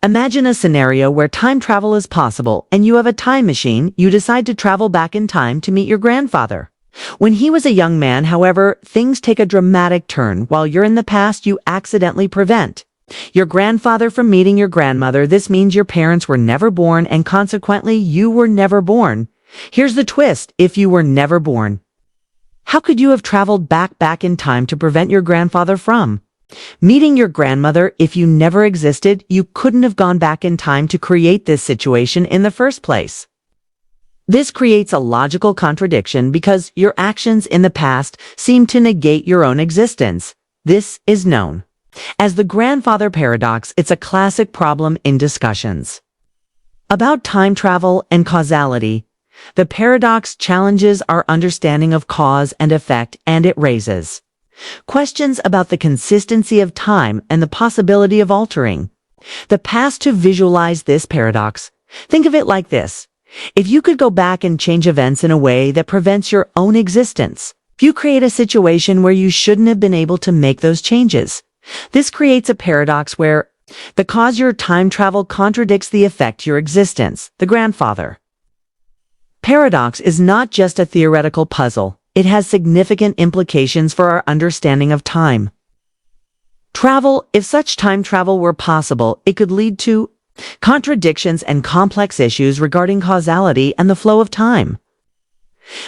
Imagine a scenario where time travel is possible and you have a time machine. You decide to travel back in time to meet your grandfather. When he was a young man, however, things take a dramatic turn. While you're in the past, you accidentally prevent your grandfather from meeting your grandmother. This means your parents were never born and consequently you were never born. Here's the twist: if you were never born, how could you have traveled back in time to prevent your grandfather from meeting your grandmother? If you never existed, you couldn't have gone back in time to create this situation in the first place. This creates a logical contradiction because your actions in the past seem to negate your own existence. This is known as the grandfather paradox. It's a classic problem in discussions about time travel and causality. The paradox challenges our understanding of cause and effect, and it raises questions about the consistency of time and the possibility of altering the past. To visualize this paradox, think of it like this. If you could go back and change events in a way that prevents your own existence, if you create a situation where you shouldn't have been able to make those changes, this creates a paradox where the cause, your time travel, contradicts the effect, your existence, the grandfather paradox, is not just a theoretical puzzle. It has significant implications for our understanding of time travel. If such time travel were possible, it could lead to contradictions and complex issues regarding causality and the flow of time.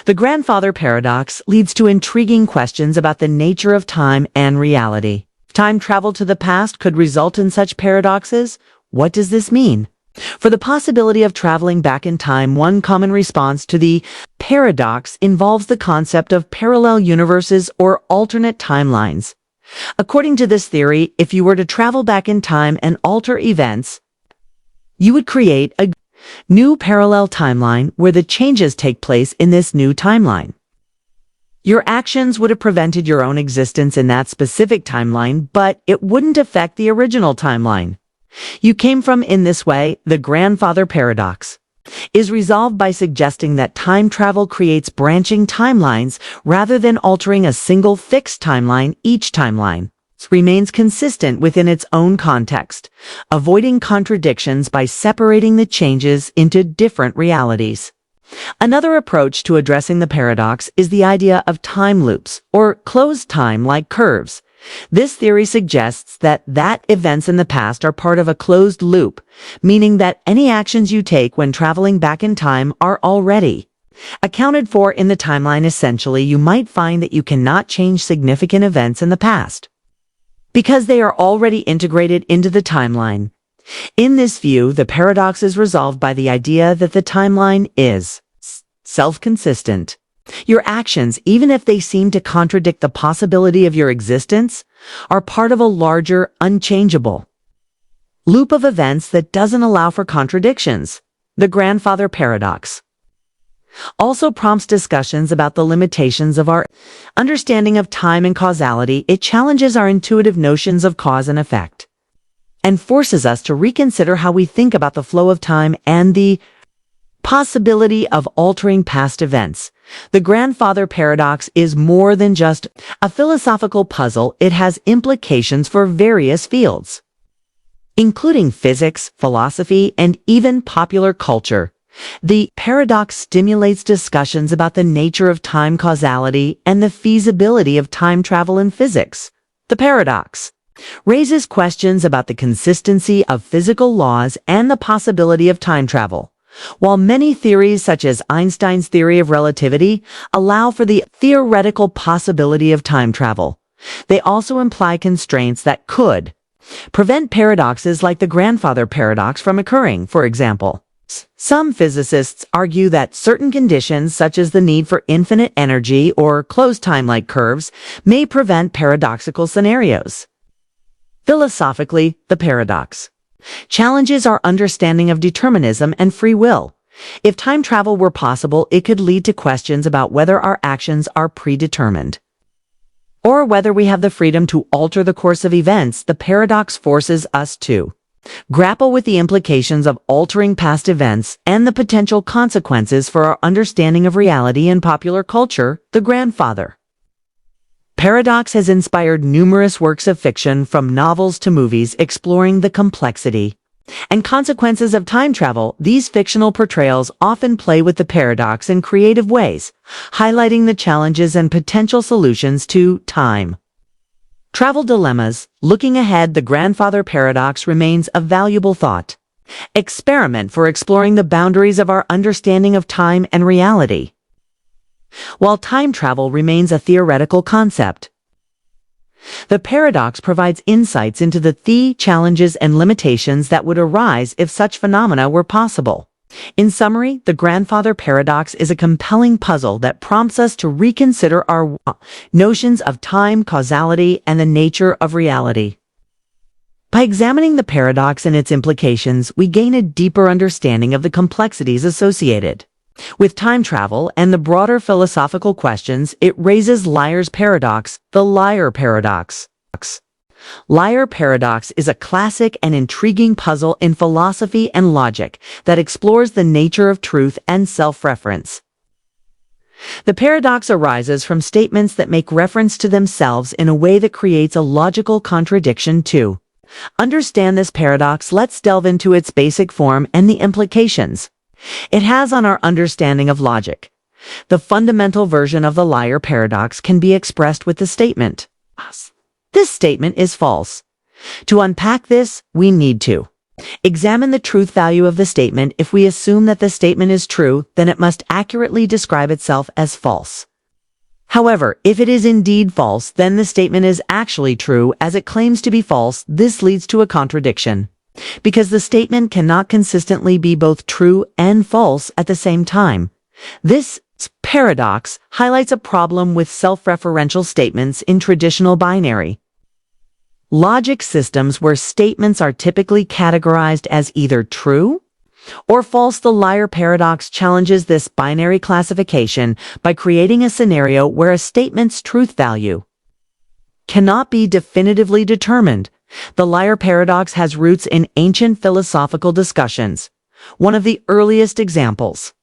The grandfather paradox leads to intriguing questions about the nature of time and reality. If time travel to the past could result in such paradoxes, what does this mean for the possibility of traveling back in time? One common response to the paradox involves the concept of parallel universes or alternate timelines. According to this theory, if you were to travel back in time and alter events, you would create a new parallel timeline where the changes take place in this new timeline. Your actions would have prevented your own existence in that specific timeline, but it wouldn't affect the original timeline you came from. In this way, the grandfather paradox is resolved by suggesting that time travel creates branching timelines rather than altering a single fixed timeline. Each timeline remains consistent within its own context, avoiding contradictions by separating the changes into different realities. Another approach to addressing the paradox is the idea of time loops, or closed time-like curves. This theory suggests that events in the past are part of a closed loop, meaning that any actions you take when traveling back in time are already accounted for in the timeline. Essentially, you might find that you cannot change significant events in the past because they are already integrated into the timeline. In this view, the paradox is resolved by the idea that the timeline is self-consistent. Your actions, even if they seem to contradict the possibility of your existence, are part of a larger, unchangeable loop of events that doesn't allow for contradictions. The grandfather paradox also prompts discussions about the limitations of our understanding of time and causality. It challenges our intuitive notions of cause and effect and forces us to reconsider how we think about the flow of time and the possibility of altering past events. The grandfather paradox is more than just a philosophical puzzle. It has implications for various fields, including physics, philosophy, and even popular culture. The paradox stimulates discussions about the nature of time causality and the feasibility of time travel in physics. The paradox raises questions about the consistency of physical laws and the possibility of time travel. While many theories, such as Einstein's theory of relativity, allow for the theoretical possibility of time travel, they also imply constraints that could prevent paradoxes like the grandfather paradox from occurring. For example, some physicists argue that certain conditions, such as the need for infinite energy or closed time-like curves, may prevent paradoxical scenarios. Philosophically, the paradox challenges our understanding of determinism and free will. If time travel were possible, it could lead to questions about whether our actions are predetermined or whether we have the freedom to alter the course of events. The paradox forces us to grapple with the implications of altering past events and the potential consequences for our understanding of reality. In popular culture, the grandfather paradox has inspired numerous works of fiction, from novels to movies, exploring the complexity and consequences of time travel, these fictional portrayals often play with the paradox in creative ways, highlighting the challenges and potential solutions to time travel dilemmas. Looking ahead, the grandfather paradox remains a valuable thought experiment for exploring the boundaries of our understanding of time and reality. While time travel remains a theoretical concept, the paradox provides insights into the challenges and limitations that would arise if such phenomena were possible. In summary, the grandfather paradox is a compelling puzzle that prompts us to reconsider our notions of time, causality, and the nature of reality. By examining the paradox and its implications, we gain a deeper understanding of the complexities associated with time travel and the broader philosophical questions it raises. Liar's paradox. The liar paradox. Liar paradox is a classic and intriguing puzzle in philosophy and logic that explores the nature of truth and self-reference. The paradox arises from statements that make reference to themselves in a way that creates a logical contradiction. To understand this paradox, let's delve into its basic form and the implications it has on our understanding of logic. The fundamental version of the liar paradox can be expressed with the statement, "This statement is false." To unpack this, we need to examine the truth value of the statement. If we assume that the statement is true, then it must accurately describe itself as false. However, if it is indeed false, then the statement is actually true as it claims to be false. This leads to a contradiction, because the statement cannot consistently be both true and false at the same time. This paradox highlights a problem with self-referential statements in traditional binary logic systems where statements are typically categorized as either true or false. The liar paradox challenges this binary classification by creating a scenario where a statement's truth value cannot be definitively determined. The liar paradox has roots in ancient philosophical discussions. One of the earliest examples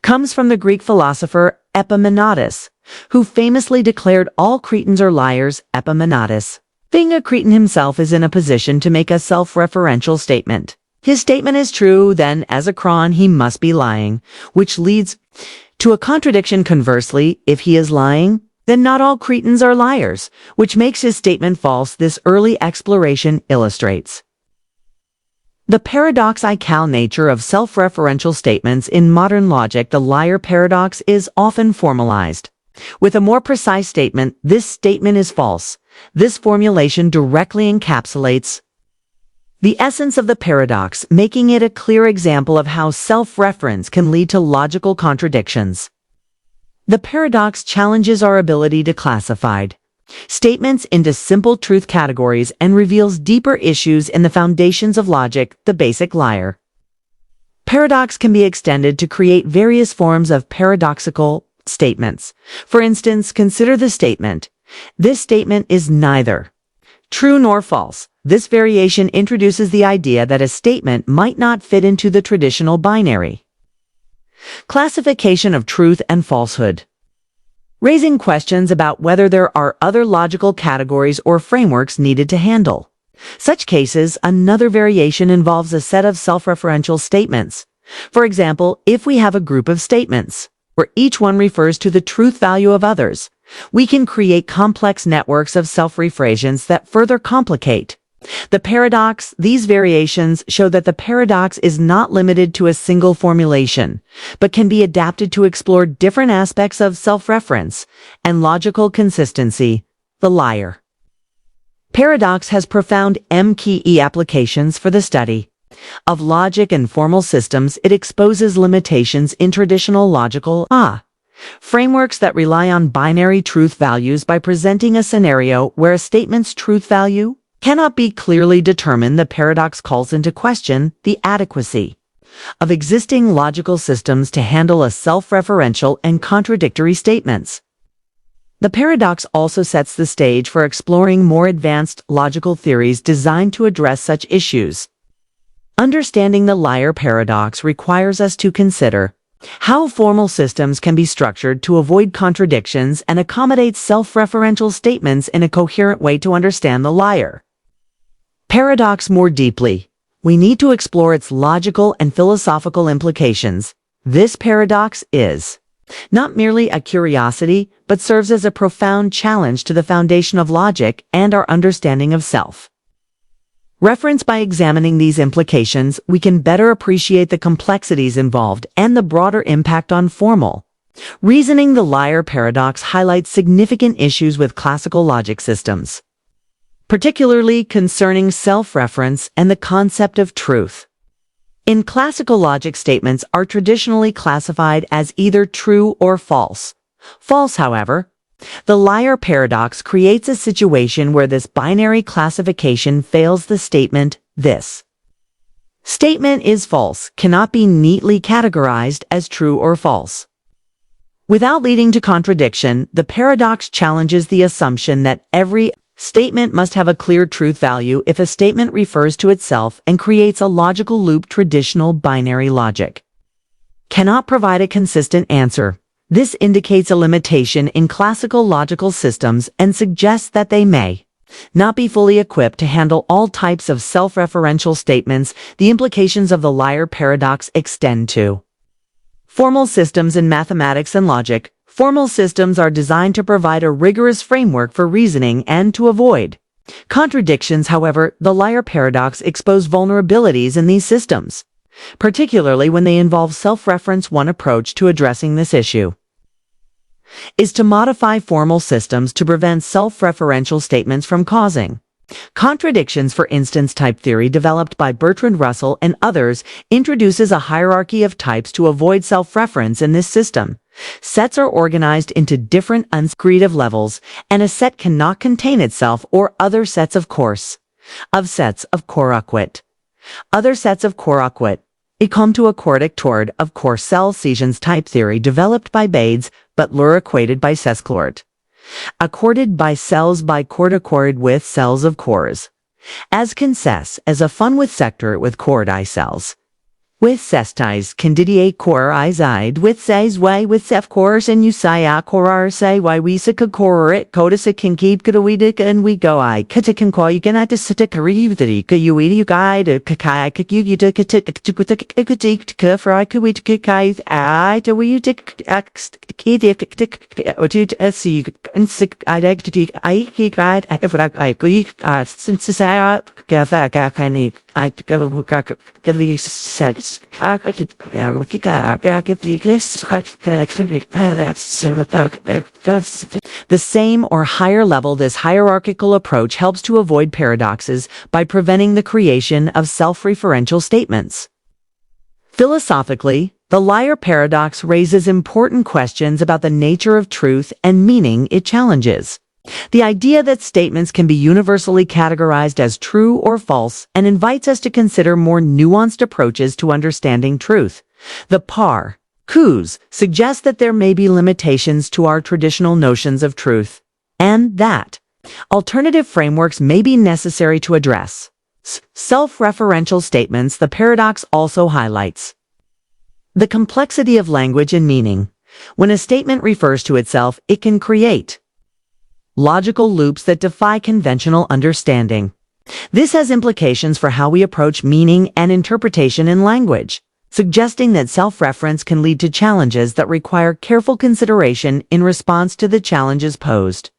comes from the Greek philosopher Epaminondas, who famously declared all Cretans are liars. Epaminondas, being a Cretan himself, is in a position to make a self-referential statement. His statement is true, then as a Cretan he must be lying, which leads to a contradiction. Conversely, if he is lying, then not all Cretans are liars, which makes his statement false. This early exploration illustrates the paradoxical nature of self-referential statements in modern logic. The liar paradox is often formalized with a more precise statement, "This statement is false." This formulation directly encapsulates the essence of the paradox, making it a clear example of how self-reference can lead to logical contradictions. The paradox challenges our ability to classify statements into simple truth categories and reveals deeper issues in the foundations of logic. The basic liar paradox can be extended to create various forms of paradoxical statements. For instance, consider the statement, "This statement is neither true nor false." This variation introduces the idea that a statement might not fit into the traditional binary classification of truth and falsehood, raising questions about whether there are other logical categories or frameworks needed to handle such cases. Another variation involves a set of self-referential statements. For example, if we have a group of statements where each one refers to the truth value of others, we can create complex networks of self-rephrasions that further complicate the paradox. These variations show that the paradox is not limited to a single formulation, but can be adapted to explore different aspects of self-reference and logical consistency. The liar paradox has profound key applications for the study of logic and formal systems. It exposes limitations in traditional logical frameworks that rely on binary truth values by presenting a scenario where a statement's truth value cannot be clearly determined. The paradox calls into question the adequacy of existing logical systems to handle a self-referential and contradictory statements. The paradox also sets the stage for exploring more advanced logical theories designed to address such issues. Understanding the liar paradox requires us to consider how formal systems can be structured to avoid contradictions and accommodate self-referential statements in a coherent way. To understand the liar paradox more deeply, we need to explore its logical and philosophical implications. This paradox is not merely a curiosity, but serves as a profound challenge to the foundation of logic and our understanding of self. Reference by examining these implications, we can better appreciate the complexities involved and the broader impact on formal reasoning. The liar paradox highlights significant issues with classical logic systems, particularly concerning self-reference and the concept of truth. In classical logic, statements are traditionally classified as either true or false. False, however, the liar paradox creates a situation where this binary classification fails. The statement, "This statement is false," cannot be neatly categorized as true or false. Without leading to contradiction, the paradox challenges the assumption that every statement must have a clear truth value. If a statement refers to itself and creates a logical loop, traditional binary logic cannot provide a consistent answer. This indicates a limitation in classical logical systems and suggests that they may not be fully equipped to handle all types of self-referential statements. The implications of the liar paradox extend to formal systems in mathematics and logic. Formal systems are designed to provide a rigorous framework for reasoning and to avoid contradictions. However, the liar paradox exposes vulnerabilities in these systems, particularly when they involve self-reference. One approach to addressing this issue is to modify formal systems to prevent self-referential statements from causing contradictions. For instance, type theory, developed by Bertrand Russell and others, introduces a hierarchy of types to avoid self-reference. In this system, sets are organized into different unscretive levels, and a set cannot contain itself or other sets of sets of coraquit. Other sets of coraquit. It come to accordic toward of core cell sessions. Type theory, developed by Bades, but lure equated by Sesclort. Accorded by cells by chord accord with cells of cores. As conses as a fun with sector with chordi cells. With cestis candidiate core izide with says way with sef cores and usaya corar say why we sick a corit codis it can keep good and we go I katikan call you can at the sitic reevity you eat you guide a kakai kik you took it to for I could we kikai I to we you take or to see and sick I like to take I guide I could since I can I get these sets. The same or higher level, this hierarchical approach helps to avoid paradoxes by preventing the creation of self-referential statements. Philosophically, the liar paradox raises important questions about the nature of truth and meaning it challenges. The idea that statements can be universally categorized as true or false and invites us to consider more nuanced approaches to understanding truth. The Q's suggests that there may be limitations to our traditional notions of truth, and that alternative frameworks may be necessary to address self-referential statements. The paradox also highlights the complexity of language and meaning. When a statement refers to itself, it can create logical loops that defy conventional understanding. This has implications for how we approach meaning and interpretation in language, suggesting that self-reference can lead to challenges that require careful consideration in response to the challenges posed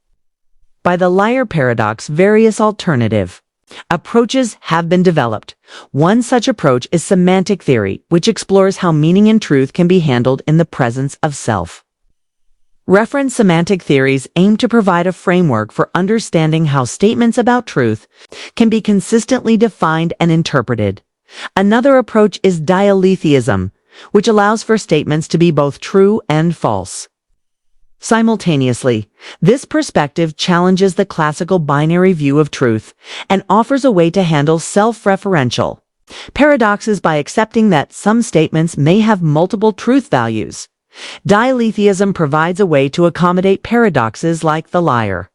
by the liar paradox. Various alternative approaches have been developed. One such approach is semantic theory, which explores how meaning and truth can be handled in the presence of self. Reference semantic theories aim to provide a framework for understanding how statements about truth can be consistently defined and interpreted. Another approach is dialetheism, which allows for statements to be both true and false simultaneously. This perspective challenges the classical binary view of truth and offers a way to handle self-referential paradoxes by accepting that some statements may have multiple truth values. Dialetheism provides a way to accommodate paradoxes like the liar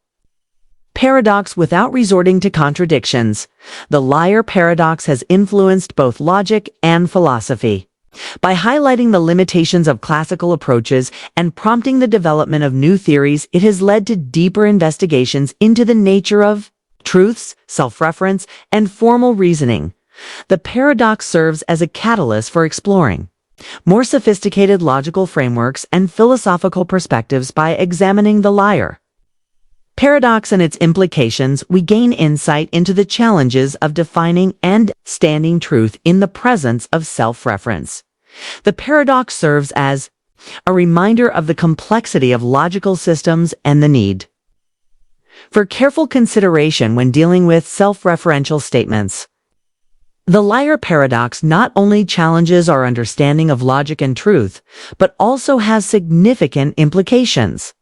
paradox without resorting to contradictions. The liar paradox has influenced both logic and philosophy. By highlighting the limitations of classical approaches and prompting the development of new theories, it has led to deeper investigations into the nature of truths, self-reference, and formal reasoning. The paradox serves as a catalyst for exploring more sophisticated logical frameworks and philosophical perspectives by examining the liar paradox and its implications. We gain insight into the challenges of defining and standing truth in the presence of self-reference. The paradox serves as a reminder of the complexity of logical systems and the need for careful consideration when dealing with self-referential statements. The liar paradox not only challenges our understanding of logic and truth, but also has significant implications.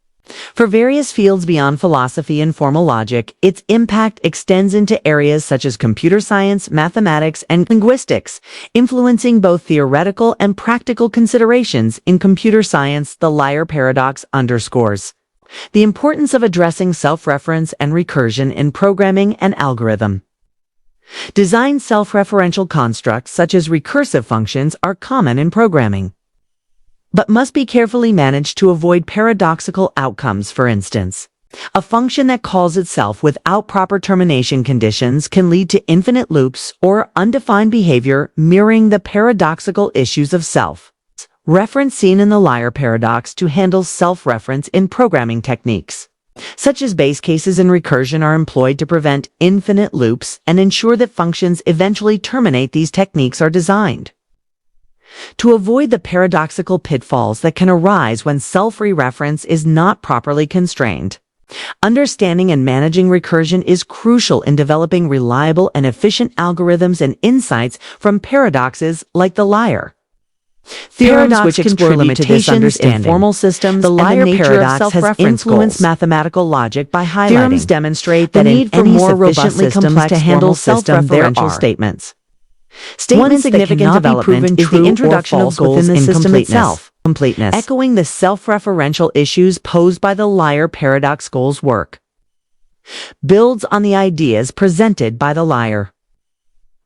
For various fields beyond philosophy and formal logic, its impact extends into areas such as computer science, mathematics, and linguistics, influencing both theoretical and practical considerations. In computer science, the liar paradox underscores the importance of addressing self-reference and recursion in programming and algorithm design. Self-referential constructs such as recursive functions are common in programming, but must be carefully managed to avoid paradoxical outcomes. For instance, a function that calls itself without proper termination conditions can lead to infinite loops or undefined behavior, mirroring the paradoxical issues of self-reference seen in the liar paradox. To handle self-reference in programming, techniques such as base cases and recursion are employed to prevent infinite loops and ensure that functions eventually terminate. These techniques are designed to avoid the paradoxical pitfalls that can arise when self-reference is not properly constrained. Understanding and managing recursion is crucial in developing reliable and efficient algorithms and insights from paradoxes like the liar theorems, which explore limitations in formal systems. The liar paradox has influenced mathematical logic by highlighting theorems demonstrate that the need for more robustly complex to handle self-referential statements. One significant development is the introduction of goals within the system itself, echoing the self-referential issues posed by the liar paradox. Goals work builds on the ideas presented by the liar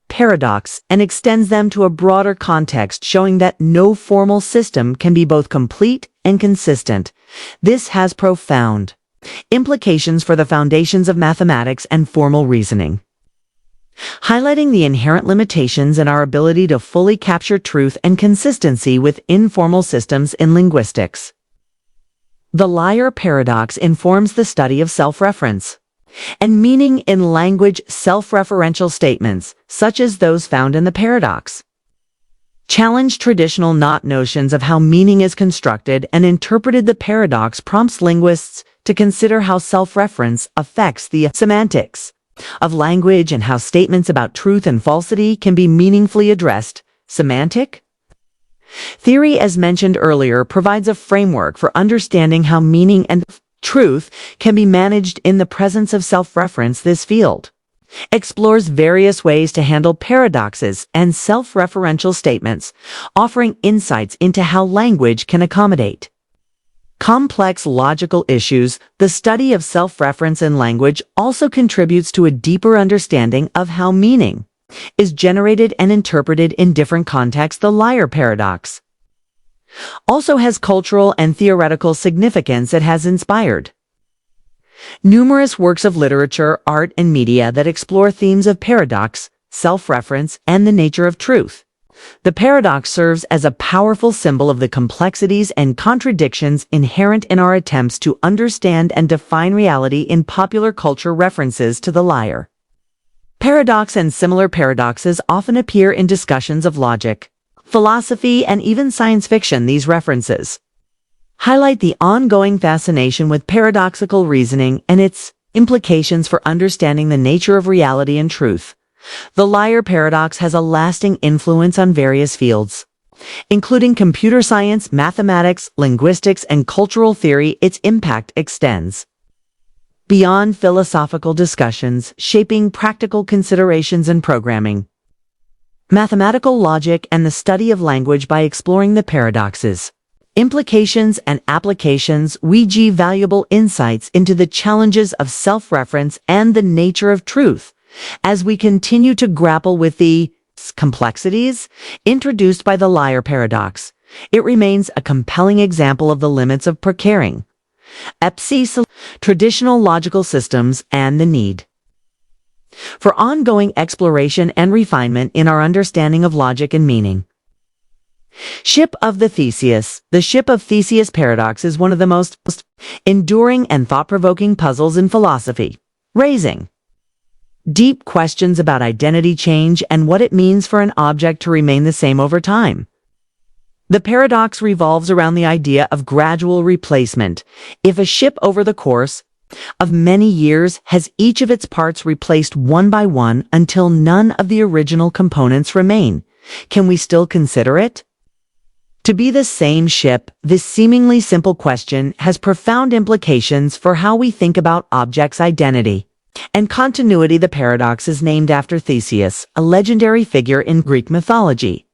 paradox and extends them to a broader context, showing that no formal system can be both complete and consistent. This has profound implications for the foundations of mathematics and formal reasoning, highlighting the inherent limitations in our ability to fully capture truth and consistency with informal systems. In linguistics, the liar paradox informs the study of self-reference and meaning in language. Self-referential statements, such as those found in the paradox, challenge traditional notions of how meaning is constructed and interpreted. The paradox prompts linguists to consider how self-reference affects the semantics of language and how statements about truth and falsity can be meaningfully addressed. Semantic theory, as mentioned earlier, provides a framework for understanding how meaning and truth can be managed in the presence of self-reference. This field explores various ways to handle paradoxes and self-referential statements, offering insights into how language can accommodate complex logical issues. The study of self-reference in language also contributes to a deeper understanding of how meaning is generated and interpreted in different contexts. The liar paradox also has cultural and theoretical significance. It has inspired numerous works of literature, art, and media that explore themes of paradox, self-reference, and the nature of truth. The paradox serves as a powerful symbol of the complexities and contradictions inherent in our attempts to understand and define reality. In popular culture, references to the liar paradox and similar paradoxes often appear in discussions of logic, philosophy, and even science fiction. These references highlight the ongoing fascination with paradoxical reasoning and its implications for understanding the nature of reality and truth. The liar paradox has a lasting influence on various fields, including computer science, mathematics, linguistics, and cultural theory. Its impact extends beyond philosophical discussions, shaping practical considerations in programming, mathematical logic, and the study of language. By exploring the paradoxes, implications, and applications, we gain valuable insights into the challenges of self-reference and the nature of truth. As we continue to grapple with the complexities introduced by the liar paradox, it remains a compelling example of the limits of precaring traditional logical systems and the need for ongoing exploration and refinement in our understanding of logic and meaning. Ship of the Theseus. The ship of Theseus paradox is one of the most enduring and thought-provoking puzzles in philosophy, raising deep questions about identity change and what it means for an object to remain the same over time. The paradox revolves around the idea of gradual replacement. If a ship over the course of many years has each of its parts replaced one by one until none of the original components remain, can we still consider it to be the same ship? This seemingly simple question has profound implications for how we think about objects' identity and continuity. The paradox is named after Theseus, a legendary figure in Greek mythology.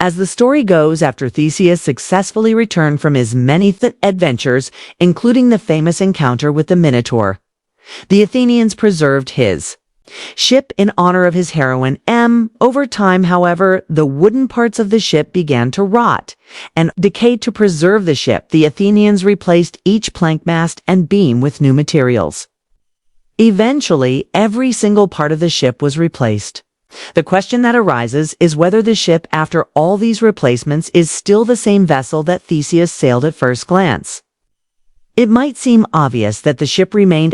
As the story goes, after Theseus successfully returned from his many adventures, including the famous encounter with the Minotaur, the Athenians preserved his ship in honor of his heroine M. Over time, however, the wooden parts of the ship began to rot and decay. To preserve the ship, the Athenians replaced each plank mast and beam with new materials. Eventually, every single part of the ship was replaced. The question that arises is whether the ship, after all these replacements, is still the same vessel that Theseus sailed at first glance. It might seem obvious that the ship remained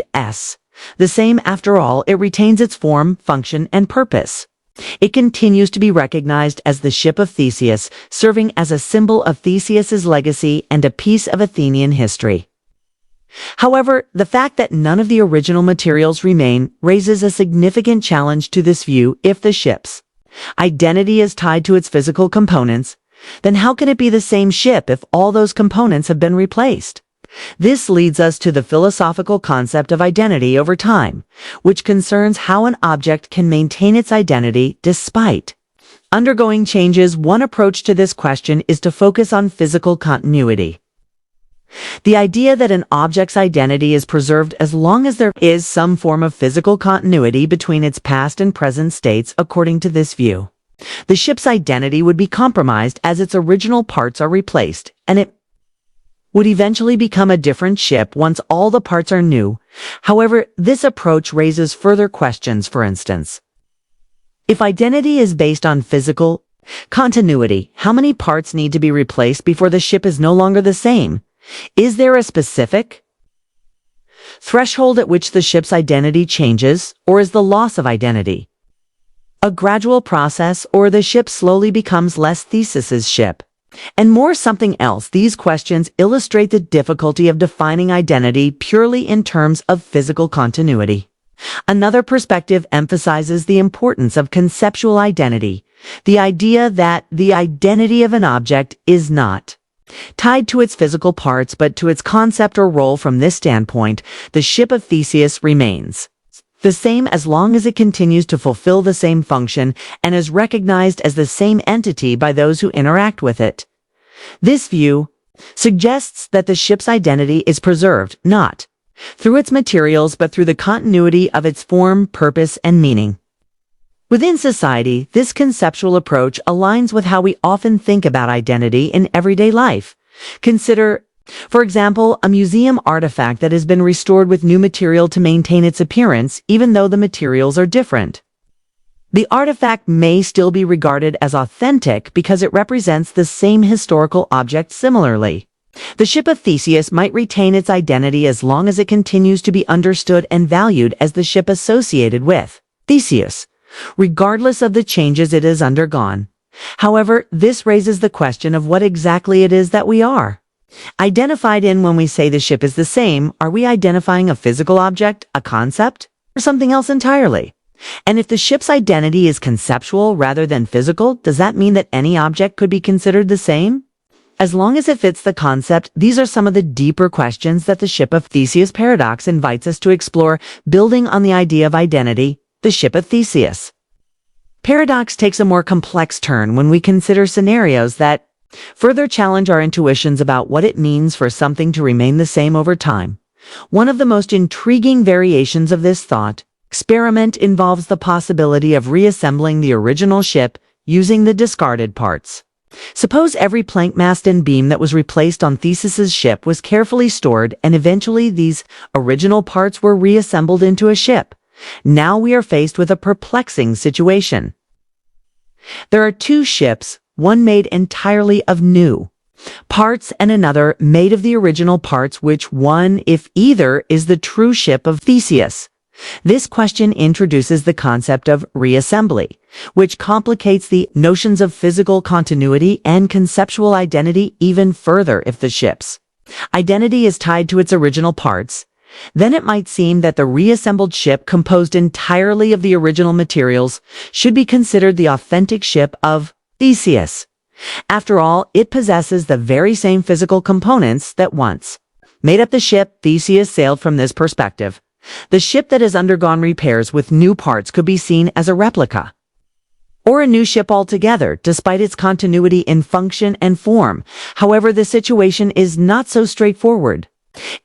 the same. After all, it retains its form, function, and purpose. It continues to be recognized as the ship of Theseus, serving as a symbol of Theseus's legacy and a piece of Athenian history. However, the fact that none of the original materials remain raises a significant challenge to this view. If the ship's identity is tied to its physical components, then how can it be the same ship if all those components have been replaced? This leads us to the philosophical concept of identity over time, which concerns how an object can maintain its identity despite undergoing changes. One approach to this question is to focus on physical continuity. The idea that an object's identity is preserved as long as there is some form of physical continuity between its past and present states. According to this view, the ship's identity would be compromised as its original parts are replaced, and it would eventually become a different ship once all the parts are new. However, this approach raises further questions. For instance, if identity is based on physical continuity, how many parts need to be replaced before the ship is no longer the same? Is there a specific threshold at which the ship's identity changes, or is the loss of identity a gradual process, or the ship slowly becomes less Theseus's ship and more something else? These questions illustrate the difficulty of defining identity purely in terms of physical continuity. Another perspective emphasizes the importance of conceptual identity, the idea that the identity of an object is not tied to its physical parts but to its concept or role. From this standpoint, the ship of Theseus remains the same as long as it continues to fulfill the same function and is recognized as the same entity by those who interact with it. This view suggests that the ship's identity is preserved not through its materials but through the continuity of its form, purpose, and meaning. Within society, this conceptual approach aligns with how we often think about identity in everyday life. Consider, for example, a museum artifact that has been restored with new material to maintain its appearance, even though the materials are different. The artifact may still be regarded as authentic because it represents the same historical object. Similarly, the ship of Theseus might retain its identity as long as it continues to be understood and valued as the ship associated with Theseus, regardless of the changes it has undergone. However, this raises the question of what exactly it is that we are identified in. When we say the ship is the same, are we identifying a physical object, a concept, or something else entirely? And if the ship's identity is conceptual rather than physical, does that mean that any object could be considered the same? As long as it fits the concept, these are some of the deeper questions that the ship of Theseus paradox invites us to explore. Building on the idea of identity, the ship of Theseus paradox takes a more complex turn when we consider scenarios that further challenge our intuitions about what it means for something to remain the same over time. One of the most intriguing variations of this thought experiment involves the possibility of reassembling the original ship using the discarded parts. Suppose every plank mast and beam that was replaced on Theseus's ship was carefully stored, and eventually these original parts were reassembled into a ship. Now we are faced with a perplexing situation. There are two ships, one made entirely of new parts and another made of the original parts. Which one, if either, is the true ship of Theseus? This question introduces the concept of reassembly, which complicates the notions of physical continuity and conceptual identity even further. If the ship's identity is tied to its original parts, then it might seem that the reassembled ship, composed entirely of the original materials, should be considered the authentic ship of Theseus. After all, it possesses the very same physical components that once made up the ship Theseus sailed. From this perspective, the ship that has undergone repairs with new parts could be seen as a replica, or a new ship altogether, despite its continuity in function and form. However, the situation is not so straightforward.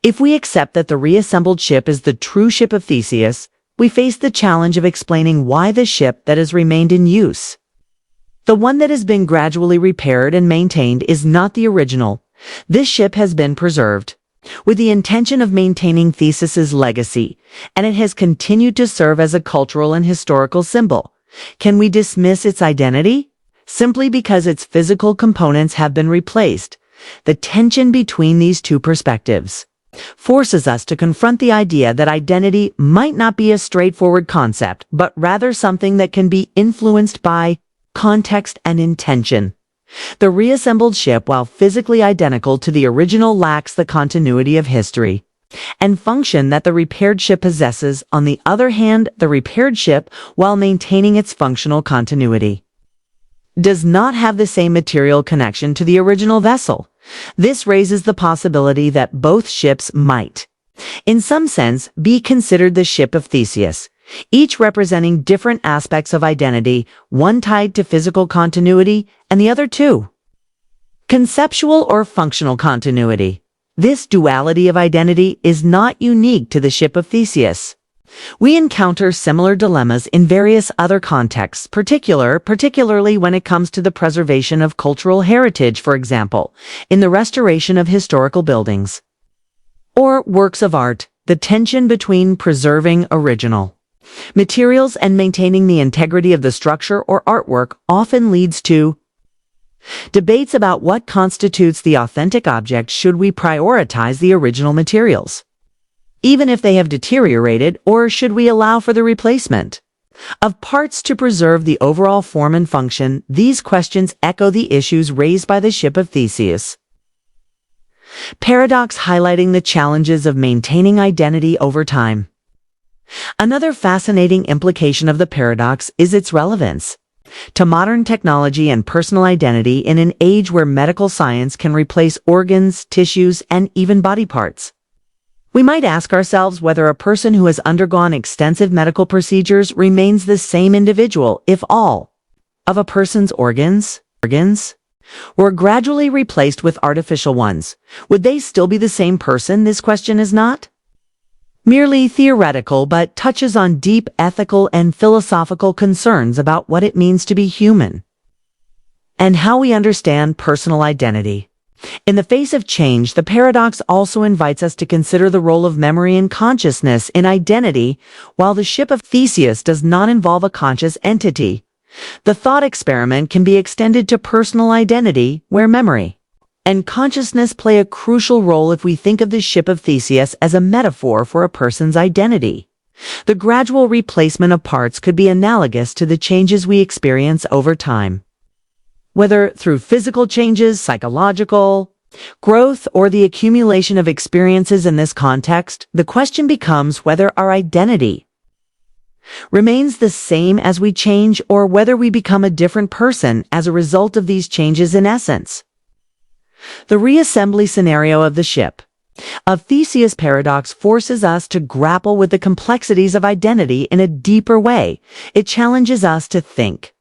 If we accept that the reassembled ship is the true ship of Theseus, we face the challenge of explaining why the ship that has remained in use, the one that has been gradually repaired and maintained, is not the original. This ship has been preserved with the intention of maintaining Theseus's legacy, and it has continued to serve as a cultural and historical symbol. Can we dismiss its identity simply because its physical components have been replaced? The tension between these two perspectives forces us to confront the idea that identity might not be a straightforward concept, but rather something that can be influenced by context and intention. The reassembled ship, while physically identical to the original, lacks the continuity of history and function that the repaired ship possesses. On the other hand, the repaired ship, while maintaining its functional continuity, does not have the same material connection to the original vessel. This raises the possibility that both ships might, in some sense, be considered the ship of Theseus, each representing different aspects of identity, one tied to physical continuity and the other to conceptual or functional continuity. This duality of identity is not unique to the ship of Theseus. We encounter similar dilemmas in various other contexts, particularly when it comes to the preservation of cultural heritage, for example, in the restoration of historical buildings or works of art. The tension between preserving original materials and maintaining the integrity of the structure or artwork often leads to debates about what constitutes the authentic object. Should we prioritize the original materials, even if they have deteriorated, or should we allow for the replacement of parts to preserve the overall form and function? These questions echo the issues raised by the ship of Theseus paradox, highlighting the challenges of maintaining identity over time. Another fascinating implication of the paradox is its relevance to modern technology and personal identity in an age where medical science can replace organs, tissues, and even body parts. We might ask ourselves whether a person who has undergone extensive medical procedures remains the same individual if all of a person's organs were gradually replaced with artificial ones. Would they still be the same person? This question is not merely theoretical, but touches on deep ethical and philosophical concerns about what it means to be human and how we understand personal identity. In the face of change, the paradox also invites us to consider the role of memory and consciousness in identity. While the ship of Theseus does not involve a conscious entity, the thought experiment can be extended to personal identity, where memory and consciousness play a crucial role. If we think of the ship of Theseus as a metaphor for a person's identity, the gradual replacement of parts could be analogous to the changes we experience over time. Whether through physical changes, psychological growth, or the accumulation of experiences. In this context, the question becomes whether our identity remains the same as we change, or whether we become a different person as a result of these changes. In essence, the reassembly scenario of the ship of Theseus paradox forces us to grapple with the complexities of identity in a deeper way. It challenges us to think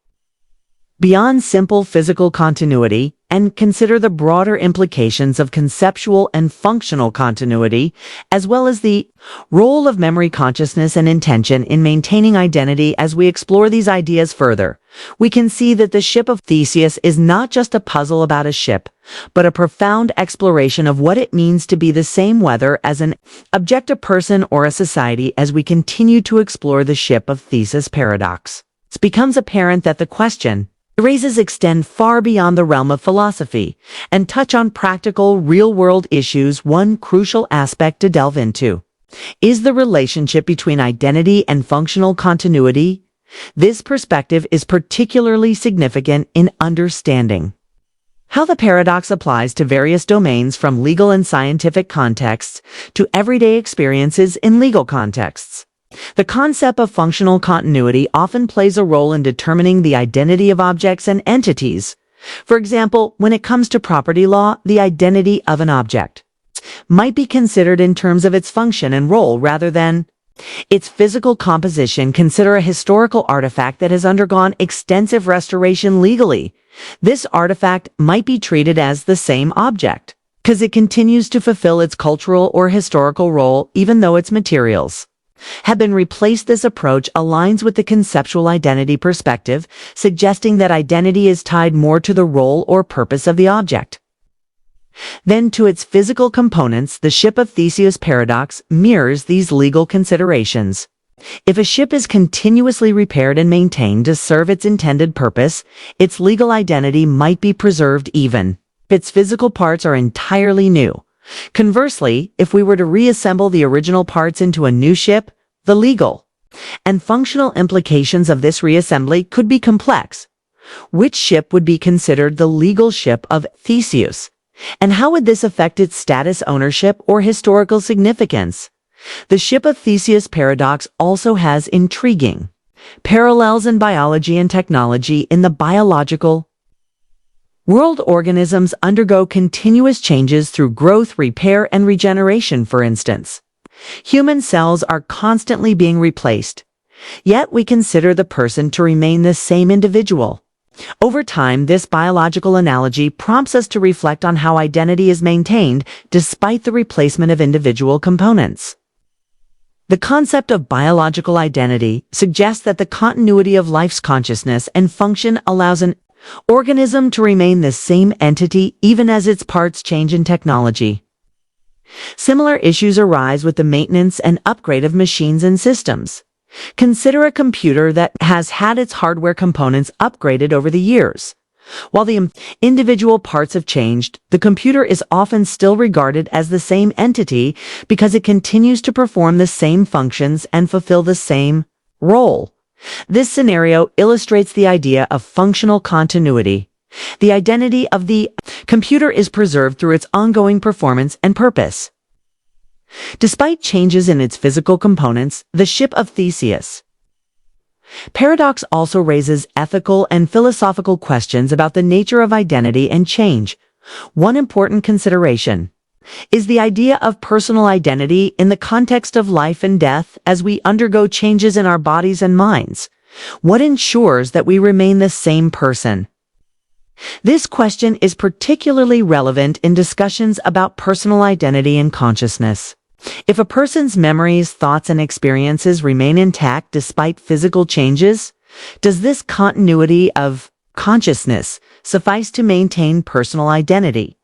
beyond simple physical continuity and consider the broader implications of conceptual and functional continuity, as well as the role of memory, consciousness, and intention in maintaining identity. As we explore these ideas further, we can see that the ship of Theseus is not just a puzzle about a ship, but a profound exploration of what it means to be the same whether as an object, a person, or a society. As we continue to explore the ship of Theseus paradox, it becomes apparent that the question it raises extend far beyond the realm of philosophy and touch on practical, real-world issues. One crucial aspect to delve into is the relationship between identity and functional continuity. This perspective is particularly significant in understanding how the paradox applies to various domains, from legal and scientific contexts to everyday experiences in legal contexts. The concept of functional continuity often plays a role in determining the identity of objects and entities. For example, when it comes to property law, the identity of an object might be considered in terms of its function and role rather than its physical composition. Consider a historical artifact that has undergone extensive restoration legally. This artifact might be treated as the same object because it continues to fulfill its cultural or historical role even though its materials have been replaced. This approach aligns with the conceptual identity perspective, suggesting that identity is tied more to the role or purpose of the object than to its physical components. The ship of Theseus paradox mirrors these legal considerations. If a ship is continuously repaired and maintained to serve its intended purpose, its legal identity might be preserved even if its physical parts are entirely new. Conversely, if we were to reassemble the original parts into a new ship, the legal and functional implications of this reassembly could be complex. Which ship would be considered the legal ship of Theseus? And how would this affect its status, ownership, or historical significance? The ship of Theseus paradox also has intriguing parallels in biology and technology. In the biological world, organisms undergo continuous changes through growth, repair, and regeneration. For instance, human cells are constantly being replaced, yet we consider the person to remain the same individual. Over time, this biological analogy prompts us to reflect on how identity is maintained despite the replacement of individual components. The concept of biological identity suggests that the continuity of life's consciousness and function allows an organism to remain the same entity even as its parts change in technology. Similar issues arise with the maintenance and upgrade of machines and systems. Consider a computer that has had its hardware components upgraded over the years. While the individual parts have changed, the computer is often still regarded as the same entity because it continues to perform the same functions and fulfill the same role. This scenario illustrates the idea of functional continuity. The identity of the computer is preserved through its ongoing performance and purpose. Despite changes in its physical components, the ship of Theseus paradox also raises ethical and philosophical questions about the nature of identity and change. One important consideration is the idea of personal identity in the context of life and death. As we undergo changes in our bodies and minds, what ensures that we remain the same person? This question is particularly relevant in discussions about personal identity and consciousness. If a person's memories, thoughts, and experiences remain intact despite physical changes, does this continuity of consciousness suffice to maintain personal identity?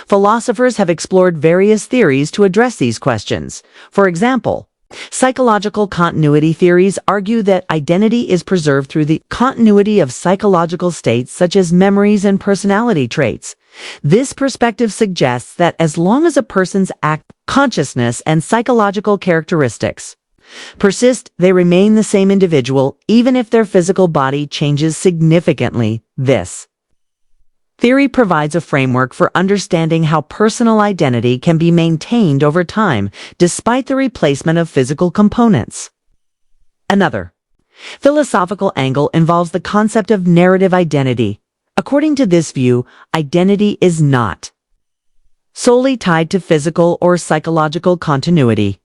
Philosophers have explored various theories to address these questions. For example, psychological continuity theories argue that identity is preserved through the continuity of psychological states such as memories and personality traits. This perspective suggests that as long as a person's consciousness and psychological characteristics persist, they remain the same individual even if their physical body changes significantly. This theory provides a framework for understanding how personal identity can be maintained over time despite the replacement of physical components. Another philosophical angle involves the concept of narrative identity. According to this view, identity is not solely tied to physical or psychological continuity,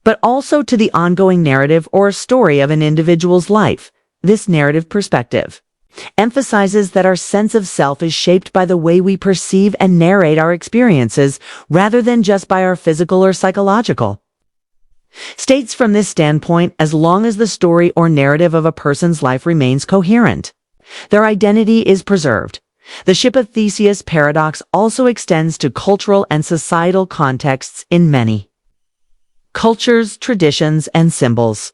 but also to the ongoing narrative or story of an individual's life. This narrative perspective emphasizes that our sense of self is shaped by the way we perceive and narrate our experiences rather than just by our physical or psychological states. From this standpoint, as long as the story or narrative of a person's life remains coherent, their identity is preserved. The ship of Theseus paradox also extends to cultural and societal contexts in many cultures, traditions, and symbols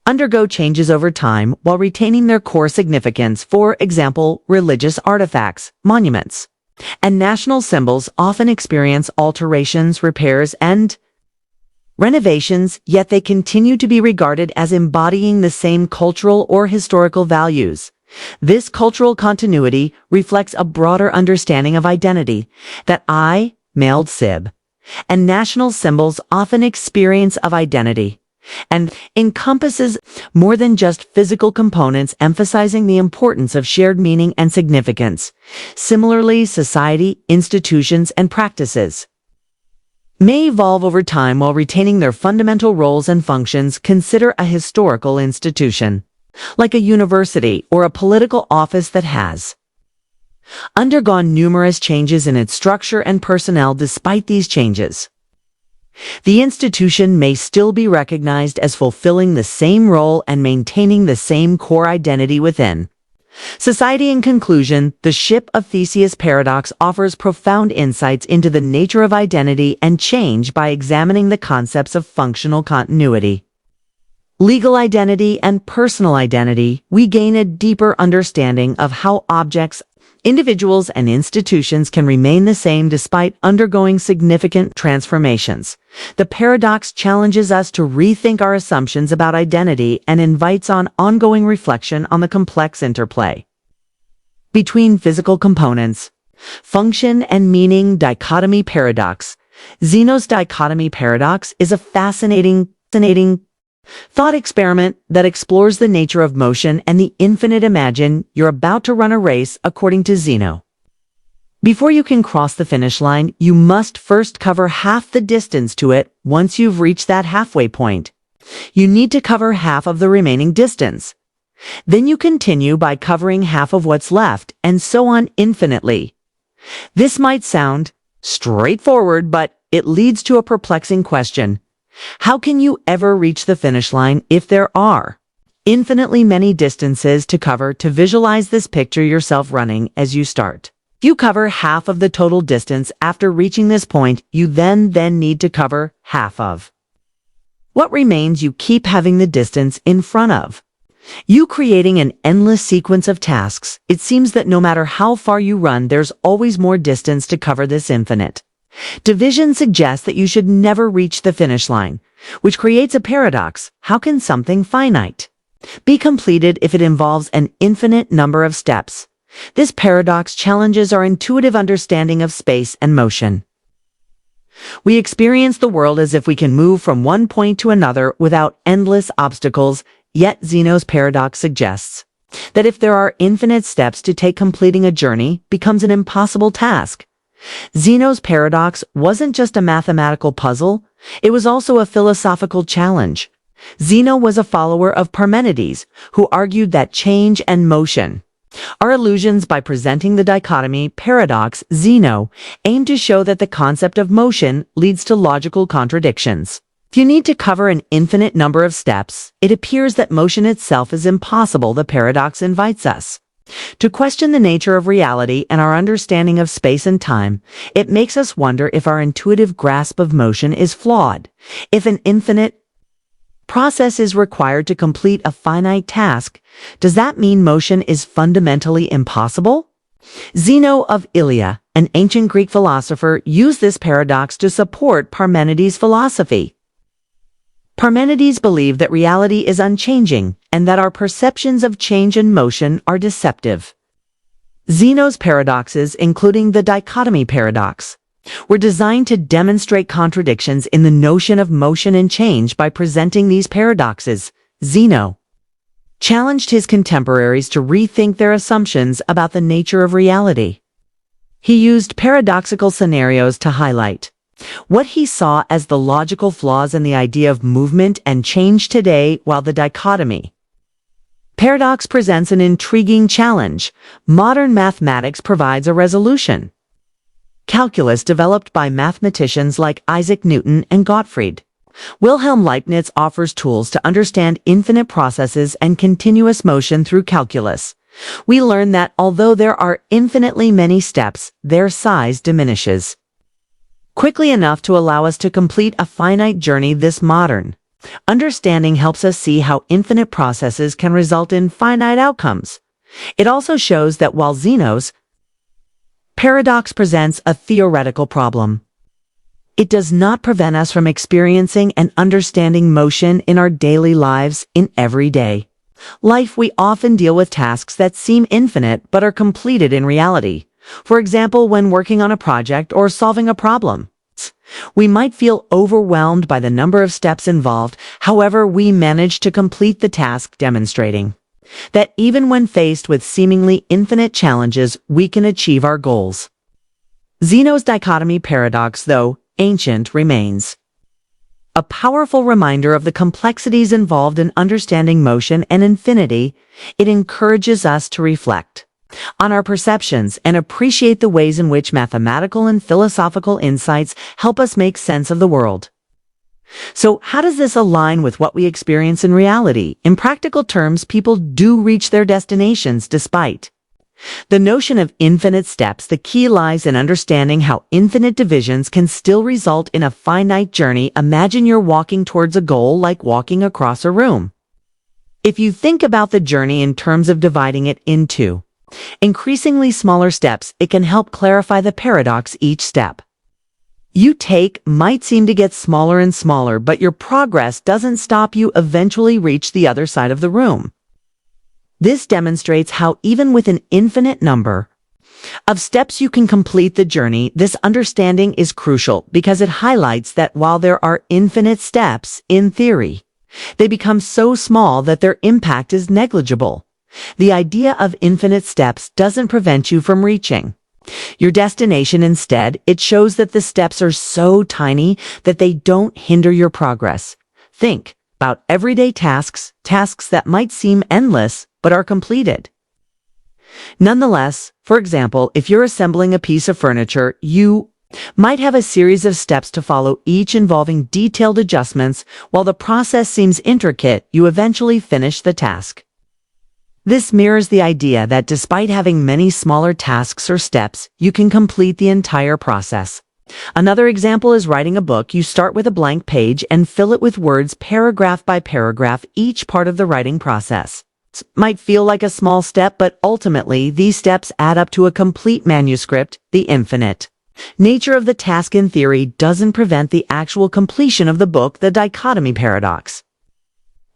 undergo changes over time while retaining their core significance. For example, religious artifacts, monuments, and national symbols often experience alterations, repairs, and renovations, yet they continue to be regarded as embodying the same cultural or historical values. This cultural continuity reflects a broader understanding of identity that mailed sib, and national symbols often experience of identity, and encompasses more than just physical components, emphasizing the importance of shared meaning and significance. Similarly, society, institutions, and practices may evolve over time while retaining their fundamental roles and functions. Consider a historical institution, like a university or a political office that has undergone numerous changes in its structure and personnel. Despite these changes, the institution may still be recognized as fulfilling the same role and maintaining the same core identity within society. In conclusion, the ship of Theseus paradox offers profound insights into the nature of identity and change by examining the concepts of functional continuity, legal identity, and personal identity. We gain a deeper understanding of how objects, individuals, and institutions can remain the same despite undergoing significant transformations. The paradox challenges us to rethink our assumptions about identity and invites on ongoing reflection on the complex interplay between physical components, function, and meaning. Dichotomy paradox. Zeno's dichotomy paradox is a fascinating thought experiment that explores the nature of motion and the infinite. Imagine you're about to run a race. According to Zeno, before you can cross the finish line, you must first cover half the distance to it. Once you've reached that halfway point, you need to cover half of the remaining distance. Then you continue by covering half of what's left, and so on infinitely. This might sound straightforward, but it leads to a perplexing question. How can you ever reach the finish line if there are infinitely many distances to cover? To visualize this, picture yourself running as you start. You cover half of the total distance. After reaching this point, you then need to cover half of what remains. You keep having the distance in front of you, creating an endless sequence of tasks. It seems that no matter how far you run, there's always more distance to cover. This infinite division suggests that you should never reach the finish line, which creates a paradox. How can something finite be completed if it involves an infinite number of steps? This paradox challenges our intuitive understanding of space and motion. We experience the world as if we can move from one point to another without endless obstacles, yet Zeno's paradox suggests that if there are infinite steps to take, completing a journey becomes an impossible task. Zeno's paradox wasn't just a mathematical puzzle, it was also a philosophical challenge. Zeno was a follower of Parmenides, who argued that change and motion are illusions. By presenting the dichotomy paradox, Zeno aimed to show that the concept of motion leads to logical contradictions. If you need to cover an infinite number of steps, it appears that motion itself is impossible. The paradox invites us to question the nature of reality and our understanding of space and time. It makes us wonder if our intuitive grasp of motion is flawed. If an infinite process is required to complete a finite task, does that mean motion is fundamentally impossible? Zeno of Elea, an ancient Greek philosopher, used this paradox to support Parmenides' philosophy. Parmenides believed that reality is unchanging and that our perceptions of change and motion are deceptive. Zeno's paradoxes, including the dichotomy paradox, were designed to demonstrate contradictions in the notion of motion and change. By presenting these paradoxes, Zeno challenged his contemporaries to rethink their assumptions about the nature of reality. He used paradoxical scenarios to highlight what he saw as the logical flaws in the idea of movement and change today, while the dichotomy Paradox presents an intriguing challenge. Modern mathematics provides a resolution. Calculus developed by mathematicians like Isaac Newton and Gottfried. Wilhelm Leibniz offers tools to understand infinite processes and continuous motion through calculus. We learn that although there are infinitely many steps, their size diminishes quickly enough to allow us to complete a finite journey. This modern understanding helps us see how infinite processes can result in finite outcomes. It also shows that while Zeno's paradox presents a theoretical problem, it does not prevent us from experiencing and understanding motion in our daily lives. In everyday life, we often deal with tasks that seem infinite but are completed in reality. For example, when working on a project or solving a problem, we might feel overwhelmed by the number of steps involved. However, we manage to complete the task, demonstrating that even when faced with seemingly infinite challenges, we can achieve our goals. Zeno's dichotomy paradox, though ancient, remains a powerful reminder of the complexities involved in understanding motion and infinity. It encourages us to reflect on our perceptions and appreciate the ways in which mathematical and philosophical insights help us make sense of the world. So, how does this align with what we experience in reality? In practical terms, people do reach their destinations despite the notion of infinite steps. The key lies in understanding how infinite divisions can still result in a finite journey. Imagine you're walking towards a goal like walking across a room. If you think about the journey in terms of dividing it into increasingly smaller steps, it can help clarify the paradox. Each step you take might seem to get smaller and smaller, but your progress doesn't stop. You eventually reach the other side of the room. This demonstrates how even with an infinite number of steps you can complete the journey. This understanding is crucial because it highlights that while there are infinite steps, in theory, they become so small that their impact is negligible. The idea of infinite steps doesn't prevent you from reaching your destination. Instead, it shows that the steps are so tiny that they don't hinder your progress. Think about everyday tasks that might seem endless but are completed nonetheless. For example, if you're assembling a piece of furniture, you might have a series of steps to follow, each involving detailed adjustments. While the process seems intricate, you eventually finish the task. This mirrors the idea that despite having many smaller tasks or steps, you can complete the entire process. Another example is writing a book. You start with a blank page and fill it with words paragraph by paragraph. Each part of the writing process might feel like a small step, but ultimately these steps add up to a complete manuscript. The infinite nature of the task in theory doesn't prevent the actual completion of the book. The dichotomy paradox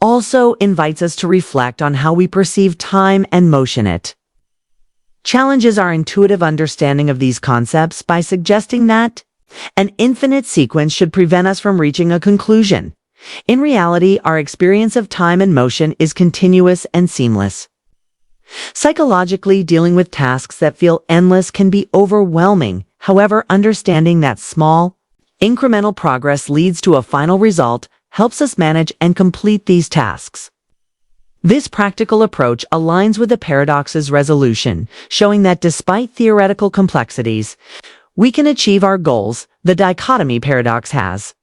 also invites us to reflect on how we perceive time and motion. It challenges our intuitive understanding of these concepts by suggesting that an infinite sequence should prevent us from reaching a conclusion. In reality, our experience of time and motion is continuous and seamless. Psychologically, dealing with tasks that feel endless can be overwhelming. However, understanding that small, incremental progress leads to a final result helps us manage and complete these tasks. This practical approach aligns with the paradox's resolution, showing that despite theoretical complexities, we can achieve our goals. The dichotomy paradox has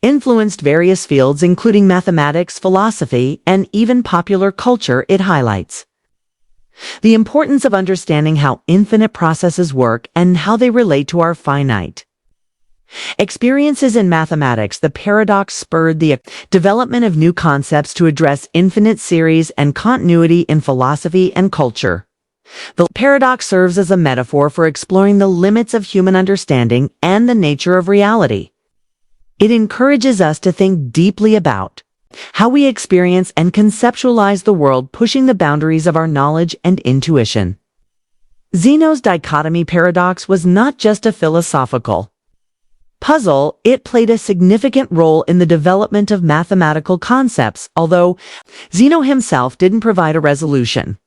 influenced various fields, including mathematics, philosophy, and even popular culture. It highlights the importance of understanding how infinite processes work and how they relate to our finite experiences in mathematics. The paradox spurred the development of new concepts to address infinite series and continuity in philosophy and culture. The paradox serves as a metaphor for exploring the limits of human understanding and the nature of reality. It encourages us to think deeply about how we experience and conceptualize the world, pushing the boundaries of our knowledge and intuition. Zeno's dichotomy paradox was not just a philosophical puzzle. It played a significant role in the development of mathematical concepts. Although Zeno himself didn't provide a resolution,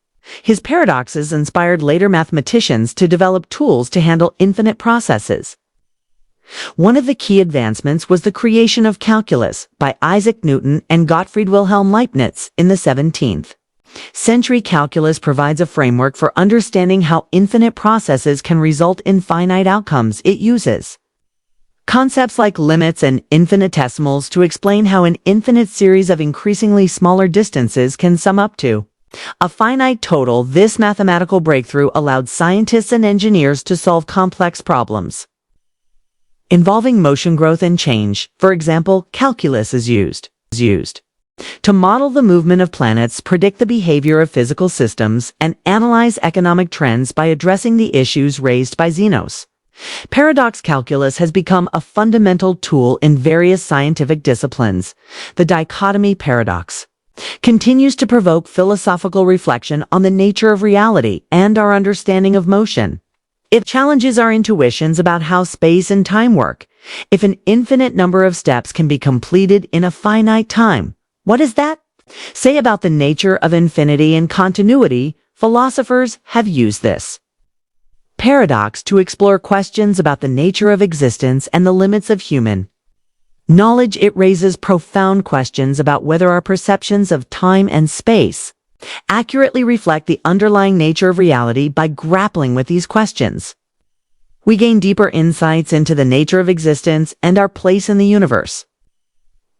his paradoxes inspired later mathematicians to develop tools to handle infinite processes. One of the key advancements was the creation of calculus by Isaac Newton and Gottfried Wilhelm Leibniz in the 17th Century calculus provides a framework for understanding how infinite processes can result in finite outcomes. It uses concepts like limits and infinitesimals to explain how an infinite series of increasingly smaller distances can sum up to a finite total. This mathematical breakthrough allowed scientists and engineers to solve complex problems involving motion growth and change. For example, calculus is used to model the movement of planets, predict the behavior of physical systems, and analyze economic trends by addressing the issues raised by Zeno's paradox. Calculus has become a fundamental tool in various scientific disciplines. The dichotomy paradox continues to provoke philosophical reflection on the nature of reality and our understanding of motion. It challenges our intuitions about how space and time work. If an infinite number of steps can be completed in a finite time, what does that say about the nature of infinity and continuity? Philosophers have used this paradox to explore questions about the nature of existence and the limits of human knowledge. It raises profound questions about whether our perceptions of time and space accurately reflect the underlying nature of reality. By grappling with these questions, we gain deeper insights into the nature of existence and our place in the universe.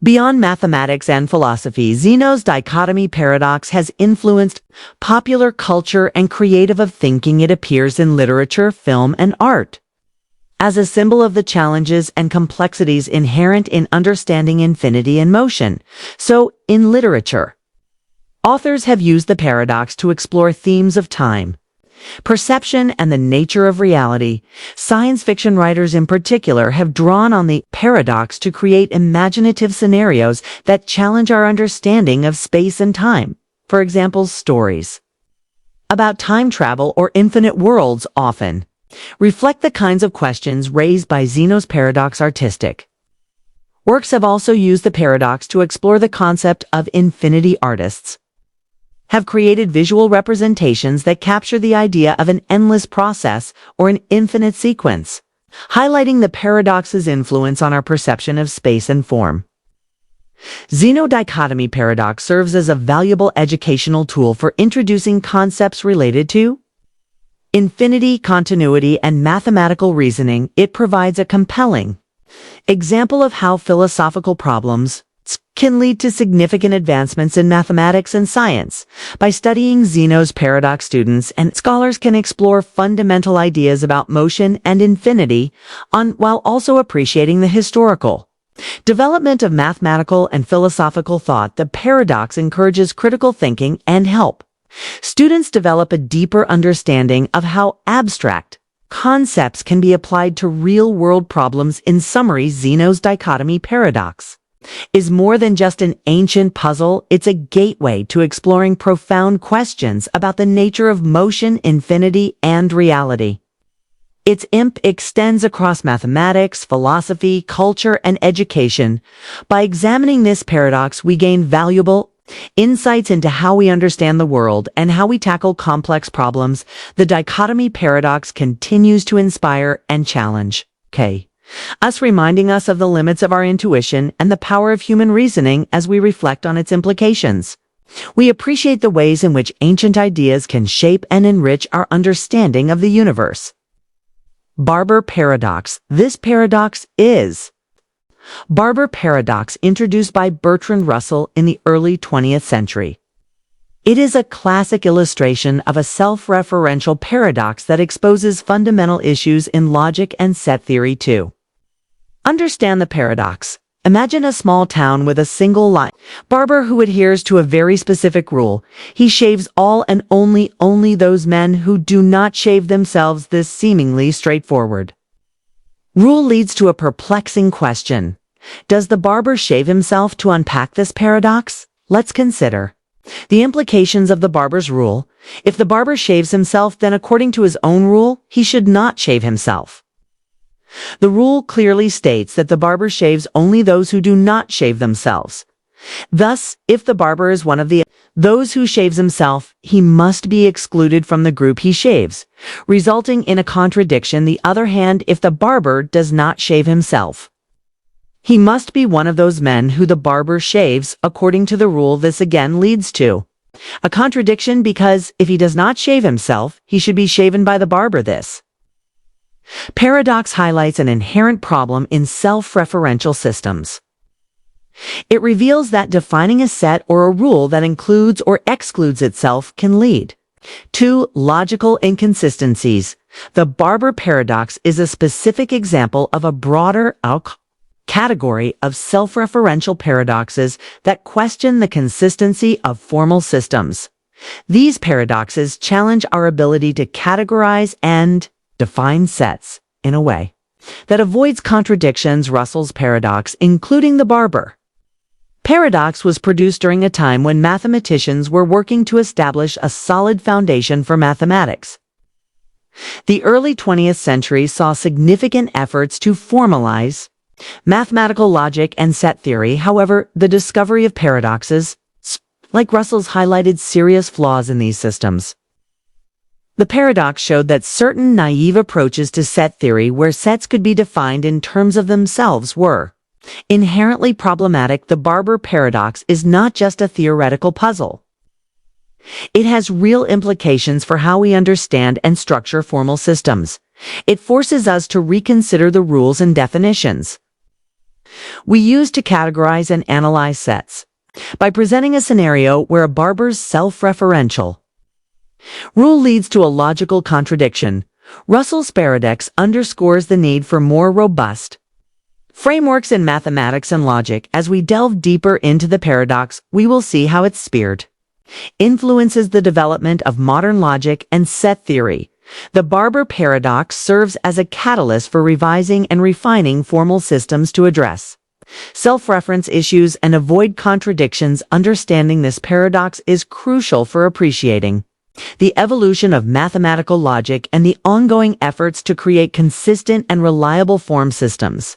Beyond mathematics and philosophy, Zeno's dichotomy paradox has influenced popular culture and creative thinking. It appears in literature, film, and art as a symbol of the challenges and complexities inherent in understanding infinity and motion. So, in literature, authors have used the paradox to explore themes of time, perception, and the nature of reality. Science fiction writers in particular have drawn on the paradox to create imaginative scenarios that challenge our understanding of space and time. For example, stories about time travel or infinite worlds often reflect the kinds of questions raised by Zeno's paradox. Artistic works have also used the paradox to explore the concept of infinity. Artists have created visual representations that capture the idea of an endless process or an infinite sequence, highlighting the paradox's influence on our perception of space and form. Zeno dichotomy paradox serves as a valuable educational tool for introducing concepts related to infinity, continuity, and mathematical reasoning. It provides a compelling example of how philosophical problems can lead to significant advancements in mathematics and science. By studying Zeno's paradox, students and scholars can explore fundamental ideas about motion and infinity while also appreciating the historical development of mathematical and philosophical thought. The paradox encourages critical thinking and help students develop a deeper understanding of how abstract concepts can be applied to real-world problems. In summary, Zeno's dichotomy paradox is more than just an ancient puzzle. It's a gateway to exploring profound questions about the nature of motion, infinity, and reality. Its imp extends across mathematics, philosophy, culture, and education. By examining this paradox, we gain valuable insights into how we understand the world and how we tackle complex problems. The dichotomy paradox continues to inspire and challenge us, reminding us of the limits of our intuition and the power of human reasoning as we reflect on its implications. We appreciate the ways in which ancient ideas can shape and enrich our understanding of the universe. Barber paradox. This paradox is Barber paradox, introduced by Bertrand Russell in the early 20th century. It is a classic illustration of a self-referential paradox that exposes fundamental issues in logic and set theory. To understand the paradox, imagine a small town with a single line barber who adheres to a very specific rule. He shaves all and only those men who do not shave themselves. This seemingly straightforward rule leads to a perplexing question. Does the barber shave himself? To unpack this paradox, let's consider the implications of the barber's rule. If the barber shaves himself, then according to his own rule, he should not shave himself. The rule clearly states that the barber shaves only those who do not shave themselves. Thus, if the barber is one of those who shaves himself, he must be excluded from the group he shaves, resulting in a contradiction. The other hand, if the barber does not shave himself, he must be one of those men who the barber shaves according to the rule. This again leads to A contradiction because if he does not shave himself, he should be shaven by the barber. This paradox highlights an inherent problem in self-referential systems. It reveals that defining a set or a rule that includes or excludes itself can lead to logical inconsistencies. The barber paradox is a specific example of a broader category of self-referential paradoxes that question the consistency of formal systems. These paradoxes challenge our ability to categorize and define sets in a way that avoids contradictions. Russell's paradox, including the barber paradox, was produced during a time when mathematicians were working to establish a solid foundation for mathematics. The early 20th century saw significant efforts to formalize mathematical logic and set theory. However, the discovery of paradoxes, like Russell's, highlighted serious flaws in these systems. The paradox showed that certain naive approaches to set theory, where sets could be defined in terms of themselves, were inherently problematic. The barber paradox is not just a theoretical puzzle. It has real implications for how we understand and structure formal systems. It forces us to reconsider the rules and definitions we use to categorize and analyze sets. By presenting a scenario where a barber's self-referential rule leads to a logical contradiction, Russell's paradox underscores the need for more robust frameworks in mathematics and logic. As we delve deeper into the paradox, we will see how its spirit influences the development of modern logic and set theory. The barber paradox serves as a catalyst for revising and refining formal systems to address self-reference issues and avoid contradictions. Understanding this paradox is crucial for appreciating the evolution of mathematical logic and the ongoing efforts to create consistent and reliable form systems.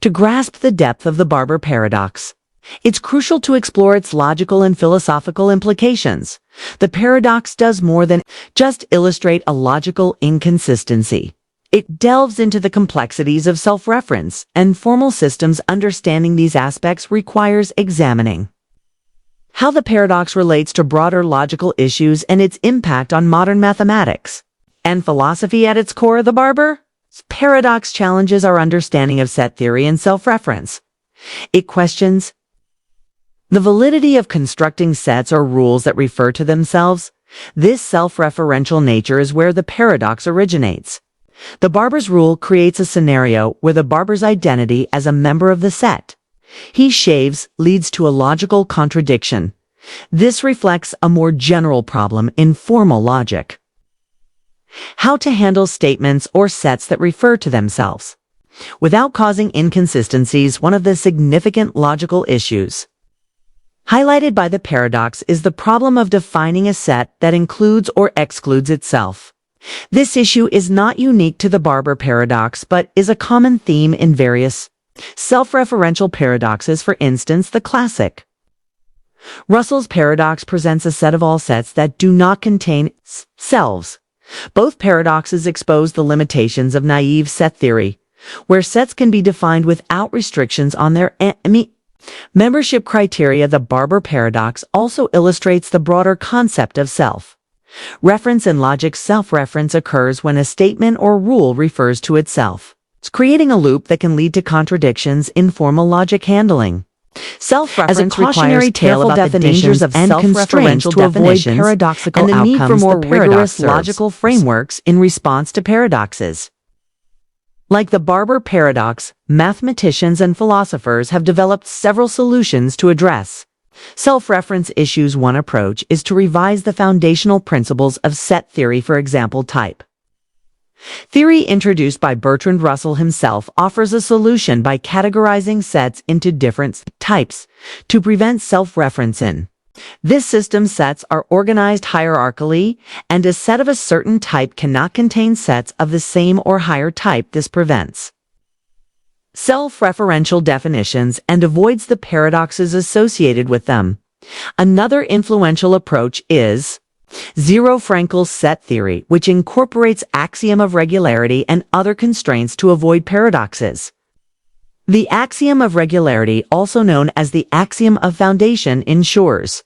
To grasp the depth of the barber paradox, it's crucial to explore its logical and philosophical implications. The paradox does more than just illustrate a logical inconsistency. It delves into the complexities of self-reference and formal systems. Understanding these aspects requires examining how the paradox relates to broader logical issues and its impact on modern mathematics and philosophy. At its core, the barber paradox challenges our understanding of set theory and self-reference. It questions the validity of constructing sets or rules that refer to themselves. This self-referential nature is where the paradox originates. The barber's rule creates a scenario where the barber's identity as a member of the set he shaves leads to a logical contradiction. This reflects a more general problem in formal logic: how to handle statements or sets that refer to themselves without causing inconsistencies. One of the significant logical issues highlighted by the paradox is the problem of defining a set that includes or excludes itself. This issue is not unique to the barber paradox, but is a common theme in various self-referential paradoxes. For instance, the classic Russell's paradox presents a set of all sets that do not contain selves. Both paradoxes expose the limitations of naive set theory, where sets can be defined without restrictions on their membership criteria. The barber paradox also illustrates the broader concept of self-reference in logic. Self-reference occurs when a statement or rule refers to itself, creating a loop that can lead to contradictions in formal logic handling. Self-reference as a cautionary tale about the dangers of self-referential to avoid paradoxical and the need for more rigorous logical frameworks in response to paradoxes. Like the barber paradox, mathematicians and philosophers have developed several solutions to address self-reference issues. One approach is to revise the foundational principles of set theory. For example, type theory, introduced by Bertrand Russell himself, offers a solution by categorizing sets into different types to prevent self-reference in this system. Sets are organized hierarchically, and a set of a certain type cannot contain sets of the same or higher type. This prevents self-referential definitions and avoids the paradoxes associated with them. Another influential approach is Zero-Frankel set theory, which incorporates axiom of regularity and other constraints to avoid paradoxes. The axiom of regularity, also known as the axiom of foundation, ensures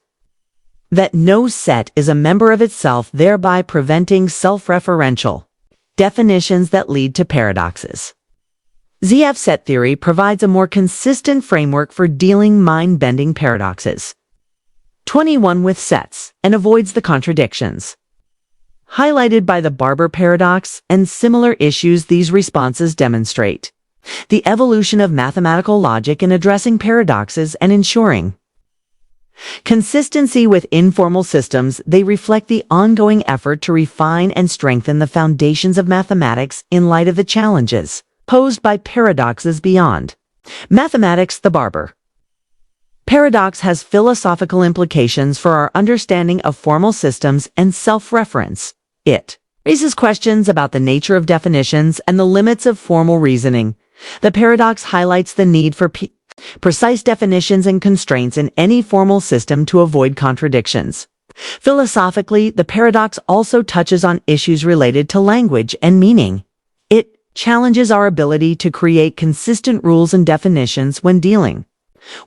That no set is a member of itself, thereby preventing self-referential definitions that lead to paradoxes. ZF set theory provides a more consistent framework for dealing mind-bending paradoxes. 21 with sets, and avoids the contradictions. Highlighted by the Barber paradox and similar issues, these responses demonstrate the evolution of mathematical logic in addressing paradoxes and ensuring consistency with informal systems. They reflect the ongoing effort to refine and strengthen the foundations of mathematics in light of the challenges posed by paradoxes beyond mathematics. The Barber paradox has philosophical implications for our understanding of formal systems and self-reference. It raises questions about the nature of definitions and the limits of formal reasoning. The paradox highlights the need for precise definitions and constraints in any formal system to avoid contradictions. Philosophically, the paradox also touches on issues related to language and meaning. It challenges our ability to create consistent rules and definitions when dealing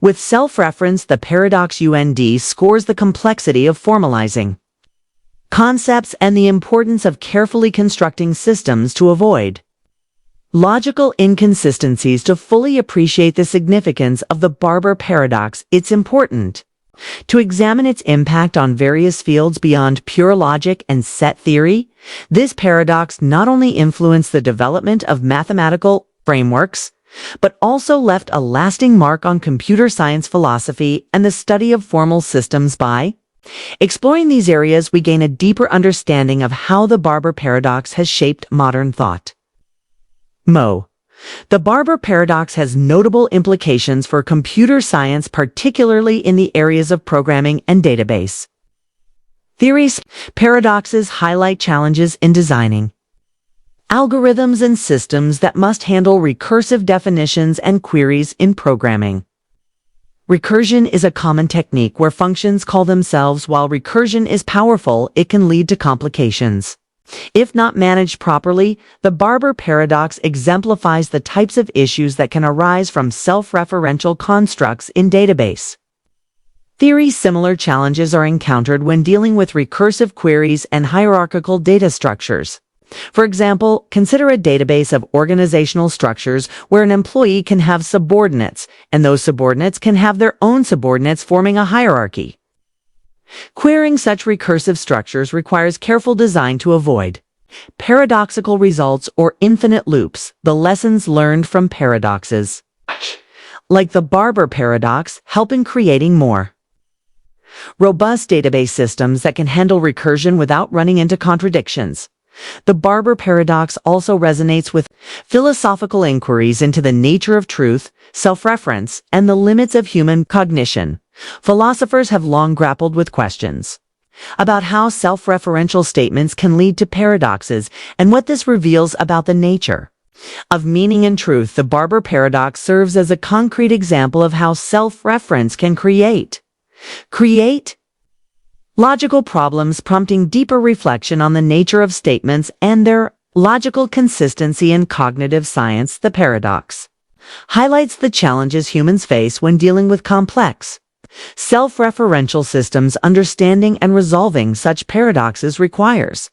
with self-reference. The paradox scores the complexity of formalizing concepts and the importance of carefully constructing systems to avoid logical inconsistencies. To fully appreciate the significance of the Barber paradox, it's important to examine its impact on various fields beyond pure logic and set theory. This paradox not only influenced the development of mathematical frameworks, but also left a lasting mark on computer science philosophy and the study of formal systems. By exploring these areas, we gain a deeper understanding of how the Barber paradox has shaped modern thought. The Barber paradox has notable implications for computer science, particularly in the areas of programming and database theories. Paradoxes highlight challenges in designing algorithms and systems that must handle recursive definitions and queries in programming. Recursion is a common technique where functions call themselves. While recursion is powerful, it can lead to complications if not managed properly. The Barber paradox exemplifies the types of issues that can arise from self-referential constructs in database theory. Similar challenges are encountered when dealing with recursive queries and hierarchical data structures. For example, consider a database of organizational structures where an employee can have subordinates, and those subordinates can have their own subordinates, forming a hierarchy. Querying such recursive structures requires careful design to avoid paradoxical results or infinite loops. The lessons learned from paradoxes, like the Barber paradox, help in creating more robust database systems that can handle recursion without running into contradictions. The Barber paradox also resonates with philosophical inquiries into the nature of truth, self-reference, and the limits of human cognition. Philosophers have long grappled with questions about how self-referential statements can lead to paradoxes and what this reveals about the nature of meaning and truth. The Barber paradox serves as a concrete example of how self-reference can create logical problems, prompting deeper reflection on the nature of statements and their logical consistency in cognitive science. The paradox highlights the challenges humans face when dealing with complex self-referential systems. Understanding and resolving such paradoxes requires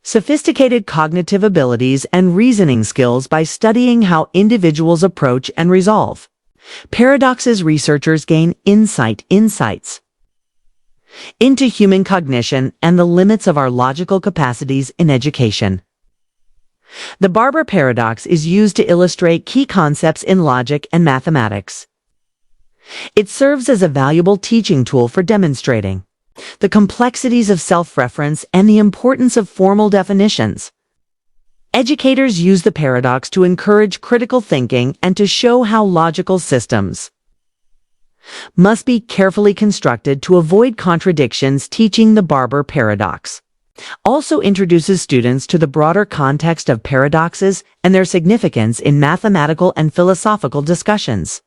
sophisticated cognitive abilities and reasoning skills. By studying how individuals approach and resolve paradoxes, researchers gain insights into human cognition and the limits of our logical capacities in education. The Barber paradox is used to illustrate key concepts in logic and mathematics. It serves as a valuable teaching tool for demonstrating the complexities of self-reference and the importance of formal definitions. Educators use the paradox to encourage critical thinking and to show how logical systems must be carefully constructed to avoid contradictions. Teaching the Barber paradox also introduces students to the broader context of paradoxes and their significance in mathematical and philosophical discussions.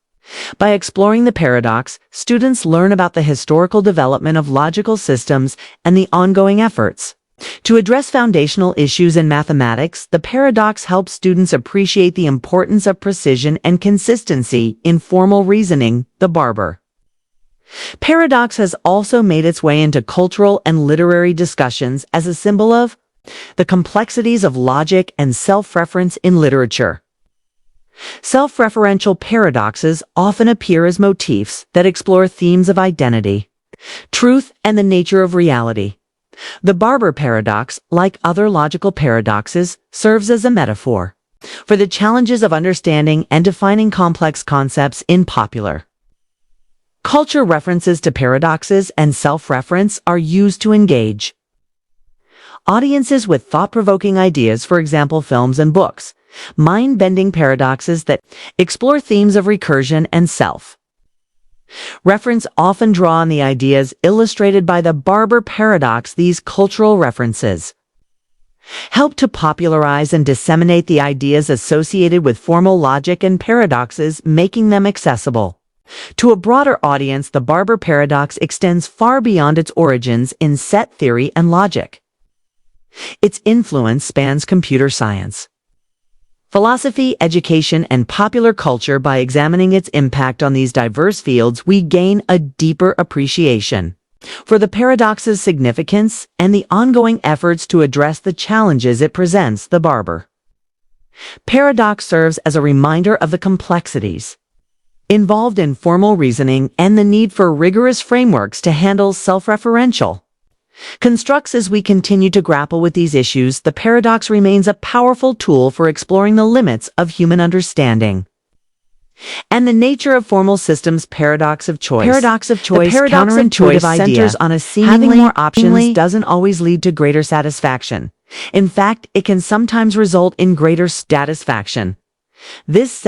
By exploring the paradox, students learn about the historical development of logical systems and the ongoing efforts to address foundational issues in mathematics. The paradox helps students appreciate the importance of precision and consistency in formal reasoning. The Barber Paradox has also made its way into cultural and literary discussions as a symbol of the complexities of logic and self-reference in literature. Self-referential paradoxes often appear as motifs that explore themes of identity, truth, and the nature of reality. The Barber paradox, like other logical paradoxes, serves as a metaphor for the challenges of understanding and defining complex concepts in popular culture. References to paradoxes and self-reference are used to engage audiences with thought-provoking ideas, for example, films and books, mind-bending paradoxes that explore themes of recursion and self-reference often draw on the ideas illustrated by the Barber paradox. These cultural references help to popularize and disseminate the ideas associated with formal logic and paradoxes, making them accessible to a broader audience. The Barber paradox extends far beyond its origins in set theory and logic. Its influence spans computer science, philosophy, education, and popular culture. By examining its impact on these diverse fields, we gain a deeper appreciation for the paradox's significance and the ongoing efforts to address the challenges it presents. The Barber paradox serves as a reminder of the complexities involved in formal reasoning and the need for rigorous frameworks to handle self-referential constructs. As we continue to grapple with these issues, the paradox remains a powerful tool for exploring the limits of human understanding and the nature of formal systems. Paradox of choice. The paradox of choice centers on a seemingly having more options doesn't always lead to greater satisfaction. In fact, it can sometimes result in greater satisfaction. This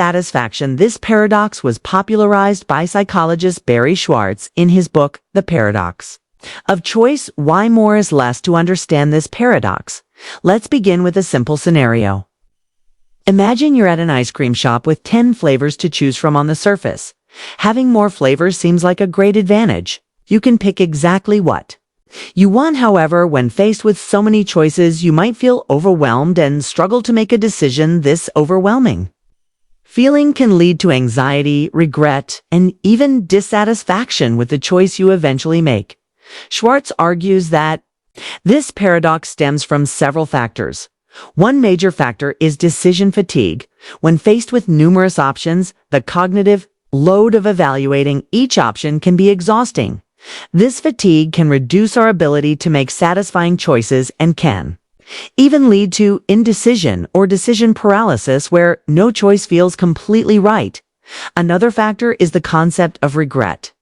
paradox was popularized by psychologist Barry Schwartz in his book, The Paradox of Choice: Why More is Less. To understand this paradox, let's begin with a simple scenario. Imagine you're at an ice cream shop with 10 flavors to choose from. On the surface, having more flavors seems like a great advantage. You can pick exactly what you want. However, when faced with so many choices, you might feel overwhelmed and struggle to make a decision. This overwhelming feeling can lead to anxiety, regret, and even dissatisfaction with the choice you eventually make. Schwartz argues that this paradox stems from several factors. One major factor is decision fatigue. When faced with numerous options, the cognitive load of evaluating each option can be exhausting. This fatigue can reduce our ability to make satisfying choices and can even lead to indecision or decision paralysis, where no choice feels completely right. Another factor is the concept of regret.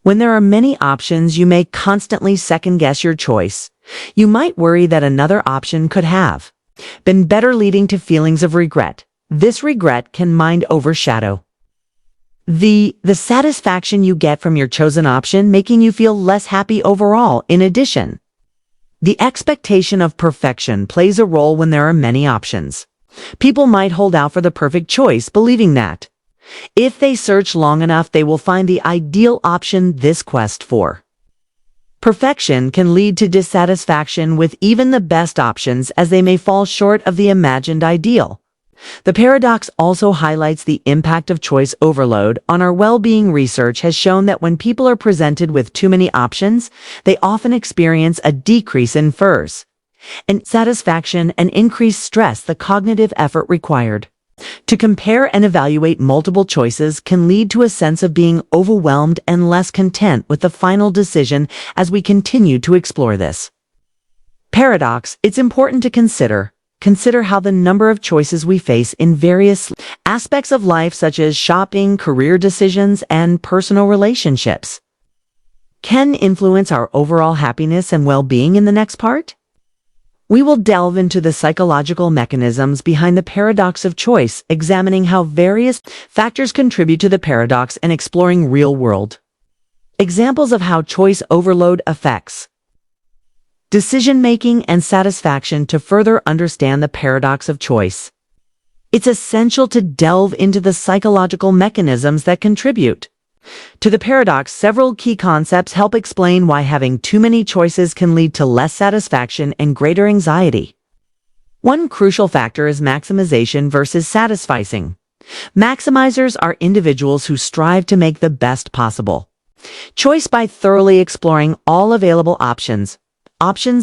When there are many options, you may constantly second-guess your choice. You might worry that another option could have been better, leading to feelings of regret. This regret can overshadow the satisfaction you get from your chosen option, making you feel less happy overall. In addition, the expectation of perfection plays a role. When there are many options, people might hold out for the perfect choice, believing that if they search long enough, they will find the ideal option. This quest for perfection can lead to dissatisfaction with even the best options, as they may fall short of the imagined ideal. The paradox also highlights the impact of choice overload on our well-being. Research has shown that when people are presented with too many options, they often experience a decrease in and satisfaction and increased stress. The cognitive effort required to compare and evaluate multiple choices can lead to a sense of being overwhelmed and less content with the final decision. As we continue to explore this paradox, it's important to consider how the number of choices we face in various aspects of life, such as shopping, career decisions, and personal relationships, can influence our overall happiness and well-being. In the next part, we will delve into the psychological mechanisms behind the paradox of choice, examining how various factors contribute to the paradox and exploring real-world examples of how choice overload affects decision-making and satisfaction. To further understand the paradox of choice, it's essential to delve into the psychological mechanisms that contribute to the paradox. Several key concepts help explain why having too many choices can lead to less satisfaction and greater anxiety. One crucial factor is maximization versus satisficing. Maximizers are individuals who strive to make the best possible Choice by thoroughly exploring all available options.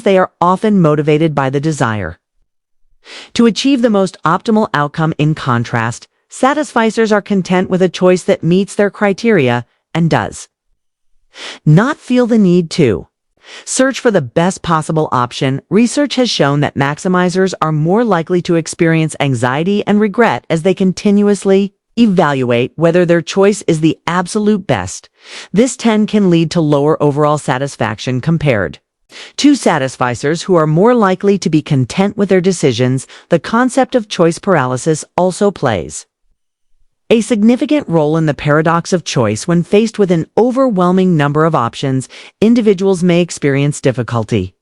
They are often motivated by the desire to achieve the most optimal outcome. In contrast, satisficers are content with a choice that meets their criteria and does not feel the need to search for the best possible option. Research has shown that maximizers are more likely to experience anxiety and regret as they continuously evaluate whether their choice is the absolute best. This trend can lead to lower overall satisfaction compared to satisficers who are more likely to be content with their decisions. The concept of choice paralysis also plays a significant role in the paradox of choice. When faced with an overwhelming number of options, individuals may experience difficulty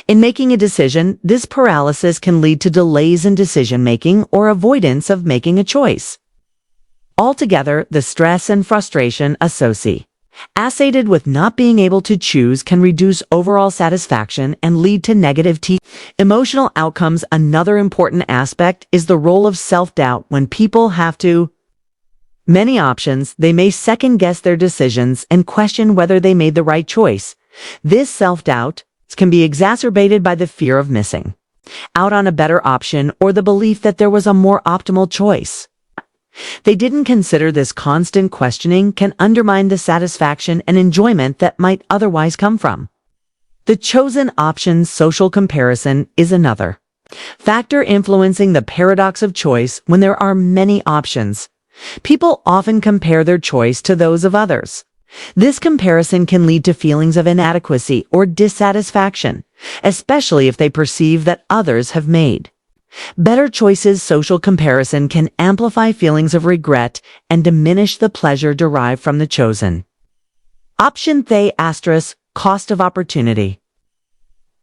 in making a decision. This paralysis can lead to delays in decision-making or avoidance of making a choice. Altogether, the stress and frustration associated with not being able to choose can reduce overall satisfaction and lead to negative emotional outcomes. Another important aspect is the role of self-doubt. When people have many options, they may second-guess their decisions and question whether they made the right choice. This self-doubt can be exacerbated by the fear of missing out on a better option or the belief that there was a more optimal choice. They didn't consider. This constant questioning can undermine the satisfaction and enjoyment that might otherwise come from the chosen option. Social comparison is another factor influencing the paradox of choice. When there are many options, people often compare their choice to those of others. This comparison can lead to feelings of inadequacy or dissatisfaction, especially if they perceive that others have made better choices. Social comparison can amplify feelings of regret and diminish the pleasure derived from the chosen option. Cost of opportunity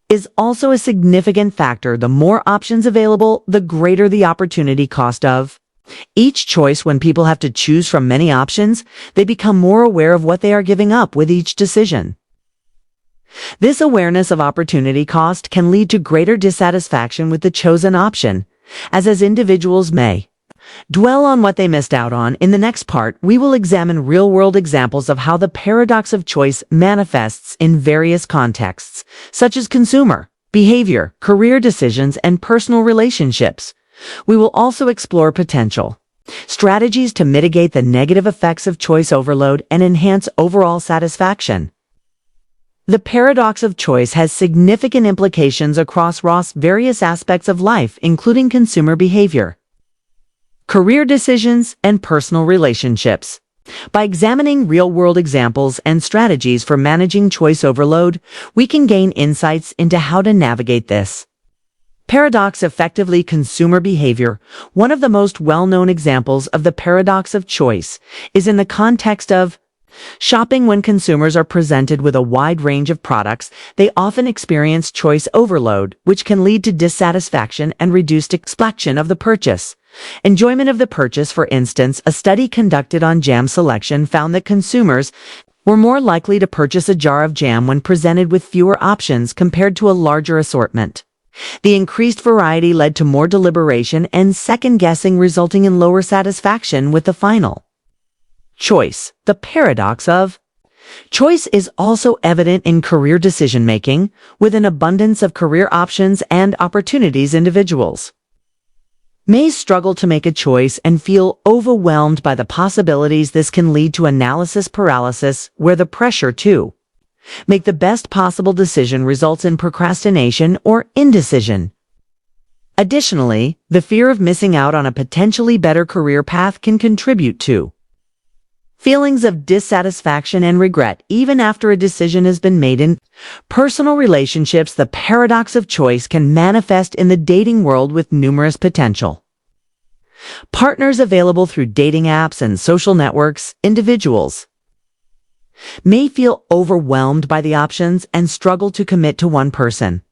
is also a significant factor. The more options available, the greater the opportunity cost of each choice. When people have to choose from many options, they become more aware of what they are giving up with each decision. This awareness of opportunity cost can lead to greater dissatisfaction with the chosen option, as individuals may dwell on what they missed out on. In the next part, we will examine real-world examples of how the paradox of choice manifests in various contexts, such as consumer behavior, career decisions, and personal relationships. We will also explore potential strategies to mitigate the negative effects of choice overload and enhance overall satisfaction. The paradox of choice has significant implications across various aspects of life, including consumer behavior, career decisions, and personal relationships. By examining real-world examples and strategies for managing choice overload, we can gain insights into how to navigate this paradox effectively. Consumer behavior. One of the most well-known examples of the paradox of choice is in the context of shopping. When consumers are presented with a wide range of products, they often experience choice overload, which can lead to dissatisfaction and reduced explanation of the purchase. Enjoyment of the purchase. For instance, a study conducted on jam selection found that consumers were more likely to purchase a jar of jam when presented with fewer options compared to a larger assortment. The increased variety led to more deliberation and second-guessing, resulting in lower satisfaction with the final choice. The paradox of choice is also evident in career decision-making. With an abundance of career options and opportunities, individuals may struggle to make a choice and feel overwhelmed by the possibilities. This can lead to analysis paralysis, where the pressure to make the best possible decision results in procrastination or indecision. Additionally, the fear of missing out on a potentially better career path can contribute to feelings of dissatisfaction and regret even after a decision has been made. In personal relationships, the paradox of choice can manifest in the dating world with numerous potential partners available through dating apps and social networks. Individuals may feel overwhelmed by the options and struggle to commit to one person.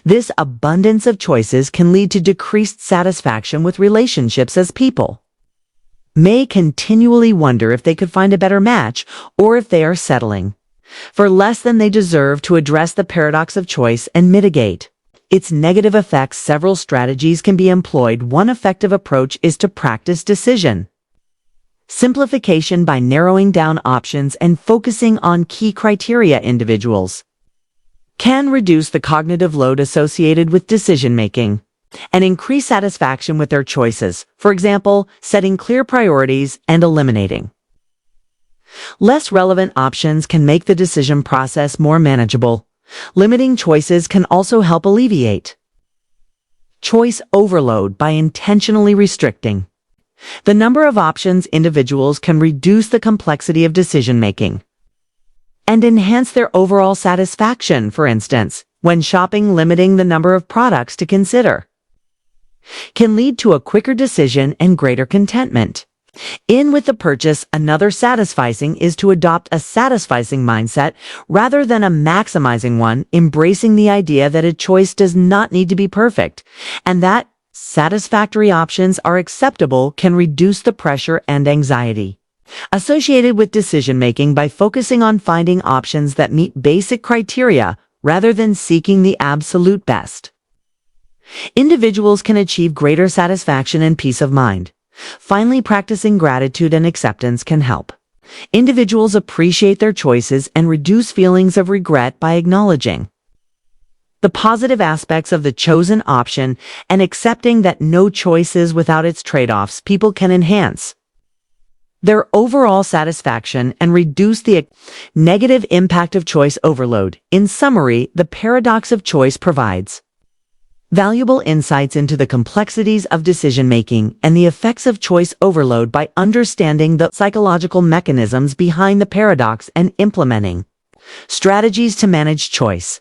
This abundance of choices can lead to decreased satisfaction with relationships, as people may continually wonder if they could find a better match or if they are settling for less than they deserve. To address the paradox of choice and mitigate its negative effects, several strategies can be employed. One effective approach is to practice decision Simplification by narrowing down options and focusing on key criteria. Individuals can reduce the cognitive load associated with decision-making and increase satisfaction with their choices, for example, setting clear priorities and eliminating less relevant options can make the decision process more manageable. Limiting choices can also help alleviate choice overload by intentionally restricting the number of options. Individuals can reduce the complexity of decision-making and enhance their overall satisfaction. For instance, when shopping, limiting the number of products to consider can lead to a quicker decision and greater contentment. In with the purchase, another satisficing is to adopt a satisficing mindset rather than a maximizing one, embracing the idea that a choice does not need to be perfect, and that satisfactory options are acceptable can reduce the pressure and anxiety associated with decision-making by focusing on finding options that meet basic criteria rather than seeking the absolute best. Individuals can achieve greater satisfaction and peace of mind. Finally, practicing gratitude and acceptance can help individuals appreciate their choices and reduce feelings of regret by acknowledging the positive aspects of the chosen option and accepting that no choice is without its trade-offs. People can enhance their overall satisfaction and reduce the negative impact of choice overload. In summary, the paradox of choice provides valuable insights into the complexities of decision-making and the effects of choice overload by understanding the psychological mechanisms behind the paradox and implementing strategies to manage choice.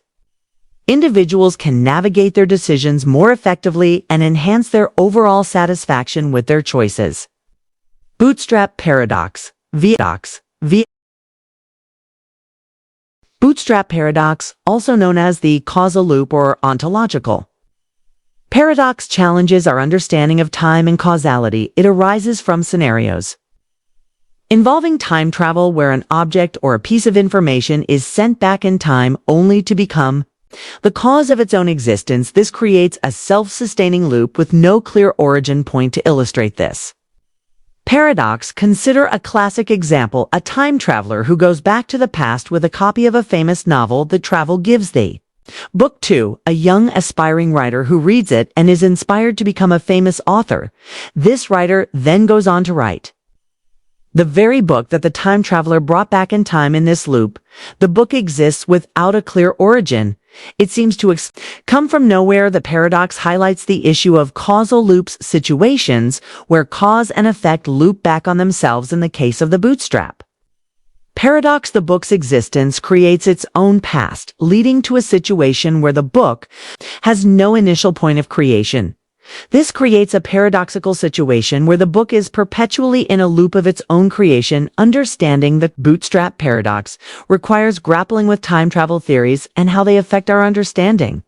Individuals can navigate their decisions more effectively and enhance their overall satisfaction with their choices. Bootstrap paradox. Bootstrap paradox, also known as the causal loop or ontological paradox, challenges our understanding of time and causality. It arises from scenarios involving time travel where an object or a piece of information is sent back in time only to become the cause of its own existence. This creates a self-sustaining loop with no clear origin point. To illustrate this paradox, consider a classic example: a time traveler who goes back to the past with a copy of a famous novel. The travel gives the Book 2, a young aspiring writer who reads it and is inspired to become a famous author. This writer then goes on to write the very book that the time traveler brought back in time. In this loop, the book exists without a clear origin. It seems to come from nowhere. The paradox highlights the issue of causal loops, situations where cause and effect loop back on themselves. In the case of the bootstrap paradox, the book's existence creates its own past, leading to a situation where the book has no initial point of creation. This creates a paradoxical situation where the book is perpetually in a loop of its own creation. Understanding the bootstrap paradox requires grappling with time travel theories and how they affect our understanding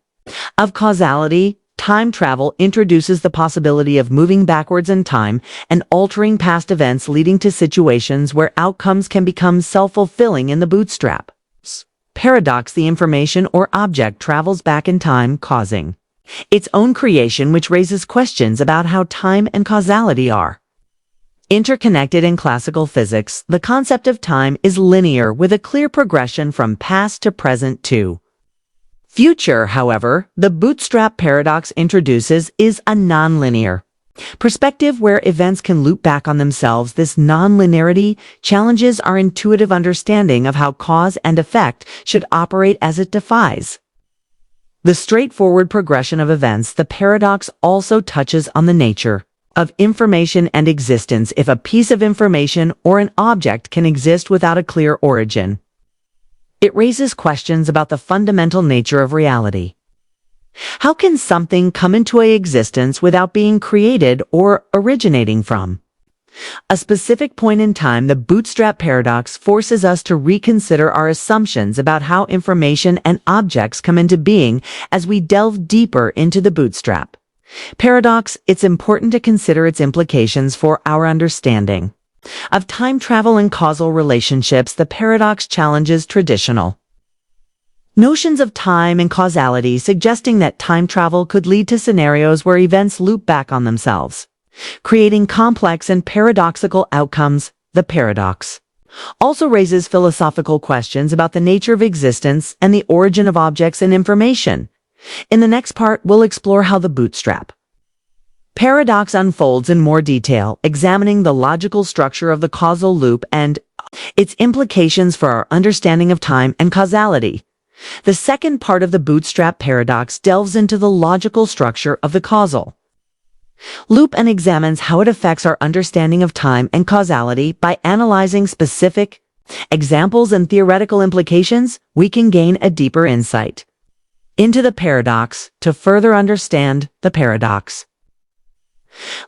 of causality. Time travel introduces the possibility of moving backwards in time and altering past events, leading to situations where outcomes can become self-fulfilling. In the bootstrap paradox, the information or object travels back in time, causing its own creation, which raises questions about how time and causality are interconnected. In classical physics, the concept of time is linear, with a clear progression from past to present to future. However, the bootstrap paradox introduces is a nonlinear perspective where events can loop back on themselves. This nonlinearity challenges our intuitive understanding of how cause and effect should operate, as it defies the straightforward progression of events. The paradox also touches on the nature of information and existence. If a piece of information or an object can exist without a clear origin, it raises questions about the fundamental nature of reality. How can something come into existence without being created or originating from a specific point in time? The bootstrap paradox forces us to reconsider our assumptions about how information and objects come into being. As we delve deeper into the bootstrap paradox, it's important to consider its implications for our understanding of time travel and causal relationships. The paradox challenges traditional notions of time and causality, suggesting that time travel could lead to scenarios where events loop back on themselves. creating complex and paradoxical outcomes. The paradox also raises philosophical questions about the nature of existence and the origin of objects and information. In the next part, we'll explore how the bootstrap paradox unfolds in more detail, examining the logical structure of the causal loop and its implications for our understanding of time and causality. The second part of the bootstrap paradox delves into the logical structure of the causal loop and examines how it affects our understanding of time and causality. By analyzing specific examples and theoretical implications, we can gain a deeper insight into the paradox to further understand the paradox.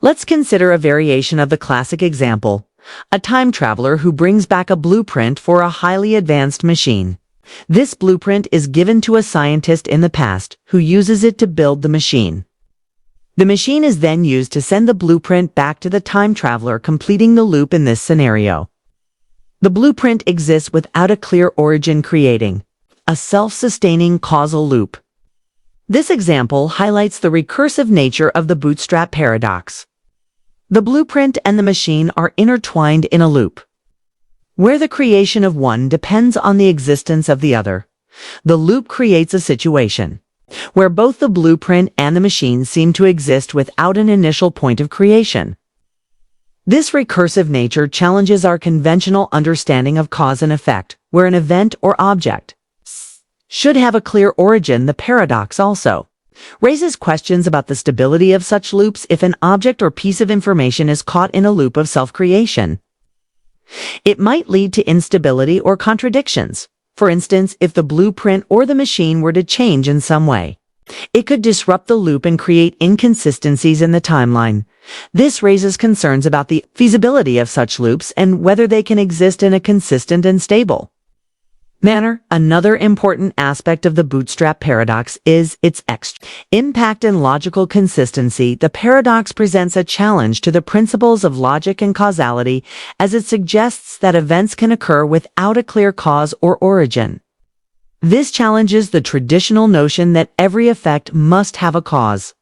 Let's consider a variation of the classic example, a time traveler who brings back a blueprint for a highly advanced machine. This blueprint is given to a scientist in the past who uses it to build the machine. The machine is then used to send the blueprint back to the time traveler, completing the loop in this scenario. The blueprint exists without a clear origin, creating a self-sustaining causal loop. This example highlights the recursive nature of the bootstrap paradox. The blueprint and the machine are intertwined in a loop, where the creation of one depends on the existence of the other. The loop creates a situation where both the blueprint and the machine seem to exist without an initial point of creation. This recursive nature challenges our conventional understanding of cause and effect, where an event or object should have a clear origin. The paradox also raises questions about the stability of such loops. If an object or piece of information is caught in a loop of self-creation, it might lead to instability or contradictions. For instance, if the blueprint or the machine were to change in some way, it could disrupt the loop and create inconsistencies in the timeline. This raises concerns about the feasibility of such loops and whether they can exist in a consistent and stable manner. Another important aspect of the bootstrap paradox is its impact and logical consistency. The paradox presents a challenge to the principles of logic and causality, as it suggests that events can occur without a clear cause or origin. This challenges the traditional notion that every effect must have a cause,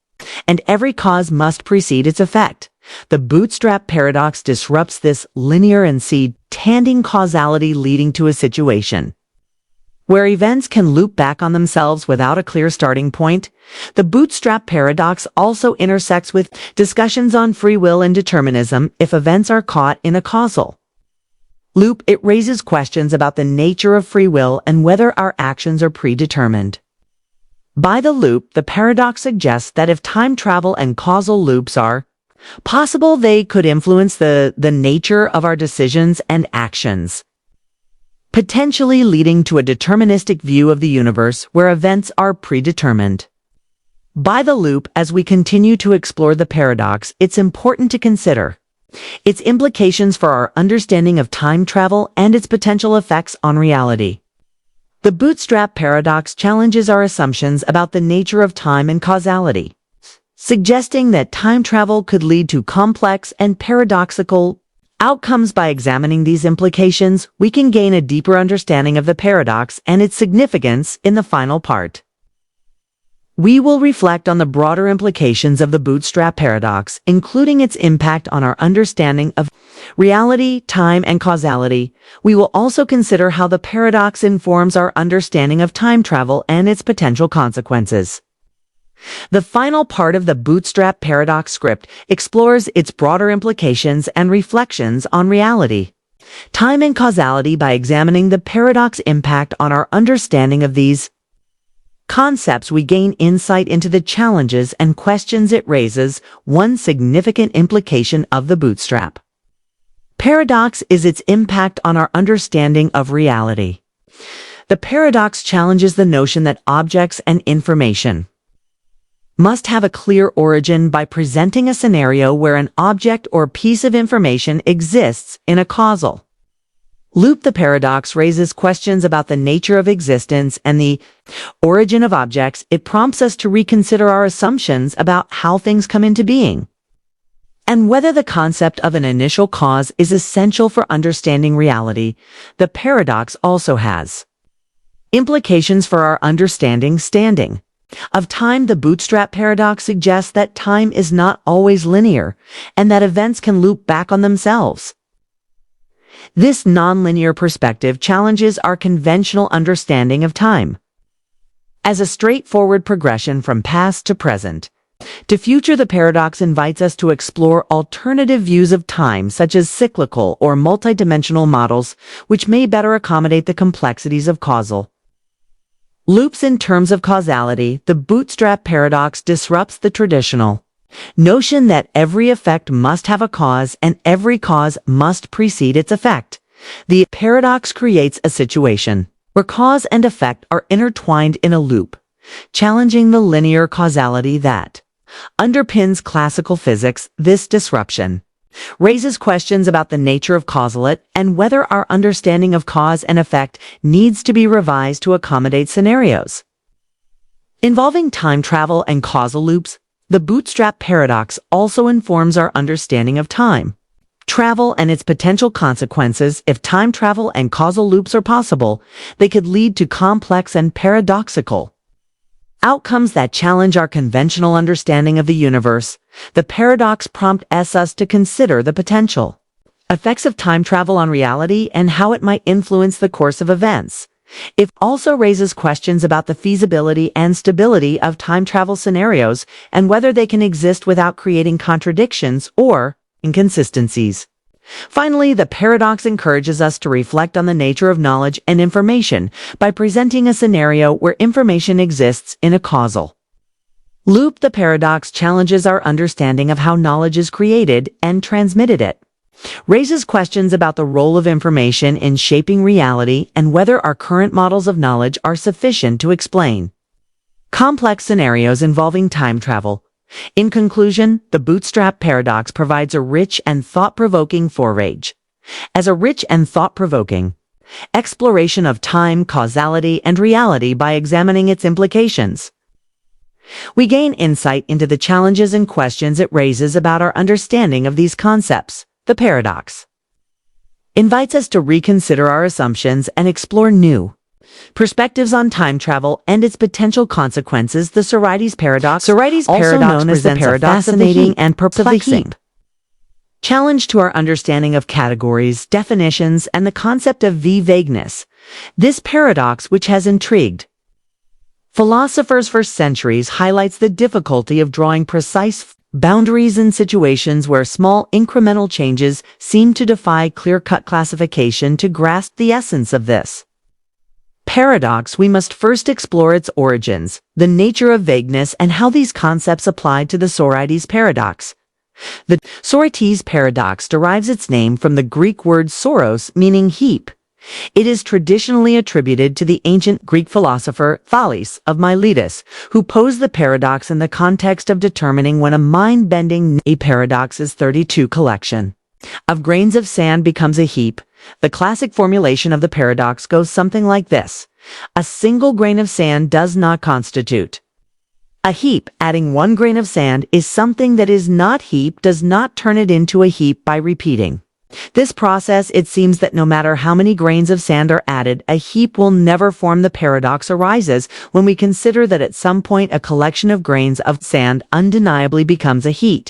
and every cause must precede its effect. The bootstrap paradox disrupts this linear and seed-tending causality, leading to a situation where events can loop back on themselves without a clear starting point. The bootstrap paradox also intersects with discussions on free will and determinism. If events are caught in a causal loop, it raises questions about the nature of free will and whether our actions are predetermined by the loop. The paradox suggests that if time travel and causal loops are possible, they could influence the nature of our decisions and actions, potentially leading to a deterministic view of the universe where events are predetermined by the loop. As we continue to explore the paradox, it's important to consider its implications for our understanding of time travel and its potential effects on reality. The bootstrap paradox challenges our assumptions about the nature of time and causality, suggesting that time travel could lead to complex and paradoxical outcomes. By examining these implications, we can gain a deeper understanding of the paradox and its significance. In the final part, we will reflect on the broader implications of the bootstrap paradox, including its impact on our understanding of reality, time, and causality. We will also consider how the paradox informs our understanding of time travel and its potential consequences. The final part of the bootstrap paradox script explores its broader implications and reflections on reality, time, and causality. By examining the paradox impact on our understanding of these concepts, we gain insight into the challenges and questions it raises. One significant implication of the bootstrap paradox is its impact on our understanding of reality. The paradox challenges the notion that objects and information must have a clear origin by presenting a scenario where an object or piece of information exists in a causal loop. The paradox raises questions about the nature of existence and the origin of objects. It prompts us to reconsider our assumptions about how things come into being, and whether the concept of an initial cause is essential for understanding reality. The paradox also has implications for our understanding standing. Of time, the bootstrap paradox suggests that time is not always linear, and that events can loop back on themselves. This nonlinear perspective challenges our conventional understanding of time as a straightforward progression from past to present. To future, the paradox invites us to explore alternative views of time, such as cyclical or multidimensional models, which may better accommodate the complexities of causal loops. In terms of causality, the bootstrap paradox disrupts the traditional notion that every effect must have a cause and every cause must precede its effect. The paradox creates a situation where cause and effect are intertwined in a loop, challenging the linear causality that underpins classical physics. This disruption raises questions about the nature of causality and whether our understanding of cause and effect needs to be revised to accommodate scenarios involving time travel and causal loops. The bootstrap paradox also informs our understanding of time travel and its potential consequences. If time travel and causal loops are possible, they could lead to complex and paradoxical outcomes that challenge our conventional understanding of the universe. The paradox prompts us to consider the potential effects of time travel on reality and how it might influence the course of events. It also raises questions about the feasibility and stability of time travel scenarios and whether they can exist without creating contradictions or inconsistencies. Finally, the paradox encourages us to reflect on the nature of knowledge and information by presenting a scenario where information exists in a causal loop. The paradox challenges our understanding of how knowledge is created and transmitted. It raises questions about the role of information in shaping reality and whether our current models of knowledge are sufficient to explain complex scenarios involving time travel. In conclusion, the bootstrap paradox provides a rich and thought-provoking forage. As a rich and thought-provoking exploration of time, causality, and reality by examining its implications, we gain insight into the challenges and questions it raises about our understanding of these concepts. The paradox invites us to reconsider our assumptions and explore new perspectives on time travel and its potential consequences. The Sorites paradox, also known as the paradox, fascinating and perplexing challenge to our understanding of categories, definitions, and the concept of vagueness. This paradox, which has intrigued philosophers for centuries, highlights the difficulty of drawing precise boundaries in situations where small incremental changes seem to defy clear-cut classification. To grasp the essence of this paradox, we must first explore its origins, the nature of vagueness, and how these concepts apply to the Sorites paradox. The Sorites paradox derives its name from the Greek word soros, meaning heap. It is traditionally attributed to the ancient Greek philosopher Thales of Miletus, who posed the paradox in the context of determining when a mind-bending paradox's 32 collection of grains of sand becomes a heap. The classic formulation of the paradox goes something like this: a single grain of sand does not constitute a heap. Adding one grain of sand is something that is not heap does not turn it into a heap. By repeating this process, it seems that no matter how many grains of sand are added, a heap will never form. The paradox arises when we consider that at some point a collection of grains of sand undeniably becomes a heap.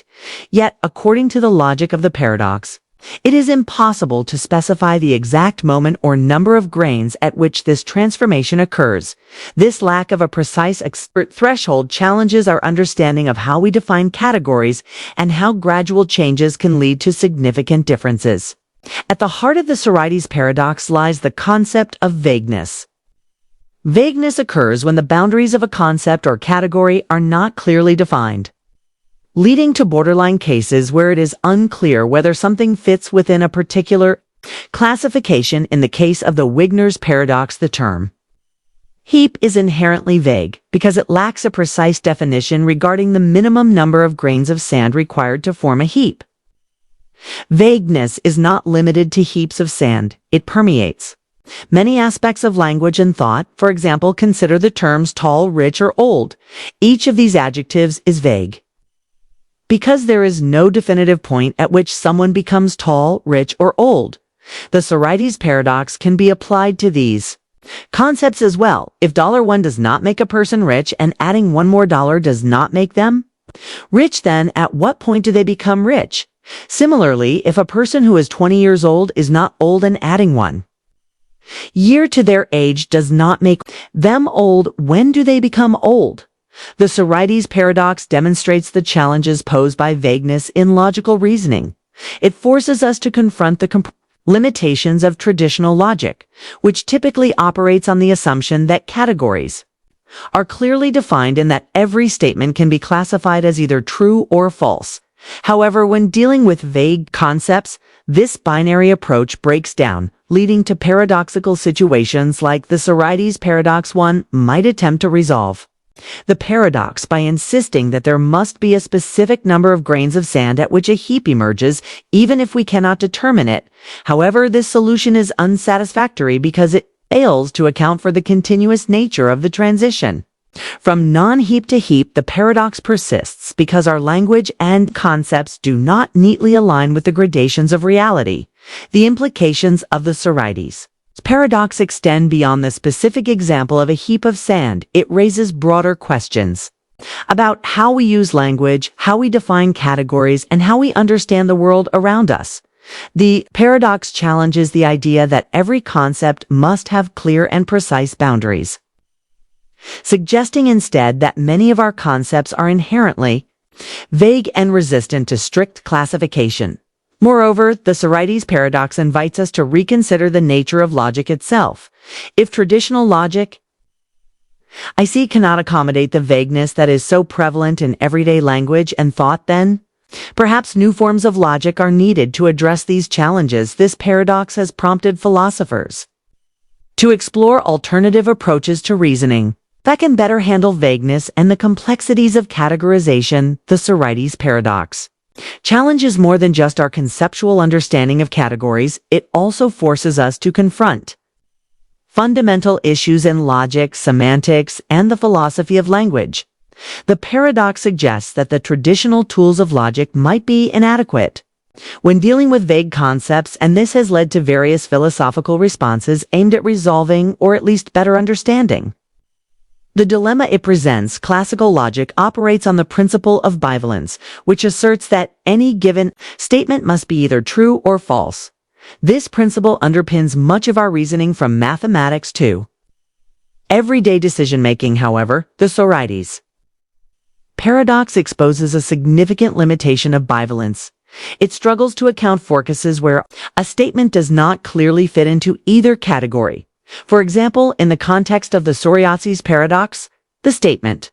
Yet, according to the logic of the paradox, it is impossible to specify the exact moment or number of grains at which this transformation occurs. This lack of a precise expert threshold challenges our understanding of how we define categories and how gradual changes can lead to significant differences. At the heart of the Sorites paradox lies the concept of vagueness. Vagueness occurs when the boundaries of a concept or category are not clearly defined, leading to borderline cases where it is unclear whether something fits within a particular classification. In the case of the Wigner's paradox, the term heap is inherently vague because it lacks a precise definition regarding the minimum number of grains of sand required to form a heap. Vagueness is not limited to heaps of sand. It permeates many aspects of language and thought. For example, consider the terms tall, rich, or old. Each of these adjectives is vague because there is no definitive point at which someone becomes tall, rich, or old. The Sorites paradox can be applied to these Concepts as well. If $1 does not make a person rich and adding one more dollar does not make them rich, then at what point do they become rich? Similarly, if a person who is 20 years old is not old and adding one year to their age does not make them old, when do they become old? The Sorites paradox demonstrates the challenges posed by vagueness in logical reasoning. It forces us to confront the limitations of traditional logic, which typically operates on the assumption that categories are clearly defined and that every statement can be classified as either true or false. However, when dealing with vague concepts, this binary approach breaks down, leading to paradoxical situations like the Sorites paradox one might attempt to resolve. The paradox by insisting that there must be a specific number of grains of sand at which a heap emerges, even if we cannot determine it. However, this solution is unsatisfactory because it fails to account for the continuous nature of the transition. From non-heap to heap, the paradox persists because our language and concepts do not neatly align with the gradations of reality. The implications of the Sorites paradox extend beyond the specific example of a heap of sand. It raises broader questions about how we use language, how we define categories, and how we understand the world around us. The paradox challenges the idea that every concept must have clear and precise boundaries, suggesting instead that many of our concepts are inherently vague and resistant to strict classification. Moreover, the Sorites paradox invites us to reconsider the nature of logic itself. If traditional logic, I see, cannot accommodate the vagueness that is so prevalent in everyday language and thought, then perhaps new forms of logic are needed to address these challenges. This paradox has prompted philosophers to explore alternative approaches to reasoning that can better handle vagueness and the complexities of categorization. The Sorites paradox challenges more than just our conceptual understanding of categories. It also forces us to confront fundamental issues in logic, semantics, and the philosophy of language. The paradox suggests that the traditional tools of logic might be inadequate when dealing with vague concepts, and this has led to various philosophical responses aimed at resolving or at least better understanding the dilemma it presents. Classical logic operates on the principle of bivalence, which asserts that any given statement must be either true or false. This principle underpins much of our reasoning from mathematics to everyday decision-making. However, the Sorites paradox exposes a significant limitation of bivalence. It struggles to account for cases where a statement does not clearly fit into either category. For example, in the context of the Sorites paradox, the statement,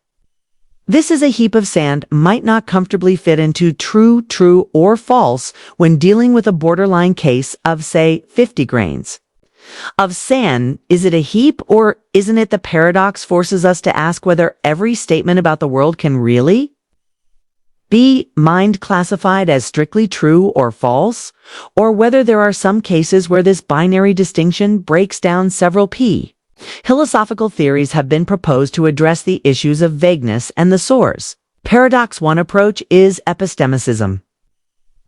"This is a heap of sand," might not comfortably fit into true, or false when dealing with a borderline case of, say, 50 grains of sand. Is it a heap or isn't it? The paradox forces us to ask whether every statement about the world can really be classified as strictly true or false, or whether there are some cases where this binary distinction breaks down. Several philosophical theories have been proposed to address the issues of vagueness and the Sorites paradox. One approach is epistemicism,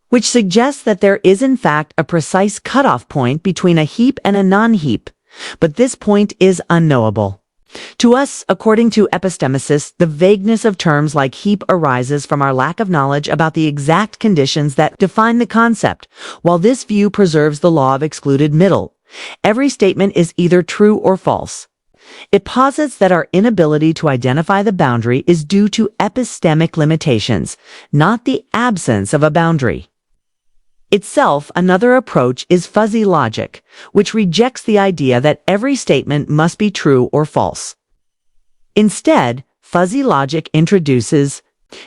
which suggests that there is in fact a precise cutoff point between a heap and a non-heap, but this point is unknowable to us. According to epistemicists, the vagueness of terms like heap arises from our lack of knowledge about the exact conditions that define the concept. While this view preserves the law of excluded middle, every statement is either true or false. It posits that our inability to identify the boundary is due to epistemic limitations, not the absence of a boundary itself. Another approach is fuzzy logic, which rejects the idea that every statement must be true or false. Instead, fuzzy logic introduces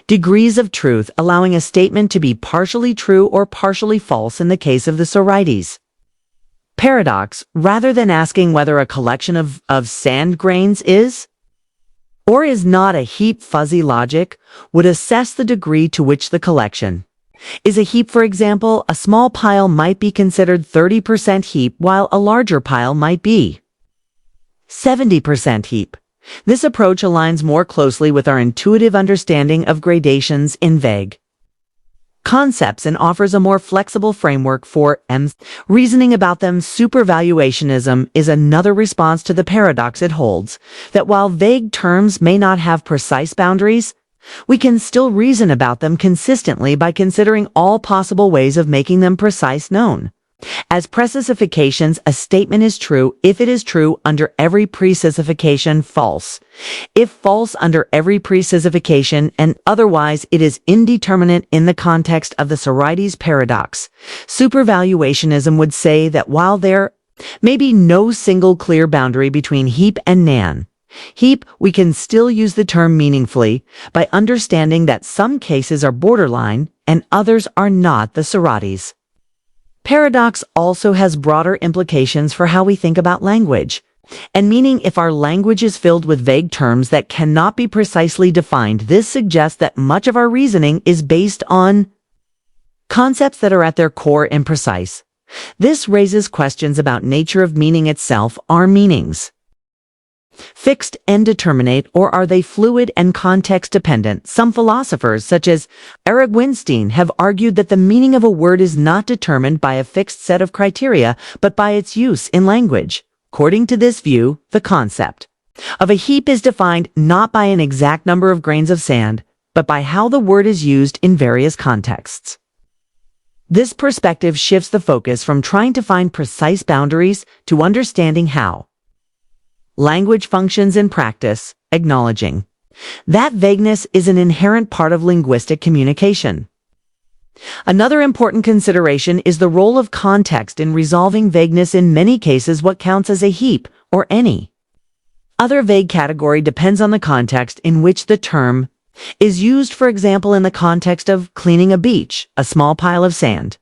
degrees of truth, allowing a statement to be partially true or partially false. In the case of the Sorites paradox, rather than asking whether a collection of sand grains is or is not a heap, fuzzy logic would assess the degree to which the collection is a heap. For example, a small pile might be considered 30% heap, while a larger pile might be 70% heap. This approach aligns more closely with our intuitive understanding of gradations in vague concepts and offers a more flexible framework for reasoning about them. Supervaluationism is another response to the paradox it holds, that while vague terms may not have precise boundaries, we can still reason about them consistently by considering all possible ways of making them precise known. As precisifications, a statement is true if it is true under every precisification false. If false under every precisification and otherwise it is indeterminate in the context of the Sorites paradox. Supervaluationism would say that while there may be no single clear boundary between heap and nan, heap, we can still use the term meaningfully by understanding that some cases are borderline and others are not the Sorites. Paradox also has broader implications for how we think about language, and meaning if our language is filled with vague terms that cannot be precisely defined, this suggests that much of our reasoning is based on concepts that are at their core imprecise. This raises questions about nature of meaning itself. Are meanings fixed and determinate, or are they fluid and context-dependent? Some philosophers, such as Eric Winstein, have argued that the meaning of a word is not determined by a fixed set of criteria, but by its use in language. According to this view, the concept of a heap is defined not by an exact number of grains of sand, but by how the word is used in various contexts. This perspective shifts the focus from trying to find precise boundaries to understanding how language functions in practice, acknowledging that vagueness is an inherent part of linguistic communication. Another important consideration is the role of context in resolving vagueness. In many cases, what counts as a heap or any other vague category depends on the context in which the term is used. For example, in the context of cleaning a beach, a small pile of sand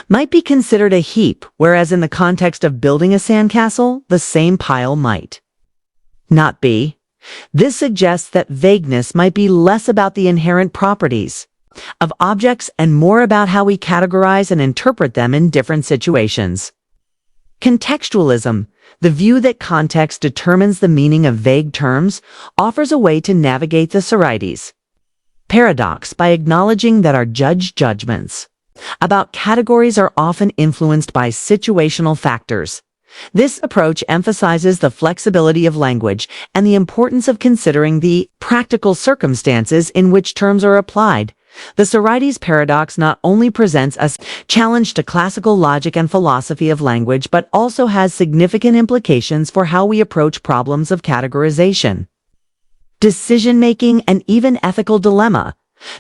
might be considered a heap, whereas in the context of building a sandcastle, the same pile might not be. This suggests that vagueness might be less about the inherent properties of objects and more about how we categorize and interpret them in different situations. Contextualism, the view that context determines the meaning of vague terms, offers a way to navigate the Sorites paradox by acknowledging that our judgments about categories are often influenced by situational factors. This approach emphasizes the flexibility of language and the importance of considering the practical circumstances in which terms are applied. The Sorites paradox not only presents a challenge to classical logic and philosophy of language, but also has significant implications for how we approach problems of categorization, decision-making, and even ethical dilemma.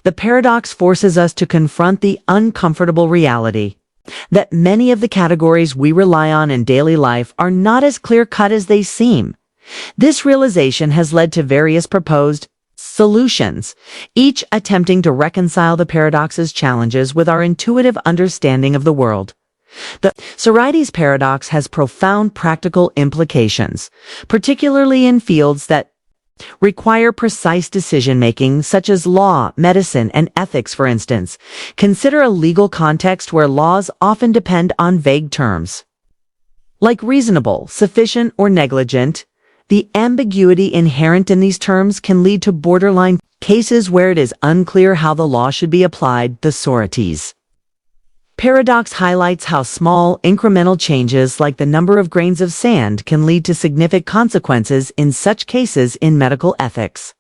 The paradox forces us to confront the uncomfortable reality that many of the categories we rely on in daily life are not as clear-cut as they seem. This realization has led to various proposed solutions, each attempting to reconcile the paradox's challenges with our intuitive understanding of the world. The Sorites paradox has profound practical implications, particularly in fields that require precise decision-making, such as law, medicine, and ethics. For instance, consider a legal context where laws often depend on vague terms, like reasonable, sufficient, or negligent. The ambiguity inherent in these terms can lead to borderline cases where it is unclear how the law should be applied. The Sorites paradox highlights how small, incremental changes like the number of grains of sand can lead to significant consequences in such cases in medical ethics.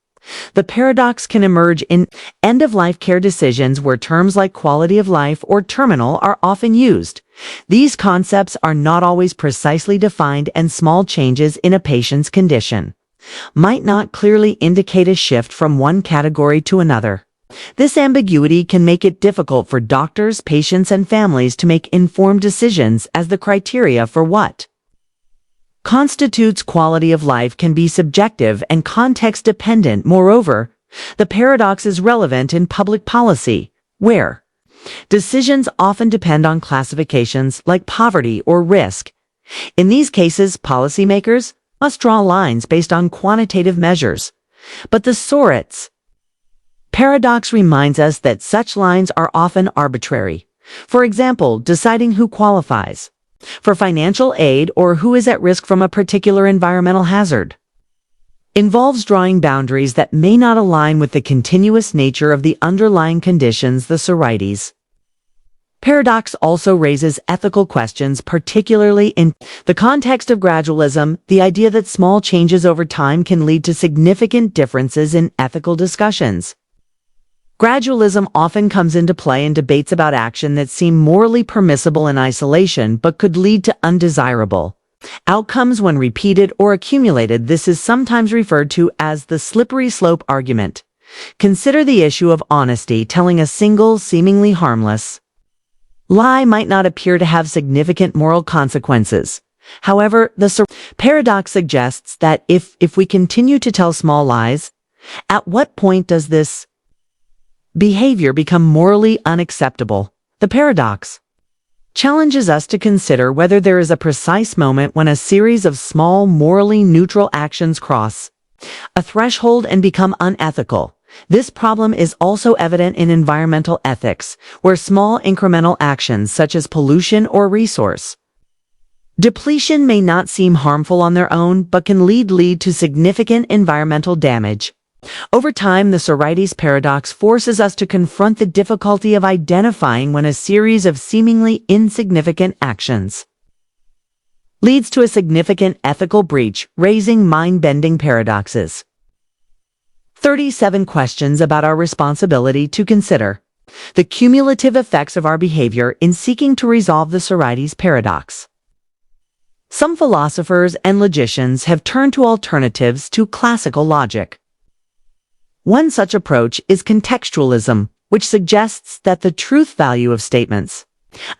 The paradox can emerge in end-of-life care decisions where terms like quality of life or terminal are often used. These concepts are not always precisely defined, and small changes in a patient's condition might not clearly indicate a shift from one category to another. This ambiguity can make it difficult for doctors, patients, and families to make informed decisions, as the criteria for what constitutes quality of life can be subjective and context-dependent. Moreover, the paradox is relevant in public policy, where decisions often depend on classifications like poverty or risk. In these cases, policymakers must draw lines based on quantitative measures. But the Sorites paradox reminds us that such lines are often arbitrary. For example, deciding who qualifies for financial aid or who is at risk from a particular environmental hazard. involves drawing boundaries that may not align with the continuous nature of the underlying conditions, the Sorites. Paradox also raises ethical questions, particularly in the context of gradualism, the idea that small changes over time can lead to significant differences in ethical discussions. Gradualism often comes into play in debates about action that seem morally permissible in isolation but could lead to undesirable outcomes when repeated or accumulated. This is sometimes referred to as the slippery slope argument. Consider the issue of honesty. Telling a single, seemingly harmless lie might not appear to have significant moral consequences. However, the paradox suggests that if we continue to tell small lies, at what point does this behavior become morally unacceptable? The paradox challenges us to consider whether there is a precise moment when a series of small, morally neutral actions cross a threshold and become unethical. This problem is also evident in environmental ethics, where small incremental actions such as pollution or resource depletion may not seem harmful on their own, but can lead to significant environmental damage. Over time, the Sorites paradox forces us to confront the difficulty of identifying when a series of seemingly insignificant actions leads to a significant ethical breach, raising mind-bending paradoxes. 37 questions about our responsibility to consider the cumulative effects of our behavior in seeking to resolve the Sorites paradox. Some philosophers and logicians have turned to alternatives to classical logic. One such approach is contextualism, which suggests that the truth value of statements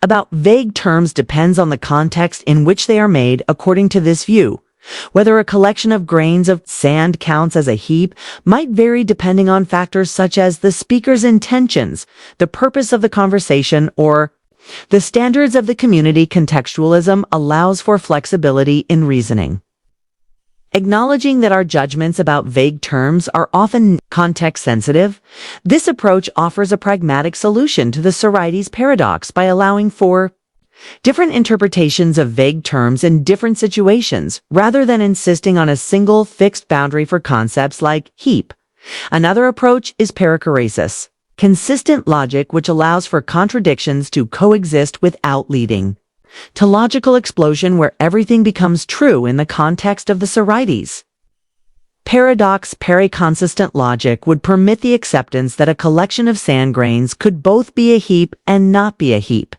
about vague terms depends on the context in which they are made. According to this view, whether a collection of grains of sand counts as a heap might vary depending on factors such as the speaker's intentions, the purpose of the conversation, or the standards of the community. Contextualism allows for flexibility in reasoning. Acknowledging that our judgments about vague terms are often context-sensitive, this approach offers a pragmatic solution to the Sorites paradox by allowing for different interpretations of vague terms in different situations, rather than insisting on a single fixed boundary for concepts like heap. Another approach is perichoresis, consistent logic which allows for contradictions to coexist without leading to logical explosion, where everything becomes true in the context of the Sorites paradox. Periconsistent logic would permit the acceptance that a collection of sand grains could both be a heap and not be a heap,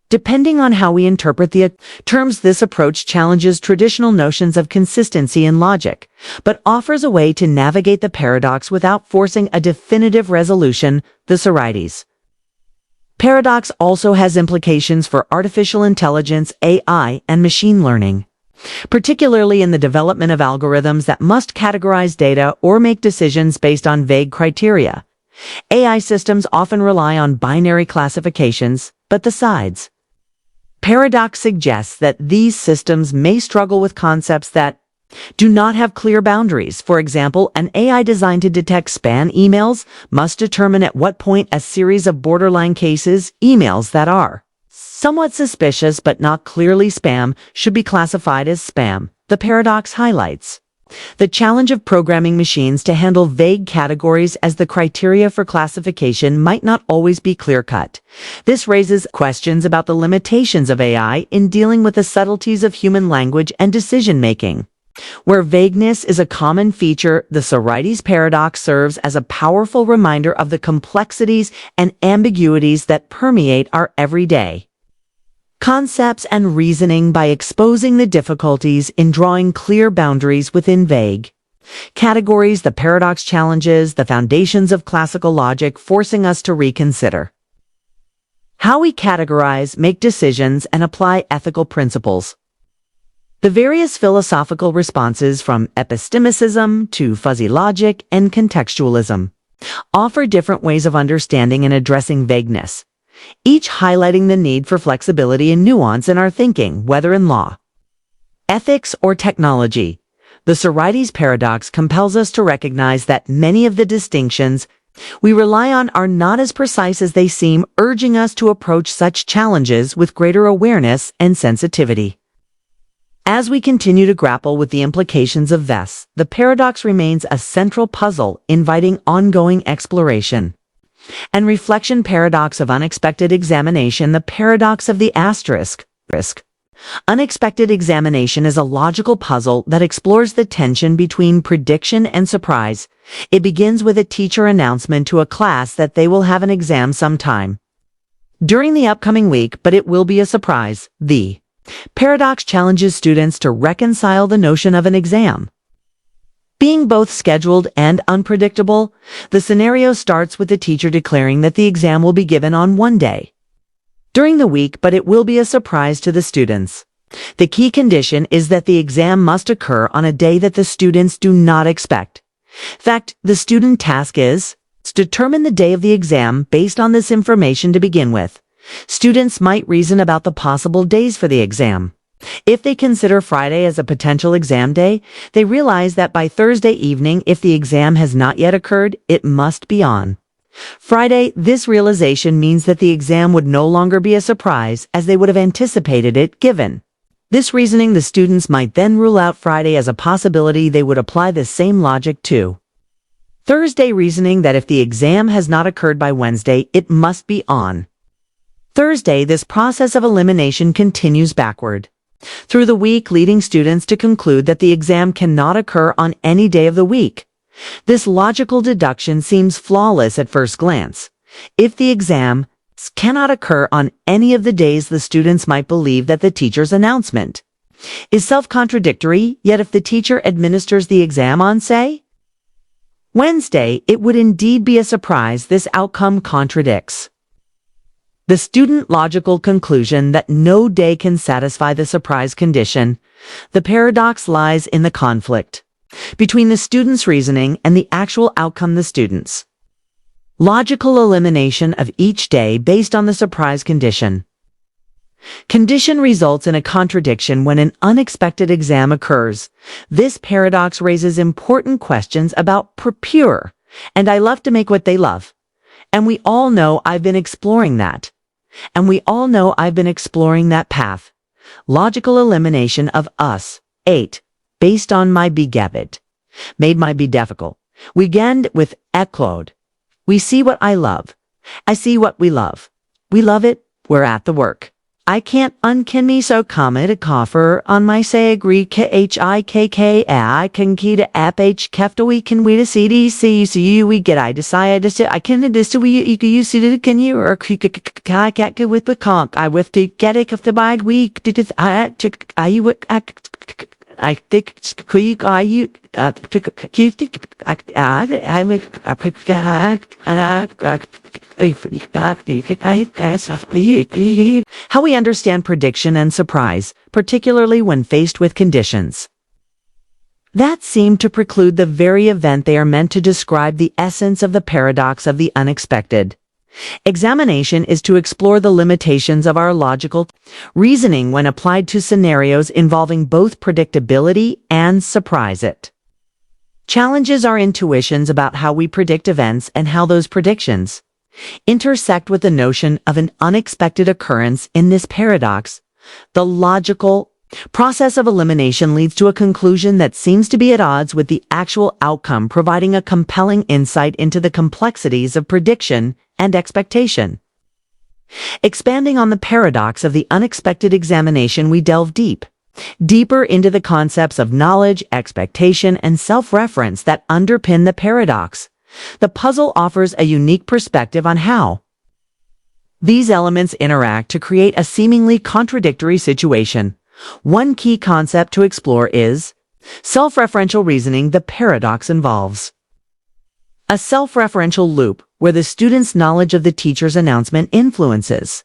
depending on how we interpret the terms. This approach challenges traditional notions of consistency in logic, but offers a way to navigate the paradox without forcing a definitive resolution. The Sorites paradox also has implications for artificial intelligence, AI, and machine learning, particularly in the development of algorithms that must categorize data or make decisions based on vague criteria. AI systems often rely on binary classifications, but the sides paradox suggests that these systems may struggle with concepts that do not have clear boundaries. For example, an AI designed to detect spam emails must determine at what point a series of borderline cases, emails that are somewhat suspicious but not clearly spam, should be classified as spam. The paradox highlights the challenge of programming machines to handle vague categories, as the criteria for classification might not always be clear-cut. This raises questions about the limitations of AI in dealing with the subtleties of human language and decision-making. Where vagueness is a common feature, the Sorites paradox serves as a powerful reminder of the complexities and ambiguities that permeate our everyday concepts and reasoning. By exposing the difficulties in drawing clear boundaries within vague categories, the paradox challenges the foundations of classical logic, forcing us to reconsider how we categorize, make decisions, and apply ethical principles. The various philosophical responses, from epistemicism to fuzzy logic and contextualism, offer different ways of understanding and addressing vagueness, each highlighting the need for flexibility and nuance in our thinking, whether in law, ethics, or technology. The Sorites paradox compels us to recognize that many of the distinctions we rely on are not as precise as they seem, urging us to approach such challenges with greater awareness and sensitivity. As we continue to grapple with the implications of this, the paradox remains a central puzzle, inviting ongoing exploration. And reflection paradox of unexpected examination, the paradox of the asterisk. Unexpected examination is a logical puzzle that explores the tension between prediction and surprise. It begins with a teacher announcement to a class that they will have an exam sometime during the upcoming week, but it will be a surprise. The paradox challenges students to reconcile the notion of an exam being both scheduled and unpredictable. The scenario starts with the teacher declaring that the exam will be given on one day during the week, but it will be a surprise to the students. The key condition is that the exam must occur on a day that the students do not expect. In fact, the student task is to determine the day of the exam based on this information to begin with. Students might reason about the possible days for the exam. If they consider Friday as a potential exam day, they realize that by Thursday evening, if the exam has not yet occurred, it must be on Friday. This realization means that the exam would no longer be a surprise, as they would have anticipated it given this reasoning. The students might then rule out Friday as a possibility. They would apply the same logic to Thursday, reasoning that if the exam has not occurred by Wednesday, it must be on Thursday. This process of elimination continues backward through the week, leading students to conclude that the exam cannot occur on any day of the week. This logical deduction seems flawless at first glance. If the exam cannot occur on any of the days, the students might believe that the teacher's announcement is self-contradictory. Yet if the teacher administers the exam on, say, Wednesday, it would indeed be a surprise. This outcome contradicts the student logical conclusion that no day can satisfy the surprise condition. The paradox lies in the conflict between the student's reasoning and the actual outcome. The student's logical elimination of each day based on the surprise condition results in a contradiction when an unexpected exam occurs. This paradox raises important questions about pure, and I love to make what they love. And we all know I've been exploring that. Path. Logical elimination of us. 8. Based on my begabit. Made my be difficult. We end with eclode. We see what I love. I see what we love. We love it. We're at the work. I can't unkin me so comment a coffer on my say agree khikk I can key to app h kefta we can we to cdc so you we get I decide to I can this we you can use it can you or I get good with the conk I with to get it if the bide week did it I would I think you how we understand prediction and surprise, particularly when faced with conditions that seem to preclude the very event they are meant to describe. The essence of the paradox of the unexpected examination is to explore the limitations of our logical reasoning when applied to scenarios involving both predictability and surprise. It challenges our intuitions about how we predict events and how those predictions intersect with the notion of an unexpected occurrence. In this paradox, the logical process of elimination leads to a conclusion that seems to be at odds with the actual outcome, providing a compelling insight into the complexities of prediction and expectation. Expanding on the paradox of the unexpected examination, we delve deeper into the concepts of knowledge, expectation, and self-reference that underpin the paradox. The puzzle offers a unique perspective on how these elements interact to create a seemingly contradictory situation. One key concept to explore is self-referential reasoning. The paradox involves a self-referential loop where the student's knowledge of the teacher's announcement influences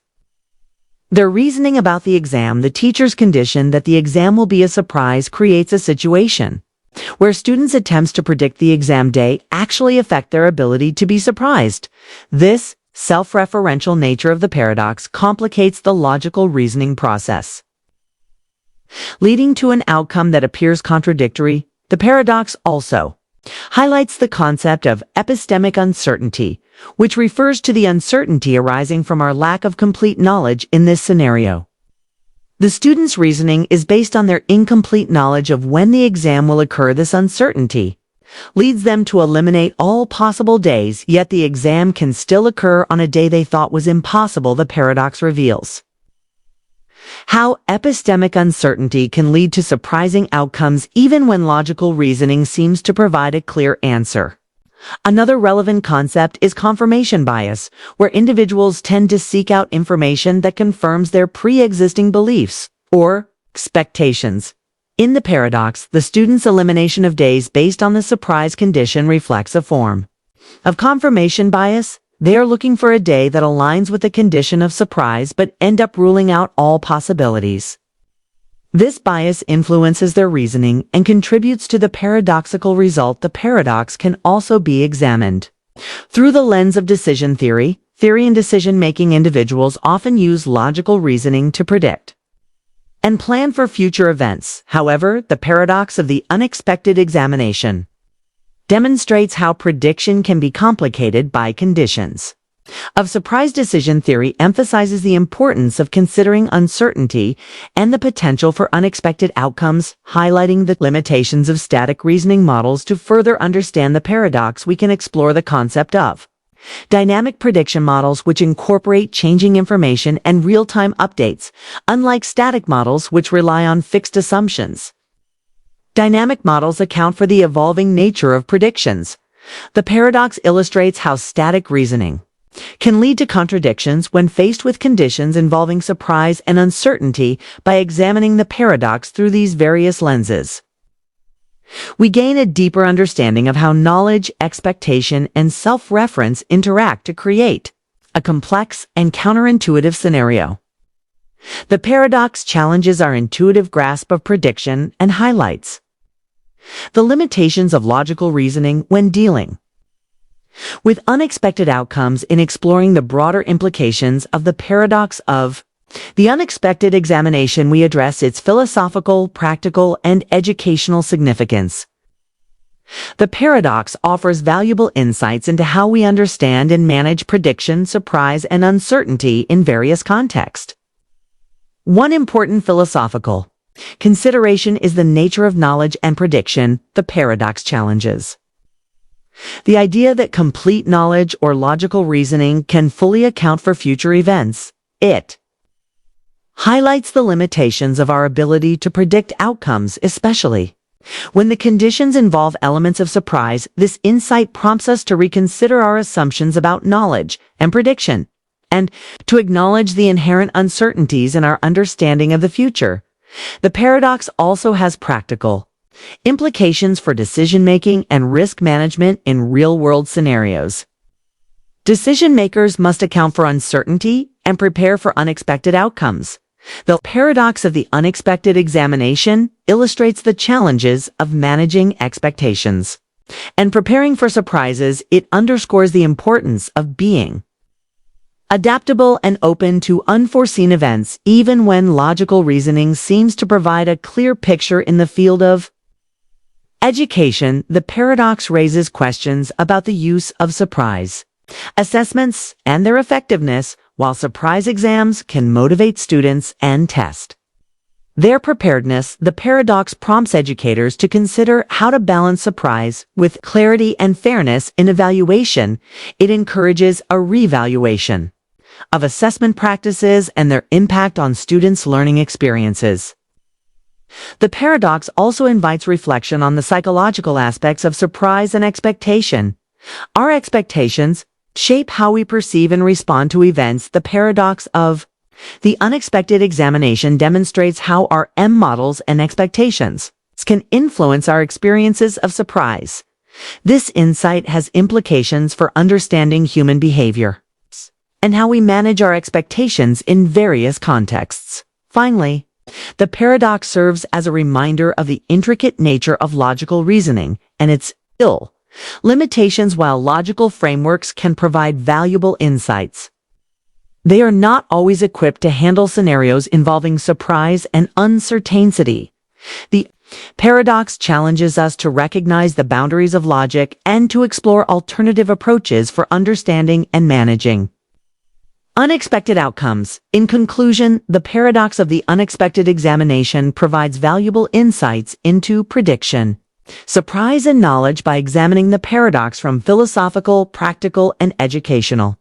their reasoning about the exam. The teacher's condition that the exam will be a surprise creates a situation where students' attempts to predict the exam day actually affect their ability to be surprised. This self-referential nature of the paradox complicates the logical reasoning process, leading to an outcome that appears contradictory. The paradox also highlights the concept of epistemic uncertainty, which refers to the uncertainty arising from our lack of complete knowledge in this scenario. The student's reasoning is based on their incomplete knowledge of when the exam will occur. This uncertainty leads them to eliminate all possible days, yet the exam can still occur on a day they thought was impossible. The paradox reveals how epistemic uncertainty can lead to surprising outcomes even when logical reasoning seems to provide a clear answer. Another relevant concept is confirmation bias, where individuals tend to seek out information that confirms their pre-existing beliefs or expectations. In the paradox, the student's elimination of days based on the surprise condition reflects a form of confirmation bias. They are looking for a day that aligns with the condition of surprise but end up ruling out all possibilities. This bias influences their reasoning and contributes to the paradoxical result. The paradox can also be examined through the lens of decision theory. And decision-making individuals often use logical reasoning to predict and plan for future events. However, the paradox of the unexpected examination demonstrates how prediction can be complicated by conditions of surprise. Decision theory emphasizes the importance of considering uncertainty and the potential for unexpected outcomes, highlighting the limitations of static reasoning models. To further understand the paradox, we can explore the concept of dynamic prediction models, which incorporate changing information and real-time updates, unlike static models which rely on fixed assumptions. Dynamic models account for the evolving nature of predictions. The paradox illustrates how static reasoning can lead to contradictions when faced with conditions involving surprise and uncertainty. By examining the paradox through these various lenses, we gain a deeper understanding of how knowledge, expectation, and self-reference interact to create a complex and counterintuitive scenario. The paradox challenges our intuitive grasp of prediction and highlights the limitations of logical reasoning when dealing with unexpected outcomes. In exploring the broader implications of the paradox of the unexpected examination, we address its philosophical, practical, and educational significance. The paradox offers valuable insights into how we understand and manage prediction, surprise, and uncertainty in various contexts. One important philosophical consideration is the nature of knowledge and prediction. The paradox challenges the idea that complete knowledge or logical reasoning can fully account for future events. It highlights the limitations of our ability to predict outcomes, especially when the conditions involve elements of surprise. This insight prompts us to reconsider our assumptions about knowledge and prediction, and to acknowledge the inherent uncertainties in our understanding of the future. The paradox also has practical implications for decision-making and risk management in real-world scenarios. Decision-makers must account for uncertainty and prepare for unexpected outcomes. The paradox of the unexpected examination illustrates the challenges of managing expectations and preparing for surprises. It underscores the importance of being adaptable and open to unforeseen events, even when logical reasoning seems to provide a clear picture. In the field of education, the paradox raises questions about the use of surprise assessments and their effectiveness. While surprise exams can motivate students and test their preparedness, the paradox prompts educators to consider how to balance surprise with clarity and fairness in evaluation. It encourages a reevaluation of assessment practices and their impact on students' learning experiences. The paradox also invites reflection on the psychological aspects of surprise and expectation. Our expectations shape how we perceive and respond to events. The paradox of the unexpected examination demonstrates how our models and expectations can influence our experiences of surprise. This insight has implications for understanding human behavior and how we manage our expectations in various contexts. Finally, the paradox serves as a reminder of the intricate nature of logical reasoning and its limitations. While logical frameworks can provide valuable insights, they are not always equipped to handle scenarios involving surprise and uncertainty. The paradox challenges us to recognize the boundaries of logic and to explore alternative approaches for understanding and managing Unexpected outcomes. In conclusion, the paradox of the unexpected examination provides valuable insights into prediction, surprise, and knowledge by examining the paradox from philosophical, practical, and educational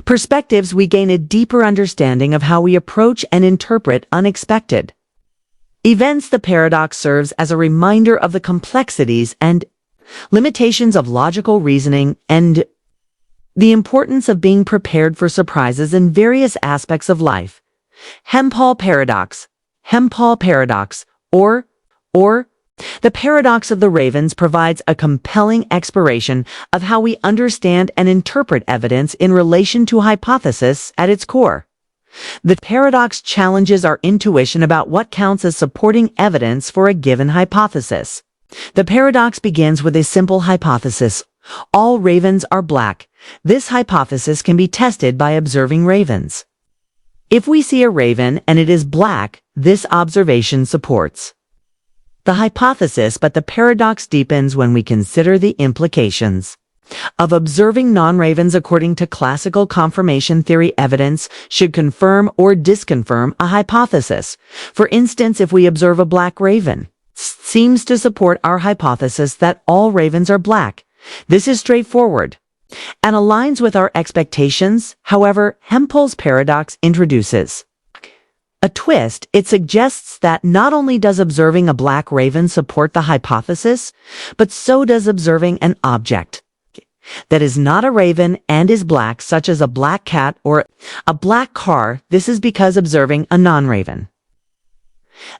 perspectives. We gain a deeper understanding of how we approach and interpret unexpected events. The paradox serves as a reminder of the complexities and limitations of logical reasoning and the importance of being prepared for surprises in various aspects of life. Hempel paradox. Hempel paradox, or the paradox of the ravens, provides a compelling exploration of how we understand and interpret evidence in relation to hypothesis at its core. The paradox challenges our intuition about what counts as supporting evidence for a given hypothesis. The paradox begins with a simple hypothesis: all ravens are black. This hypothesis can be tested by observing ravens. If we see a raven and it is black, this observation supports the hypothesis, but the paradox deepens when we consider the implications of observing non-ravens. According to classical confirmation theory, evidence should confirm or disconfirm a hypothesis. For instance, if we observe a black raven, seems to support our hypothesis that all ravens are black. This is straightforward and aligns with our expectations. However, Hempel's paradox introduces a twist. It suggests that not only does observing a black raven support the hypothesis, but so does observing an object that is not a raven and is black, such as a black cat or a black car. This is because observing a non-raven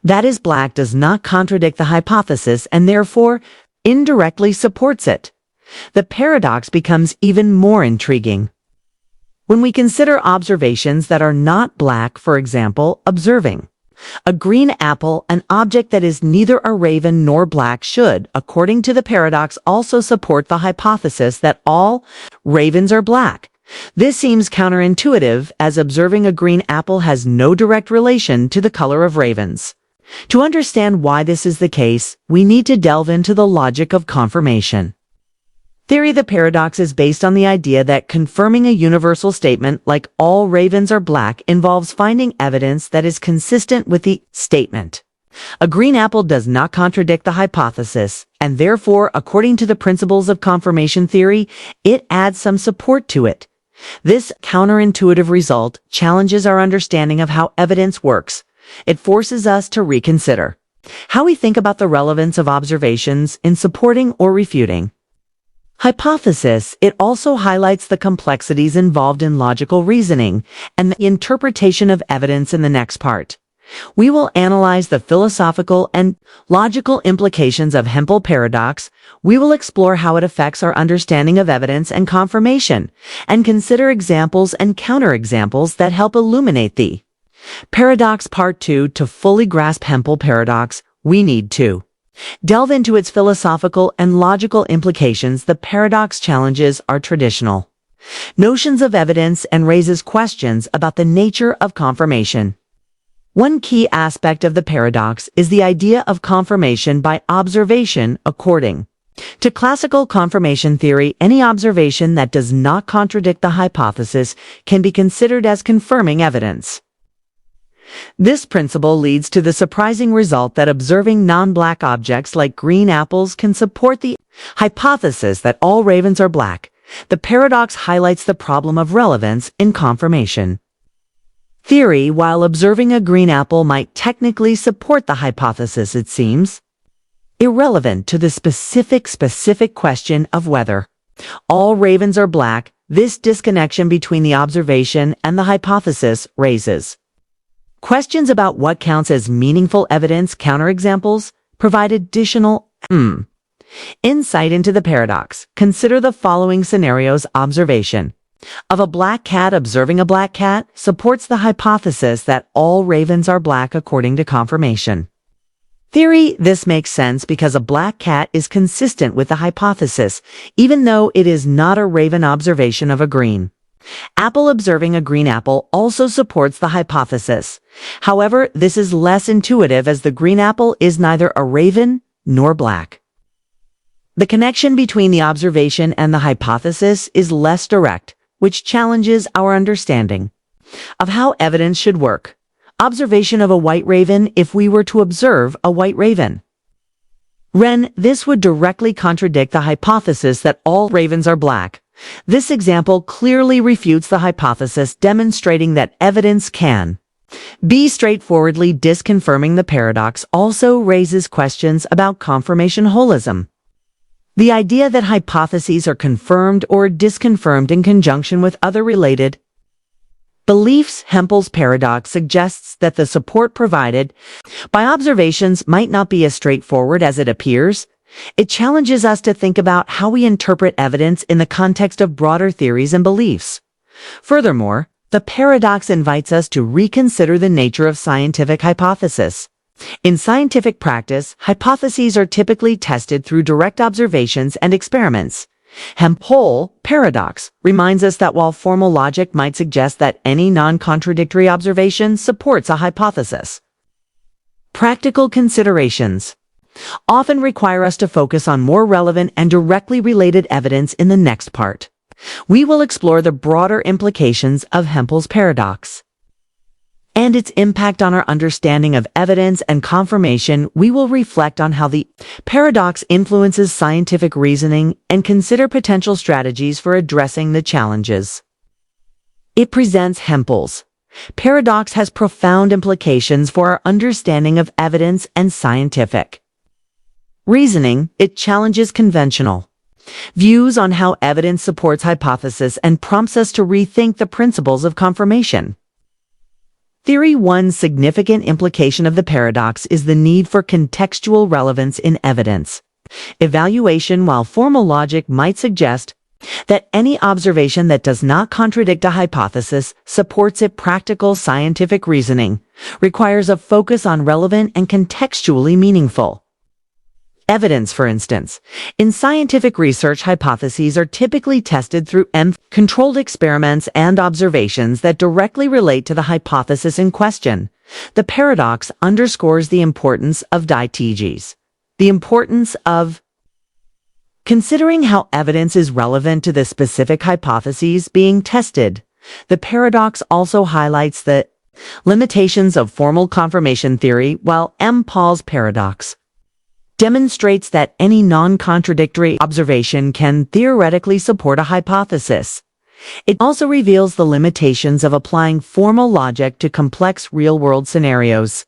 that is black does not contradict the hypothesis and therefore indirectly supports it. The paradox becomes even more intriguing when we consider observations that are not black. For example, observing a green apple, an object that is neither a raven nor black, should, according to the paradox, also support the hypothesis that all ravens are black. This seems counterintuitive, as observing a green apple has no direct relation to the color of ravens. To understand why this is the case, we need to delve into the logic of confirmation theory. The paradox is based on the idea that confirming a universal statement like all ravens are black involves finding evidence that is consistent with the statement. A green apple does not contradict the hypothesis, and therefore, according to the principles of confirmation theory, it adds some support to it. This counterintuitive result challenges our understanding of how evidence works. It forces us to reconsider how we think about the relevance of observations in supporting or refuting hypothesis. It also highlights the complexities involved in logical reasoning and the interpretation of evidence. In the next part, we will analyze the philosophical and logical implications of Hempel paradox. We will explore how it affects our understanding of evidence and confirmation, and consider examples and counterexamples that help illuminate the paradox. Part 2. To fully grasp Hempel paradox, we need to delve into its philosophical and logical implications. The paradox challenges our traditional notions of evidence and raises questions about the nature of confirmation. One key aspect of the paradox is the idea of confirmation by observation. According to classical confirmation theory, any observation that does not contradict the hypothesis can be considered as confirming evidence. This principle leads to the surprising result that observing non-black objects like green apples can support the hypothesis that all ravens are black. The paradox highlights the problem of relevance in confirmation theory. While observing a green apple might technically support the hypothesis, it seems irrelevant to the specific question of whether all ravens are black. This disconnection between the observation and the hypothesis raises questions about what counts as meaningful evidence. Counterexamples provide additional insight into the paradox. Consider the following scenarios. Observation of a black cat. Observing a black cat supports the hypothesis that all ravens are black according to confirmation theory. This makes sense because a black cat is consistent with the hypothesis, even though it is not a raven. Observation of a green apple. Observing a green apple also supports the hypothesis. However, this is less intuitive as the green apple is neither a raven nor black. The connection between the observation and the hypothesis is less direct. which challenges our understanding of how evidence should work. Observation of a white raven if we were to observe a white raven. This would directly contradict the hypothesis that all ravens are black. This example clearly refutes the hypothesis, demonstrating that evidence can be straightforwardly disconfirming. The paradox also raises questions about confirmation holism. The idea that hypotheses are confirmed or disconfirmed in conjunction with other related beliefs. Hempel's paradox suggests that the support provided by observations might not be as straightforward as it appears. It challenges us to think about how we interpret evidence in the context of broader theories and beliefs. Furthermore, the paradox invites us to reconsider the nature of scientific hypothesis. In scientific practice, hypotheses are typically tested through direct observations and experiments. Hempel's paradox reminds us that while formal logic might suggest that any non-contradictory observation supports a hypothesis, practical considerations often require us to focus on more relevant and directly related evidence. In the next part, we will explore the broader implications of Hempel's paradox and its impact on our understanding of evidence and confirmation. We will reflect on how the paradox influences scientific reasoning and consider potential strategies for addressing the challenges it presents. Hempel's paradox has profound implications for our understanding of evidence and scientific reasoning. It challenges conventional views on how evidence supports hypothesis and prompts us to rethink the principles of confirmation theory. One significant implication of the paradox is the need for contextual relevance in evidence evaluation. While formal logic might suggest that any observation that does not contradict a hypothesis supports it, practical scientific reasoning requires a focus on relevant and contextually meaningful evidence. For instance, in scientific research, hypotheses are typically tested through controlled experiments and observations that directly relate to the hypothesis in question. The paradox underscores the importance of diegesis, the importance of considering how evidence is relevant to the specific hypotheses being tested. The paradox also highlights the limitations of formal confirmation theory. While Hempel's paradox demonstrates that any non-contradictory observation can theoretically support a hypothesis, it also reveals the limitations of applying formal logic to complex real-world scenarios.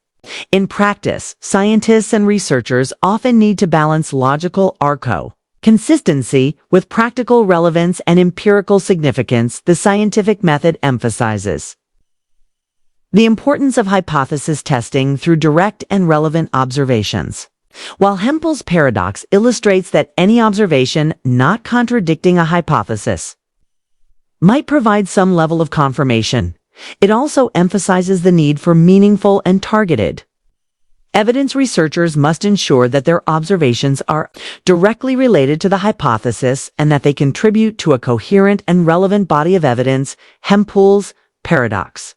In practice, scientists and researchers often need to balance logical consistency with practical relevance and empirical significance. The scientific method emphasizes the importance of hypothesis testing through direct and relevant observations, while Hempel's paradox illustrates that any observation not contradicting a hypothesis might provide some level of confirmation. It also emphasizes the need for meaningful and targeted evidence. Researchers must ensure that their observations are directly related to the hypothesis and that they contribute to a coherent and relevant body of evidence. Hempel's paradox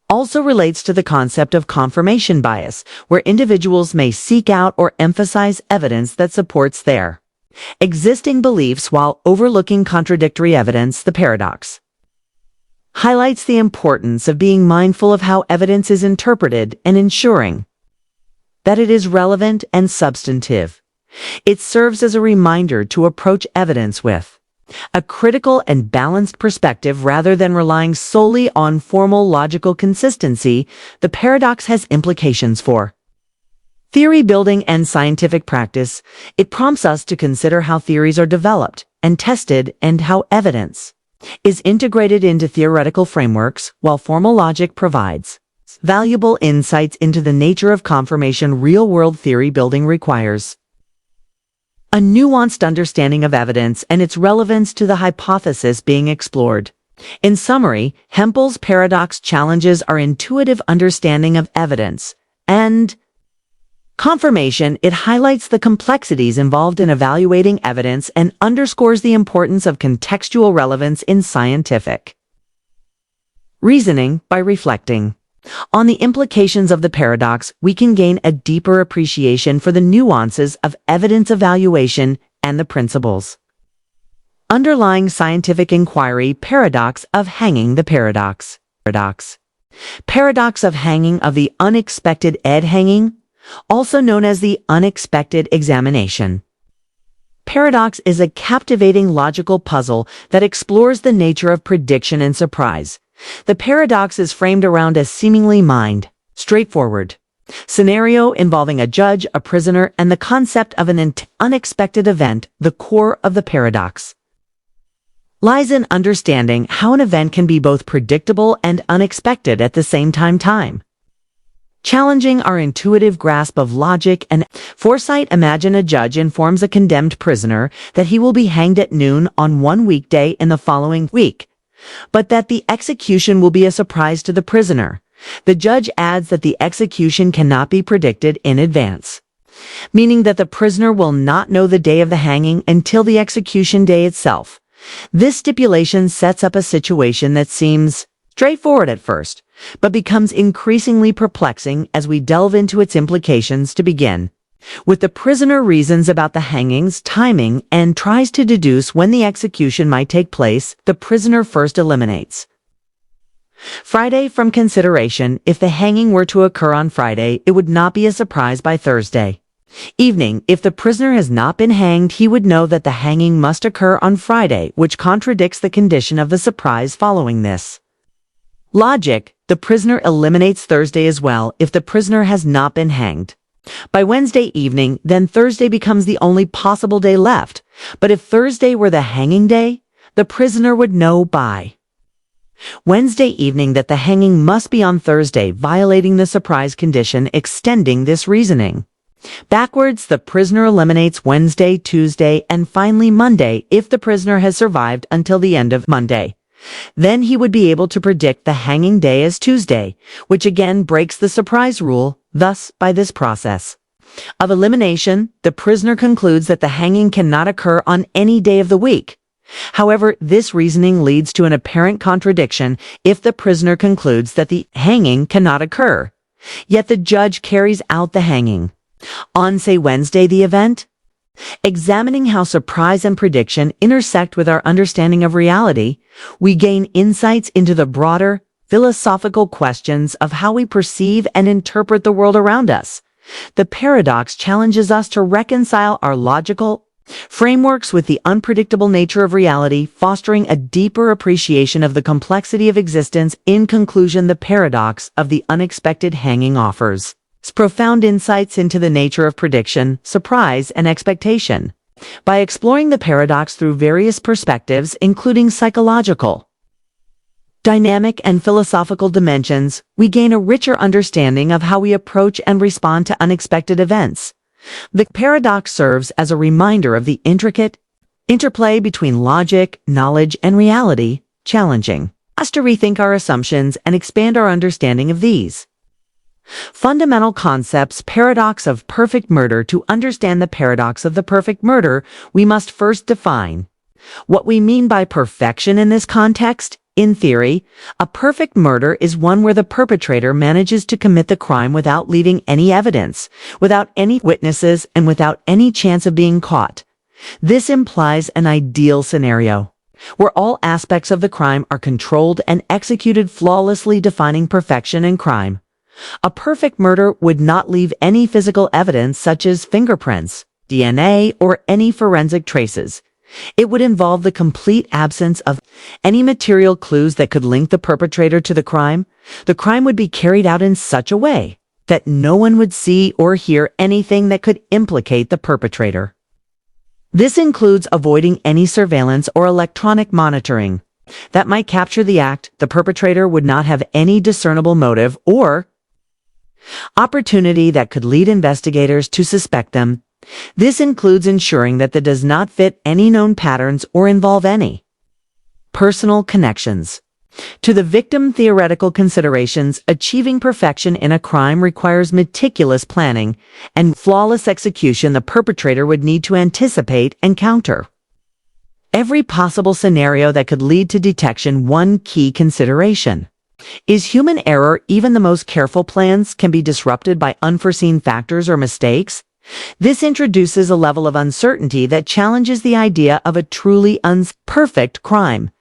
also relates to the concept of confirmation bias, where individuals may seek out or emphasize evidence that supports their existing beliefs while overlooking contradictory evidence. The paradox highlights the importance of being mindful of how evidence is interpreted and ensuring that it is relevant and substantive. It serves as a reminder to approach evidence with a critical and balanced perspective rather than relying solely on formal logical consistency. The paradox has implications for theory building and scientific practice. It prompts us to consider how theories are developed and tested and how evidence is integrated into theoretical frameworks. While formal logic provides valuable insights into the nature of confirmation, real-world theory building requires a nuanced understanding of evidence and its relevance to the hypothesis being explored. In summary, Hempel's paradox challenges our intuitive understanding of evidence and confirmation. It highlights the complexities involved in evaluating evidence and underscores the importance of contextual relevance in scientific reasoning. By reflecting on the implications of the paradox, we can gain a deeper appreciation for the nuances of evidence evaluation and the principles Underlying scientific inquiry, paradox of hanging, the paradox. Paradox of hanging, of the unexpected hanging, also known as the unexpected examination. Paradox is a captivating logical puzzle that explores the nature of prediction and surprise. The paradox is framed around a seemingly straightforward scenario involving a judge, a prisoner, and the concept of an unexpected event. The core of the paradox lies in understanding how an event can be both predictable and unexpected at the same time. Challenging our intuitive grasp of logic and foresight. Imagine a judge informs a condemned prisoner that he will be hanged at noon on one weekday in the following week, but that the execution will be a surprise to the prisoner. The judge adds that the execution cannot be predicted in advance, meaning that the prisoner will not know the day of the hanging until the execution day itself. This stipulation sets up a situation that seems straightforward at first, but becomes increasingly perplexing as we delve into its implications. To begin with, the prisoner reasons about the hanging's timing and tries to deduce when the execution might take place. The prisoner first eliminates Friday from consideration. If the hanging were to occur on Friday, it would not be a surprise by Thursday evening. If the prisoner has not been hanged, he would know that the hanging must occur on Friday, which contradicts the condition of the surprise following this logic. The prisoner eliminates Thursday as well if the prisoner has not been hanged by Wednesday evening. Then Thursday becomes the only possible day left. But if Thursday were the hanging day, the prisoner would know by Wednesday evening that the hanging must be on Thursday, violating the surprise condition. Extending this reasoning backwards, the prisoner eliminates Wednesday, Tuesday, and finally Monday. If the prisoner has survived until the end of Monday, then he would be able to predict the hanging day as Tuesday, which again breaks the surprise rule. Thus, by this process of elimination, the prisoner concludes that the hanging cannot occur on any day of the week. However, this reasoning leads to an apparent contradiction if the prisoner concludes that the hanging cannot occur, yet the judge carries out the hanging on, say, Wednesday, the event. Examining how surprise and prediction intersect with our understanding of reality, we gain insights into the broader philosophical questions of how we perceive and interpret the world around us. The paradox challenges us to reconcile our logical frameworks with the unpredictable nature of reality, fostering a deeper appreciation of the complexity of existence. In conclusion, the paradox of the unexpected hanging offers profound insights into the nature of prediction, surprise, and expectation. By exploring the paradox through various perspectives, including psychological, dynamic, and philosophical dimensions, we gain a richer understanding of how we approach and respond to unexpected events. The paradox serves as a reminder of the intricate interplay between logic, knowledge, and reality, challenging us to rethink our assumptions and expand our understanding of these fundamental concepts. Paradox of perfect murder. To understand the paradox of the perfect murder, we must first define what we mean by perfection in this context. In theory, a perfect murder is one where the perpetrator manages to commit the crime without leaving any evidence, without any witnesses, and without any chance of being caught. This implies an ideal scenario where all aspects of the crime are controlled and executed flawlessly, defining perfection in crime. A perfect murder would not leave any physical evidence such as fingerprints, DNA, or any forensic traces. It would involve the complete absence of any material clues that could link the perpetrator to the crime. The crime would be carried out in such a way that no one would see or hear anything that could implicate the perpetrator. This includes avoiding any surveillance or electronic monitoring that might capture the act. The perpetrator would not have any discernible motive or opportunity that could lead investigators to suspect them. This includes ensuring that it does not fit any known patterns or involve any personal connections to the victim. Theoretical considerations. Achieving perfection in a crime requires meticulous planning and flawless execution. The perpetrator would need to anticipate and counter every possible scenario that could lead to detection. One key consideration is human error. Even the most careful plans can be disrupted by unforeseen factors or mistakes. This introduces a level of uncertainty that challenges the idea of a truly perfect crime.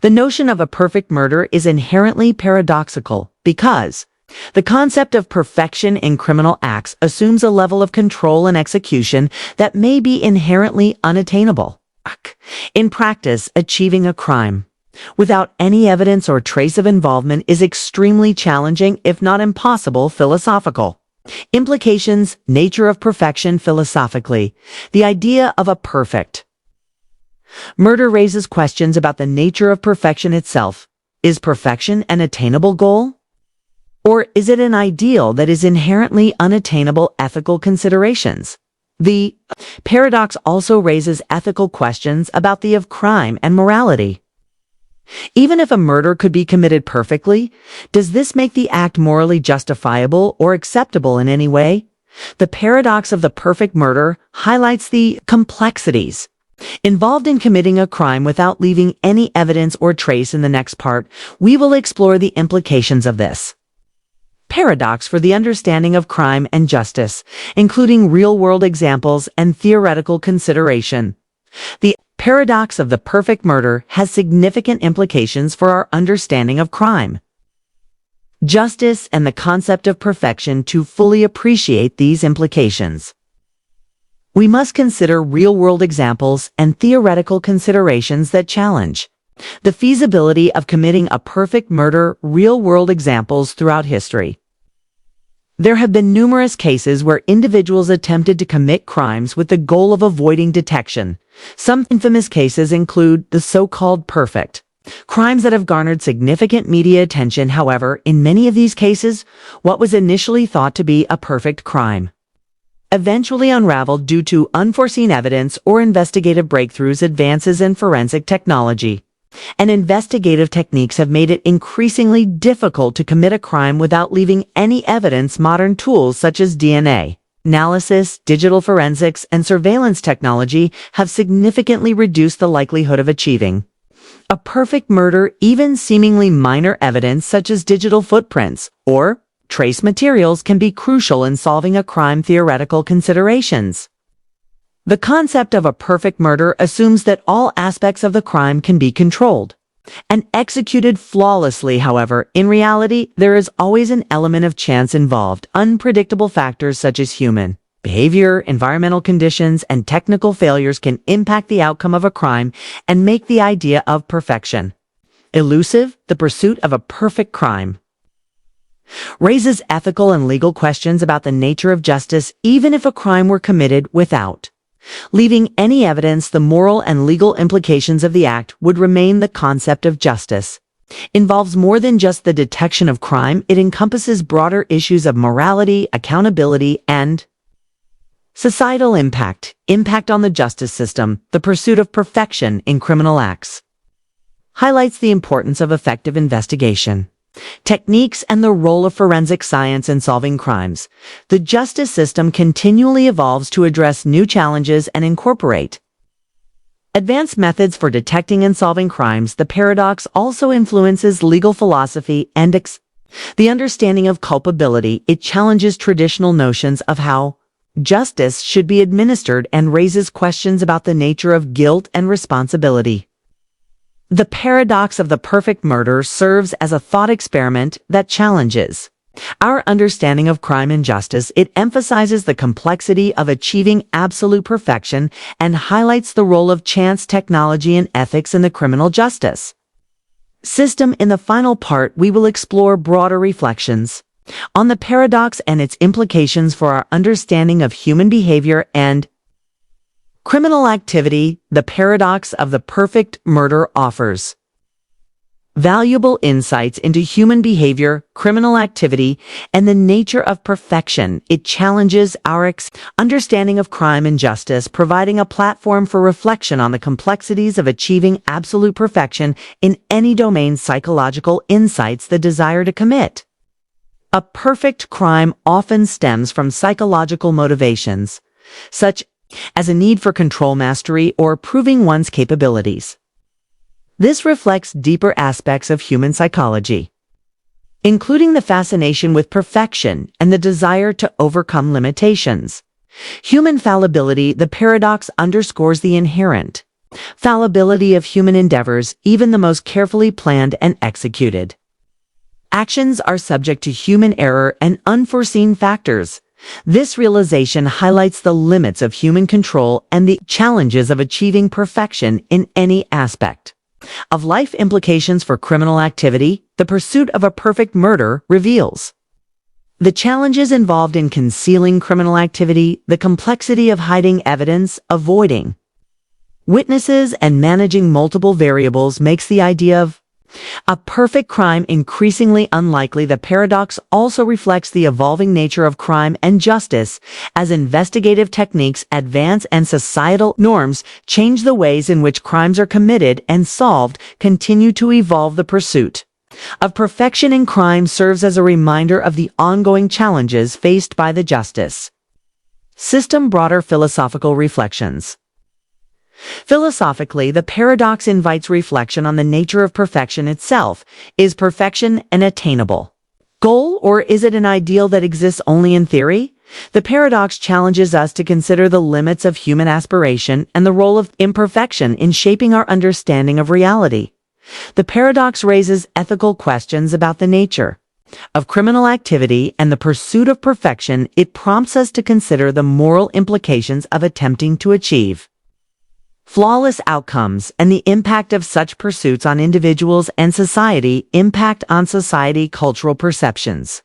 The notion of a perfect murder is inherently paradoxical because the concept of perfection in criminal acts assumes a level of control and execution that may be inherently unattainable. In practice, achieving a crime without any evidence or trace of involvement is extremely challenging, if not impossible, philosophical. Implications: nature of perfection philosophically. The idea of a perfect murder raises questions about the nature of perfection itself. Is perfection an attainable goal? Or is it an ideal that is inherently unattainable? Ethical considerations. The paradox also raises ethical questions about the of crime and morality. Even if a murder could be committed perfectly, does this make the act morally justifiable or acceptable in any way? The paradox of the perfect murder highlights the complexities involved in committing a crime without leaving any evidence or trace. In the next part, we will explore the implications of this paradox for the understanding of crime and justice, including real-world examples and theoretical consideration. The paradox of the perfect murder has significant implications for our understanding of crime, justice, and the concept of perfection. To fully appreciate these implications, we must consider real-world examples and theoretical considerations that challenge the feasibility of committing a perfect murder. Real-world examples throughout history. There have been numerous cases where individuals attempted to commit crimes with the goal of avoiding detection. Some infamous cases include the so-called perfect crimes that have garnered significant media attention. However, in many of these cases, what was initially thought to be a perfect crime eventually unraveled due to unforeseen evidence or investigative breakthroughs. Advances in forensic technology and investigative techniques have made it increasingly difficult to commit a crime without leaving any evidence. Modern tools such as DNA analysis, digital forensics, and surveillance technology have significantly reduced the likelihood of achieving a perfect murder. Even seemingly minor evidence such as digital footprints or trace materials can be crucial in solving a crime. Theoretical considerations. The concept of a perfect murder assumes that all aspects of the crime can be controlled and executed flawlessly. However, in reality, there is always an element of chance involved. Unpredictable factors such as human behavior, environmental conditions, and technical failures can impact the outcome of a crime and make the idea of perfection elusive. The pursuit of a perfect crime raises ethical and legal questions about the nature of justice. Even if a crime were committed without leaving any evidence, the moral and legal implications of the act would remain. The concept of justice involves more than just the detection of crime. It encompasses broader issues of morality, accountability, and societal impact on the justice system. The pursuit of perfection in criminal acts highlights the importance of effective investigation techniques and the role of forensic science in solving crimes. The justice system continually evolves to address new challenges and incorporate advanced methods for detecting and solving crimes. The paradox also influences legal philosophy and the understanding of culpability. It challenges traditional notions of how justice should be administered and raises questions about the nature of guilt and responsibility. The paradox of the perfect murder serves as a thought experiment that challenges our understanding of crime and justice. It emphasizes the complexity of achieving absolute perfection and highlights the role of chance, technology, and ethics in the criminal justice system. In the final part, we will explore broader reflections on the paradox and its implications for our understanding of human behavior and criminal activity. The paradox of the perfect murder offers valuable insights into human behavior, criminal activity, and the nature of perfection. It challenges our understanding of crime and justice, providing a platform for reflection on the complexities of achieving absolute perfection in any domain. Psychological insights. The desire to commit a perfect crime often stems from psychological motivations, such as a need for control, mastery, or proving one's capabilities. This reflects deeper aspects of human psychology, including the fascination with perfection and the desire to overcome limitations. Human fallibility, the paradox underscores the inherent fallibility of human endeavors, even the most carefully planned and executed. Actions are subject to human error and unforeseen factors. This realization highlights the limits of human control and the challenges of achieving perfection in any aspect of life. Implications for criminal activity, the pursuit of a perfect murder reveals the challenges involved in concealing criminal activity, the complexity of hiding evidence, avoiding witnesses, and managing multiple variables makes the idea of a perfect crime increasingly unlikely. The paradox also reflects the evolving nature of crime and justice as investigative techniques advance and societal norms change. The ways in which crimes are committed and solved continue to evolve. The pursuit of perfection in crime serves as a reminder of the ongoing challenges faced by the justice system. Broader philosophical reflections. Philosophically, the paradox invites reflection on the nature of perfection itself. Is perfection an attainable goal, or is it an ideal that exists only in theory? The paradox challenges us to consider the limits of human aspiration and the role of imperfection in shaping our understanding of reality. The paradox raises ethical questions about the nature of criminal activity and the pursuit of perfection. It prompts us to consider the moral implications of attempting to achieve flawless outcomes and the impact of such pursuits on individuals and society. Impact on society. Cultural perceptions.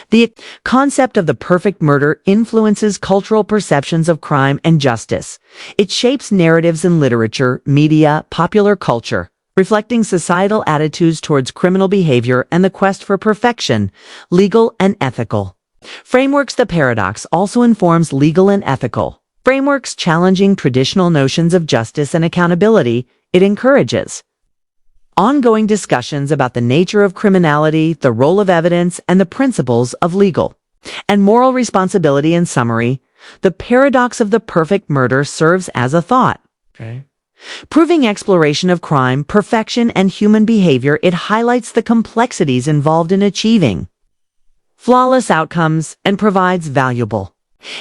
The concept of the perfect murder influences cultural perceptions of crime and justice. It shapes narratives in literature, media, popular culture, reflecting societal attitudes towards criminal behavior and the quest for perfection. Legal and ethical frameworks. The paradox also informs legal and ethical frameworks, challenging traditional notions of justice and accountability. It encourages ongoing discussions about the nature of criminality, the role of evidence, and the principles of legal and moral responsibility. In summary, the paradox of the perfect murder serves as a thought proving exploration of crime, perfection, and human behavior. It highlights the complexities involved in achieving flawless outcomes and provides valuable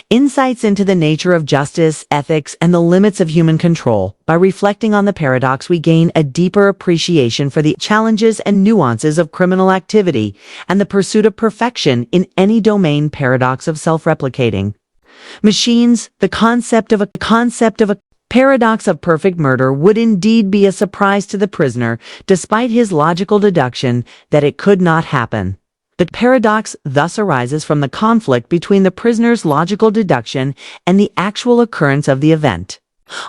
insights into the nature of justice, ethics, and the limits of human control. By reflecting on the paradox, we gain a deeper appreciation for the challenges and nuances of criminal activity and the pursuit of perfection in any domain. Paradox of self-replicating machines. The concept of a paradox of perfect murder would indeed be a surprise to the prisoner, despite his logical deduction that it could not happen. The paradox thus arises from the conflict between the prisoner's logical deduction and the actual occurrence of the event.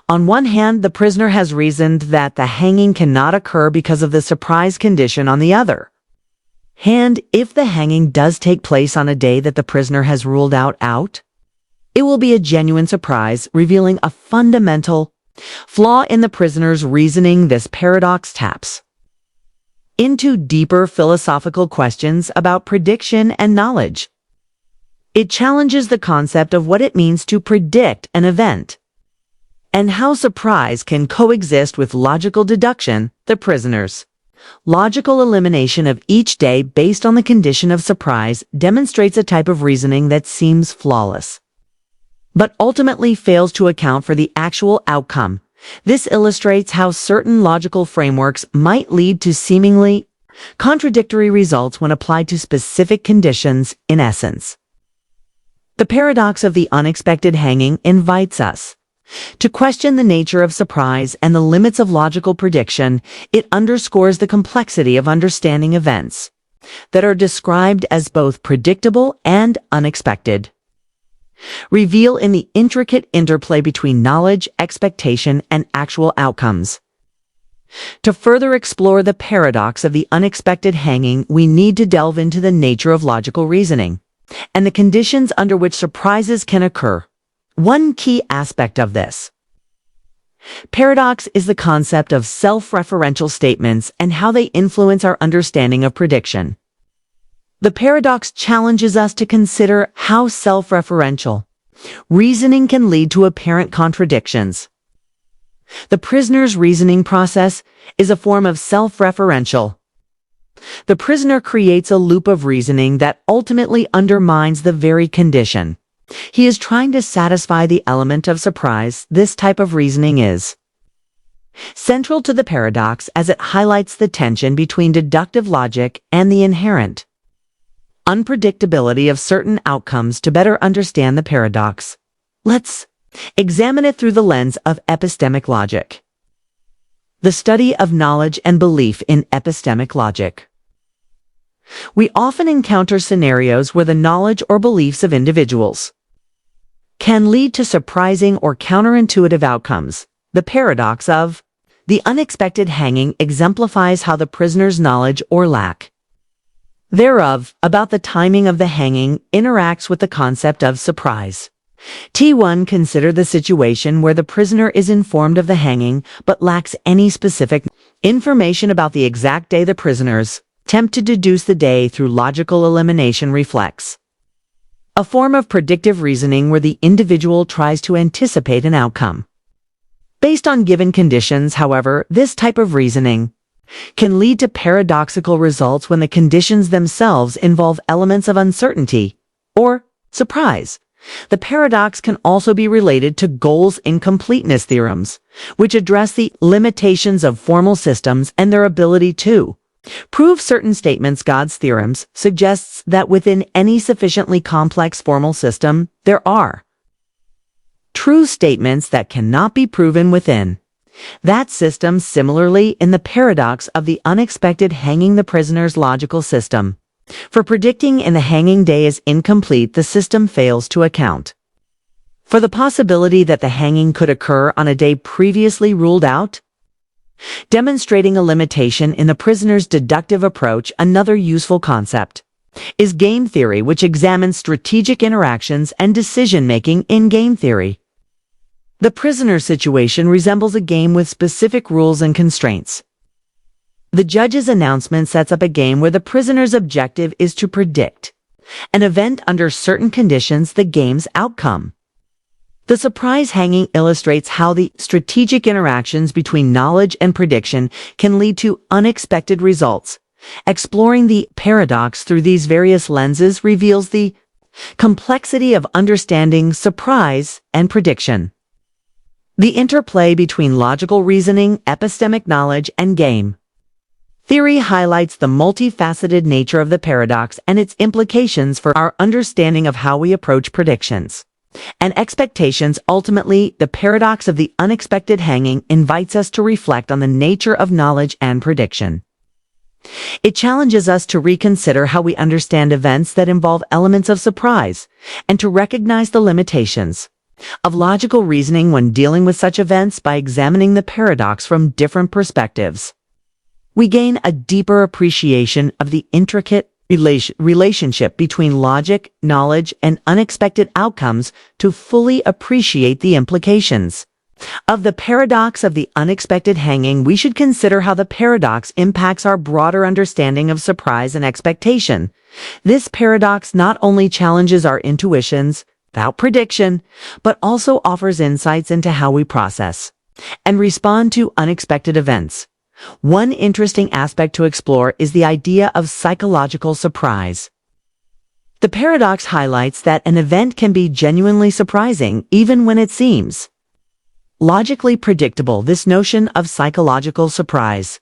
On one hand, the prisoner has reasoned that the hanging cannot occur because of the surprise condition. On the other hand, if the hanging does take place on a day that the prisoner has ruled out, it will be a genuine surprise, revealing a fundamental flaw in the prisoner's reasoning. This paradox taps into deeper philosophical questions about prediction and knowledge. It challenges the concept of what it means to predict an event and how surprise can coexist with logical deduction. The prisoner's logical elimination of each day based on the condition of surprise demonstrates a type of reasoning that seems flawless, but ultimately fails to account for the actual outcome. This illustrates how certain logical frameworks might lead to seemingly contradictory results when applied to specific conditions. In essence, the paradox of the unexpected hanging invites us to question the nature of surprise and the limits of logical prediction. It underscores the complexity of understanding events that are described as both predictable and unexpected, reveal in the intricate interplay between knowledge, expectation, and actual outcomes. To further explore the paradox of the unexpected hanging, we need to delve into the nature of logical reasoning and the conditions under which surprises can occur. One key aspect of this paradox is the concept of self-referential statements and how they influence our understanding of prediction. The paradox challenges us to consider how self-referential reasoning can lead to apparent contradictions. The prisoner's reasoning process is a form of self-referential. The prisoner creates a loop of reasoning that ultimately undermines the very condition He is trying to satisfy the element of surprise. This type of reasoning is central to the paradox as it highlights the tension between deductive logic and the inherent unpredictability of certain outcomes. To better understand the paradox, let's examine it through the lens of epistemic logic. The study of knowledge and belief in epistemic logic. We often encounter scenarios where the knowledge or beliefs of individuals can lead to surprising or counterintuitive outcomes. The paradox of the unexpected hanging exemplifies how the prisoner's knowledge or lack thereof about the timing of the hanging interacts with the concept of surprise. T1. Consider the situation where the prisoner is informed of the hanging but lacks any specific information about the exact day. The prisoner's attempt to deduce the day through logical elimination reflects a form of predictive reasoning where the individual tries to anticipate an outcome based on given conditions. However, this type of reasoning can lead to paradoxical results when the conditions themselves involve elements of uncertainty or surprise. The paradox can also be related to goals incompleteness theorems, which address the limitations of formal systems and their ability to prove certain statements. God's theorems suggests that within any sufficiently complex formal system, there are true statements that cannot be proven within that system. Similarly, in the paradox of the unexpected hanging, the prisoner's logical system for predicting in the hanging day is incomplete. The system fails to account for the possibility that the hanging could occur on a day previously ruled out, demonstrating a limitation in the prisoner's deductive approach. Another useful concept is game theory, which examines strategic interactions and decision-making in game theory. The prisoner's situation resembles a game with specific rules and constraints. The judge's announcement sets up a game where the prisoner's objective is to predict an event under certain conditions, the game's outcome. The surprise hanging illustrates how the strategic interactions between knowledge and prediction can lead to unexpected results. Exploring the paradox through these various lenses reveals the complexity of understanding surprise and prediction. The interplay between logical reasoning, epistemic knowledge, and game theory highlights the multifaceted nature of the paradox and its implications for our understanding of how we approach predictions and expectations. Ultimately, the paradox of the unexpected hanging invites us to reflect on the nature of knowledge and prediction. It challenges us to reconsider how we understand events that involve elements of surprise and to recognize the limitations of logical reasoning when dealing with such events. By examining the paradox from different perspectives, we gain a deeper appreciation of the intricate relationship between logic, knowledge, and unexpected outcomes. To fully appreciate the implications of the paradox of the unexpected hanging, we should consider how the paradox impacts our broader understanding of surprise and expectation. This paradox not only challenges our intuitions about prediction, but also offers insights into how we process and respond to unexpected events. One interesting aspect to explore is the idea of psychological surprise. The paradox highlights that an event can be genuinely surprising even when it seems logically predictable. This notion of psychological surprise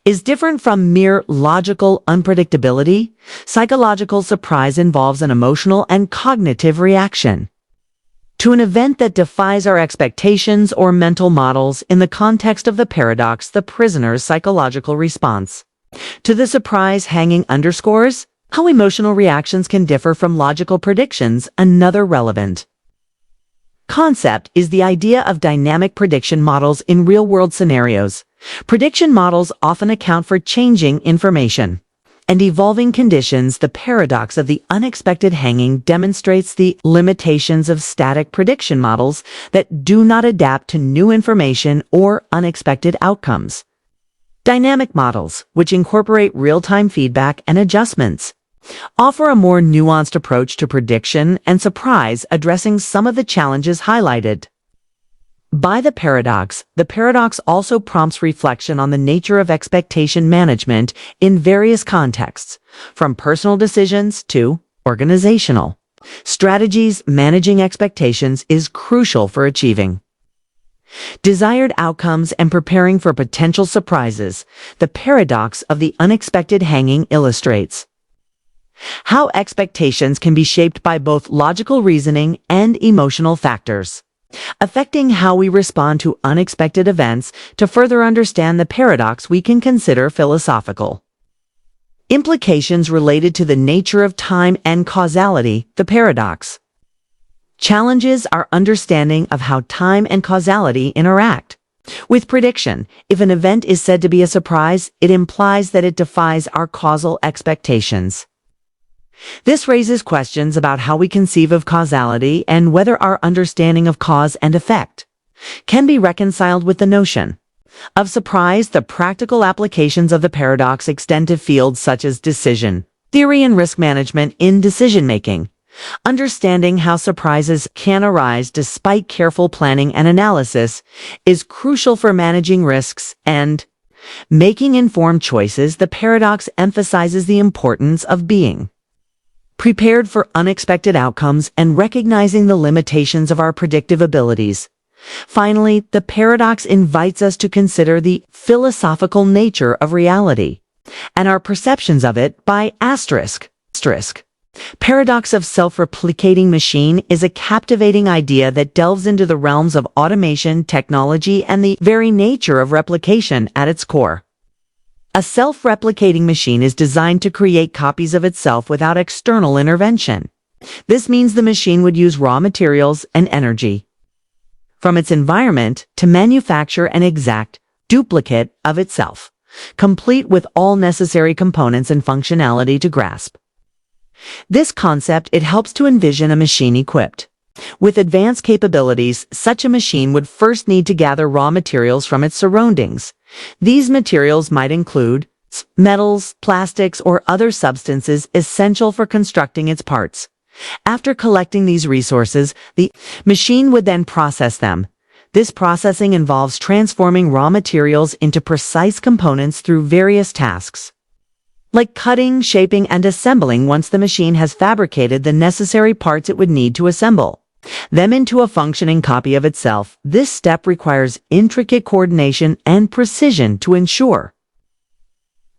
is different from mere logical unpredictability. Psychological surprise involves an emotional and cognitive reaction to an event that defies our expectations or mental models. In the context of the paradox, the prisoner's psychological response to the surprise hanging underscores how emotional reactions can differ from logical predictions. Another relevant concept is the idea of dynamic prediction models in real-world scenarios. Prediction models often account for changing information and evolving conditions. The paradox of the unexpected hanging demonstrates the limitations of static prediction models that do not adapt to new information or unexpected outcomes. Dynamic models, which incorporate real-time feedback and adjustments, offer a more nuanced approach to prediction and surprise, addressing some of the challenges highlighted by the paradox. The paradox also prompts reflection on the nature of expectation management in various contexts, from personal decisions to organizational strategies managing expectations is crucial for achieving desired outcomes and preparing for potential surprises. The paradox of the unexpected hanging illustrates how expectations can be shaped by both logical reasoning and emotional factors, affecting how we respond to unexpected events. To further understand the paradox, we can consider philosophical implications related to the nature of time and causality. The paradox challenges our understanding of how time and causality interact with prediction. If an event is said to be a surprise, it implies that it defies our causal expectations. This raises questions about how we conceive of causality and whether our understanding of cause and effect can be reconciled with the notion of surprise. The practical applications of the paradox extend to fields such as decision theory and risk management. In decision-making, understanding how surprises can arise despite careful planning and analysis is crucial for managing risks and making informed choices. The paradox emphasizes the importance of being prepared for unexpected outcomes and recognizing the limitations of our predictive abilities. Finally, the paradox invites us to consider the philosophical nature of reality and our perceptions of it by asterisk. Paradox of self-replicating machine is a captivating idea that delves into the realms of automation, technology, and the very nature of replication at its core. A self-replicating machine is designed to create copies of itself without external intervention. This means the machine would use raw materials and energy from its environment to manufacture an exact duplicate of itself, complete with all necessary components and functionality to grasp this concept. It helps to envision a machine equipped with advanced capabilities. Such a machine would first need to gather raw materials from its surroundings. These materials might include metals, plastics, or other substances essential for constructing its parts. After collecting these resources, the machine would then process them. This processing involves transforming raw materials into precise components through various tasks, like cutting, shaping, and assembling. Once the machine has fabricated the necessary parts, it would need to assemble them into a functioning copy of itself. This step requires intricate coordination and precision to ensure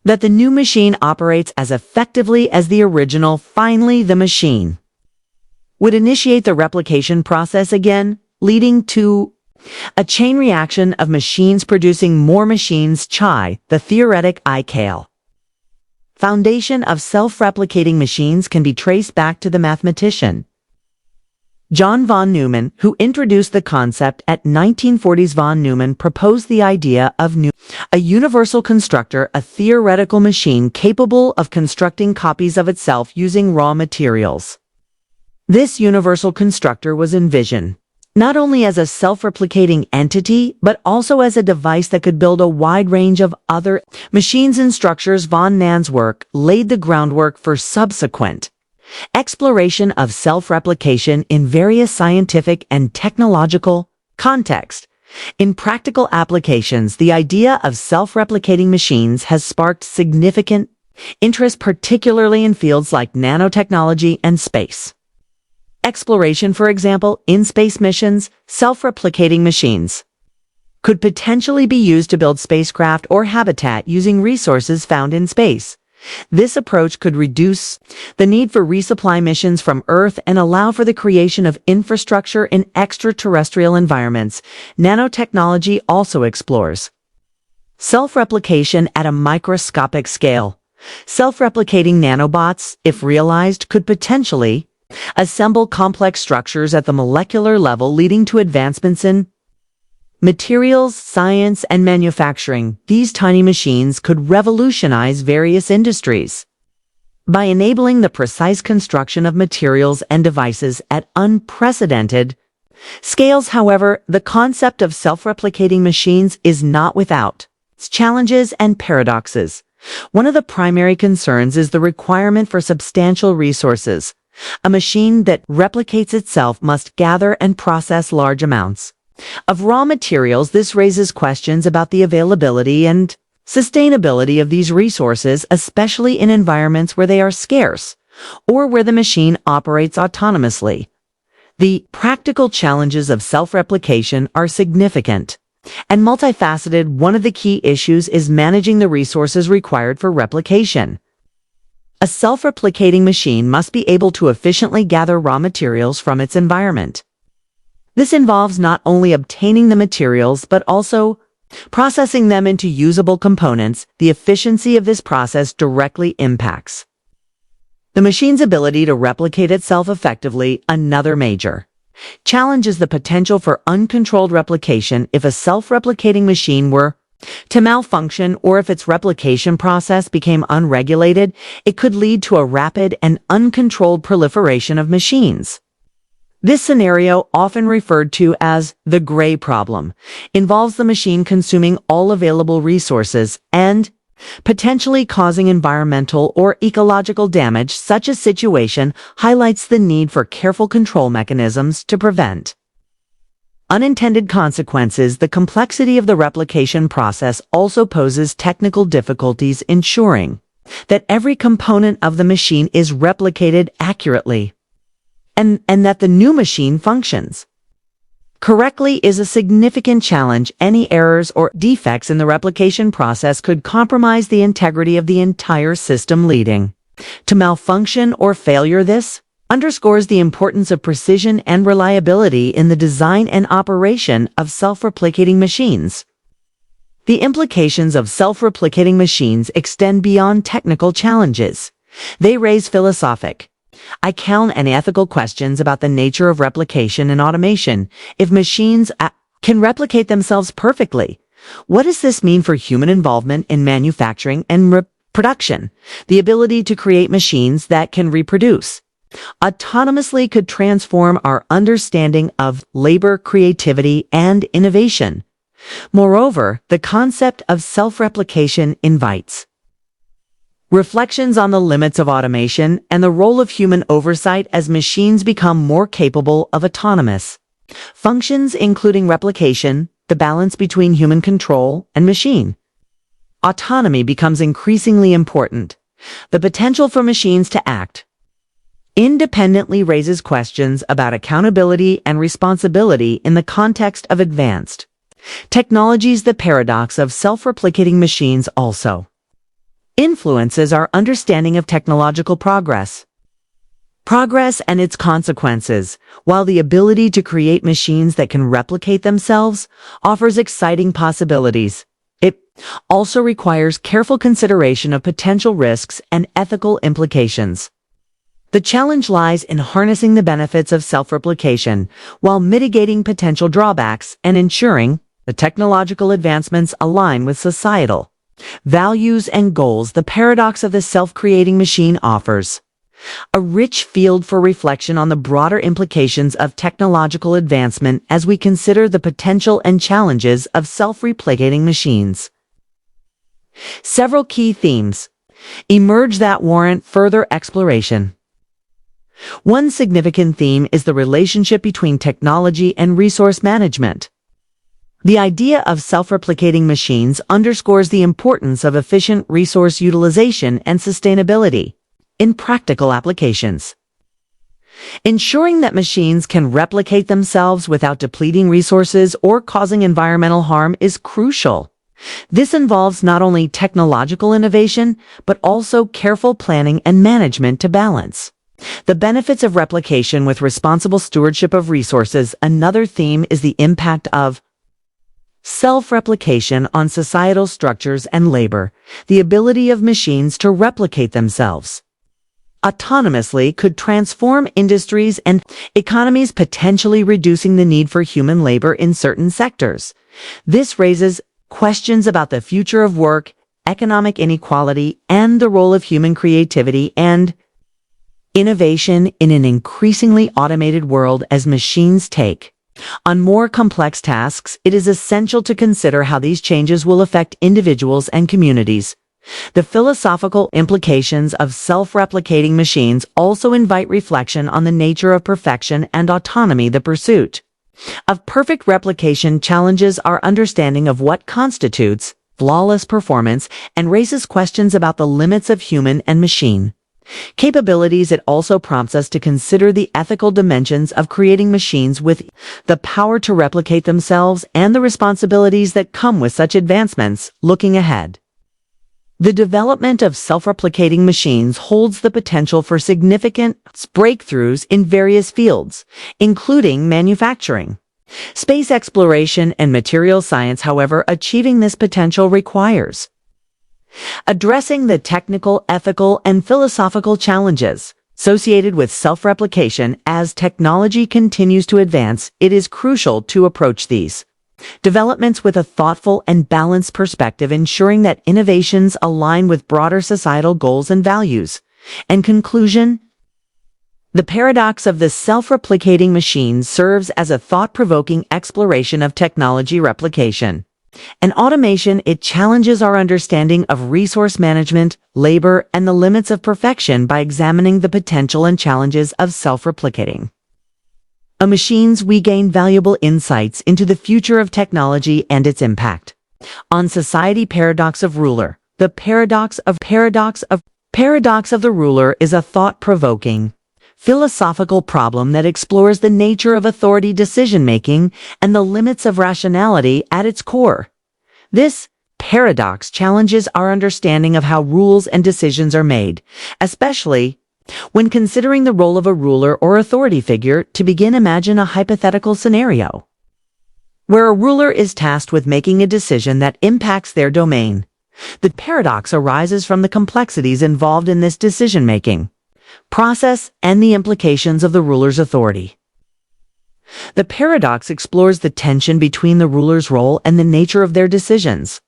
that the new machine operates as effectively as the original. Finally, the machine would initiate the replication process again, leading to a chain reaction of machines producing more machines. The theoretic ICAL foundation of self-replicating machines can be traced back to the mathematician John von Neumann, who introduced the concept at 1940s. Von Neumann proposed the idea of a universal constructor, a theoretical machine capable of constructing copies of itself using raw materials. This universal constructor was envisioned not only as a self-replicating entity, but also as a device that could build a wide range of other machines and structures. Von Neumann's work laid the groundwork for subsequent exploration of self-replication in various scientific and technological contexts. In practical applications, the idea of self-replicating machines has sparked significant interest, particularly in fields like nanotechnology and space exploration. For example, in space missions, self-replicating machines could potentially be used to build spacecraft or habitat using resources found in space. This approach could reduce the need for resupply missions from Earth and allow for the creation of infrastructure in extraterrestrial environments. Nanotechnology also explores self-replication at a microscopic scale. Self-replicating nanobots, if realized, could potentially assemble complex structures at the molecular level, leading to advancements in materials, science, and manufacturing. These tiny machines could revolutionize various industries by enabling the precise construction of materials and devices at unprecedented scales. However, the concept of self-replicating machines is not without its challenges and paradoxes. One of the primary concerns is the requirement for substantial resources. A machine that replicates itself must gather and process large amounts of raw materials. This raises questions about the availability and sustainability of these resources, especially in environments where they are scarce. or where the machine operates autonomously. The practical challenges of self-replication are significant and multifaceted. One of the key issues is managing the resources required for replication. A self-replicating machine must be able to efficiently gather raw materials from its environment. This involves not only obtaining the materials, but also processing them into usable components. The efficiency of this process directly impacts the machine's ability to replicate itself effectively. Another major challenge is the potential for uncontrolled replication. If a self-replicating machine were to malfunction, or if its replication process became unregulated, it could lead to a rapid and uncontrolled proliferation of machines. This scenario, often referred to as the gray problem, involves the machine consuming all available resources and potentially causing environmental or ecological damage. Such a situation highlights the need for careful control mechanisms to prevent unintended consequences. The complexity of the replication process also poses technical difficulties, ensuring that every component of the machine is replicated accurately and that the new machine functions correctly is a significant challenge. Any errors or defects in the replication process could compromise the integrity of the entire system, leading to malfunction or failure. This underscores the importance of precision and reliability in the design and operation of self-replicating machines. The implications of self-replicating machines extend beyond technical challenges. They raise philosophical, and ethical questions about the nature of replication and automation. If machines can replicate themselves perfectly, what does this mean for human involvement in manufacturing and production? The ability to create machines that can reproduce autonomously could transform our understanding of labor, creativity, and innovation. Moreover, the concept of self-replication invites reflections on the limits of automation and the role of human oversight as machines become more capable of autonomous functions, including replication. The balance between human control and machine autonomy becomes increasingly important. The potential for machines to act independently raises questions about accountability and responsibility in the context of advanced technologies. The paradox of self-replicating machines also influences our understanding of technological progress and its consequences. While the ability to create machines that can replicate themselves offers exciting possibilities, it also requires careful consideration of potential risks and ethical implications. The challenge lies in harnessing the benefits of self-replication while mitigating potential drawbacks and ensuring the technological advancements align with societal values and goals. The paradox of the self-creating machine offers a rich field for reflection on the broader implications of technological advancement as we consider the potential and challenges of self-replicating machines. Several key themes emerge that warrant further exploration. One significant theme is the relationship between technology and resource management. The idea of self-replicating machines underscores the importance of efficient resource utilization and sustainability in practical applications. Ensuring that machines can replicate themselves without depleting resources or causing environmental harm is crucial. This involves not only technological innovation, but also careful planning and management to balance the benefits of replication with responsible stewardship of resources. Another theme is the impact of self-replication on societal structures and labor. The ability of machines to replicate themselves autonomously could transform industries and economies, potentially reducing the need for human labor in certain sectors. This raises questions about the future of work, economic inequality, and the role of human creativity and innovation in an increasingly automated world. As machines take on more complex tasks, it is essential to consider how these changes will affect individuals and communities. The philosophical implications of self-replicating machines also invite reflection on the nature of perfection and autonomy. The pursuit of perfect replication challenges our understanding of what constitutes flawless performance and raises questions about the limits of human and machine capabilities. It also prompts us to consider the ethical dimensions of creating machines with the power to replicate themselves and the responsibilities that come with such advancements. Looking ahead, the development of self-replicating machines holds the potential for significant breakthroughs in various fields, including manufacturing, space exploration, and material science. However, achieving this potential requires addressing the technical, ethical, and philosophical challenges associated with self-replication. As technology continues to advance, it is crucial to approach these developments with a thoughtful and balanced perspective, ensuring that innovations align with broader societal goals and values. In conclusion, the paradox of the self-replicating machine serves as a thought-provoking exploration of technology replication and automation. It challenges our understanding of resource management, labor, and the limits of perfection by examining the potential and challenges of self-replicating machines. We gain valuable insights into the future of technology and its impact on society. Paradox of ruler. The paradox of the ruler is a thought-provoking philosophical problem that explores the nature of authority, decision-making, and the limits of rationality at its core. This paradox challenges our understanding of how rules and decisions are made, especially when considering the role of a ruler or authority figure. To begin, imagine a hypothetical scenario where a ruler is tasked with making a decision that impacts their domain. The paradox arises from the complexities involved in this decision-making process and the implications of the ruler's authority. The paradox explores the tension between the ruler's role and the nature of their decisions,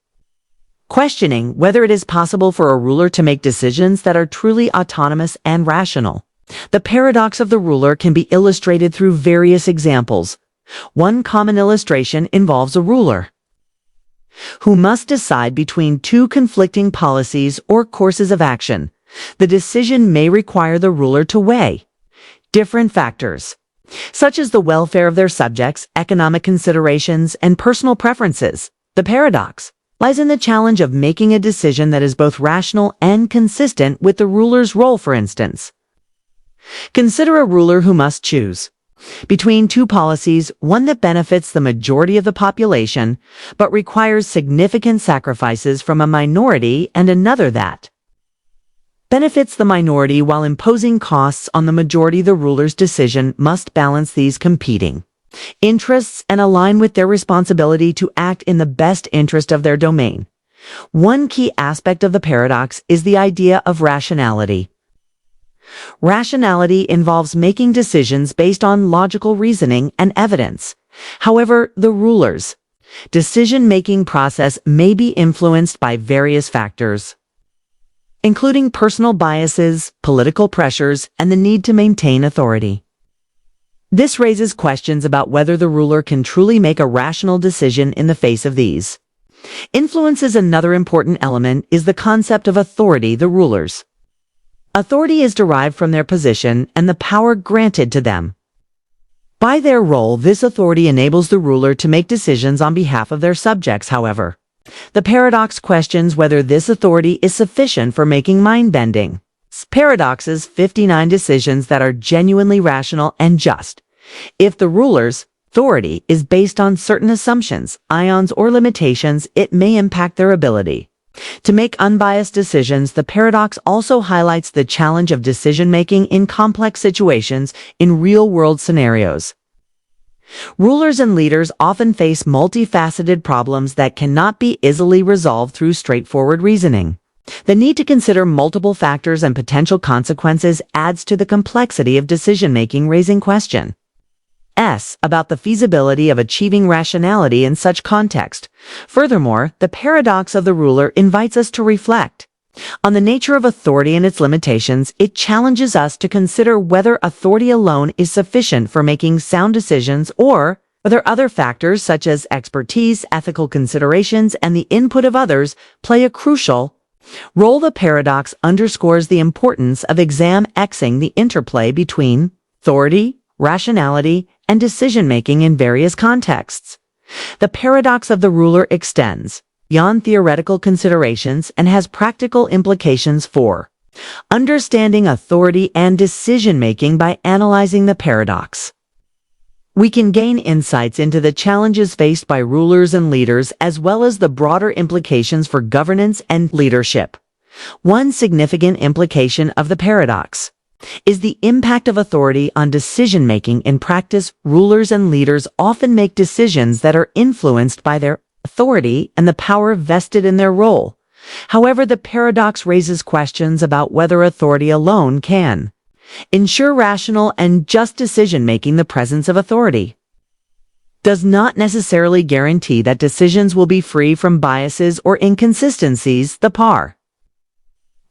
questioning whether it is possible for a ruler to make decisions that are truly autonomous and rational. The paradox of the ruler can be illustrated through various examples. One common illustration involves a ruler who must decide between two conflicting policies or courses of action. The decision may require the ruler to weigh different factors, such as the welfare of their subjects, economic considerations, and personal preferences. The paradox lies in the challenge of making a decision that is both rational and consistent with the ruler's role. For instance, consider a ruler who must choose between two policies, one that benefits the majority of the population but requires significant sacrifices from a minority, and another that benefits the minority while imposing costs on the majority. The ruler's decision must balance these competing interests and align with their responsibility to act in the best interest of their domain. One key aspect of the paradox is the idea of rationality. Rationality involves making decisions based on logical reasoning and evidence. However, the ruler's decision-making process may be influenced by various factors, including personal biases, political pressures, and the need to maintain authority. This raises questions about whether the ruler can truly make a rational decision in the face of these influences. Another important element is the concept of authority. The ruler's authority is derived from their position and the power granted to them by their role. This authority enables the ruler to make decisions on behalf of their subjects. However, the paradox questions whether this authority is sufficient for making mind-bending paradoxes. 59 decisions that are genuinely rational and just. If the ruler's authority is based on certain assumptions, ions, or limitations, it may impact their ability to make unbiased decisions. The paradox also highlights the challenge of decision-making in complex situations. In real-world scenarios, rulers and leaders often face multifaceted problems that cannot be easily resolved through straightforward reasoning. The need to consider multiple factors and potential consequences adds to the complexity of decision-making, raising questions about the feasibility of achieving rationality in such context. Furthermore, the paradox of the ruler invites us to reflect on the nature of authority and its limitations. It challenges us to consider whether authority alone is sufficient for making sound decisions, or whether other factors such as expertise, ethical considerations, and the input of others play a crucial role. The paradox underscores the importance of examining the interplay between authority, rationality, and decision-making in various contexts. The paradox of the ruler extends beyond theoretical considerations and has practical implications for Understanding authority and decision-making by analyzing the paradox. We can gain insights into the challenges faced by rulers and leaders as well as the broader implications for governance and leadership. One significant implication of the paradox is the impact of authority on decision-making. In practice, rulers and leaders often make decisions that are influenced by their authority and the power vested in their role. However, the paradox raises questions about whether authority alone can ensure rational and just decision-making. The presence of authority does not necessarily guarantee that decisions will be free from biases or inconsistencies. The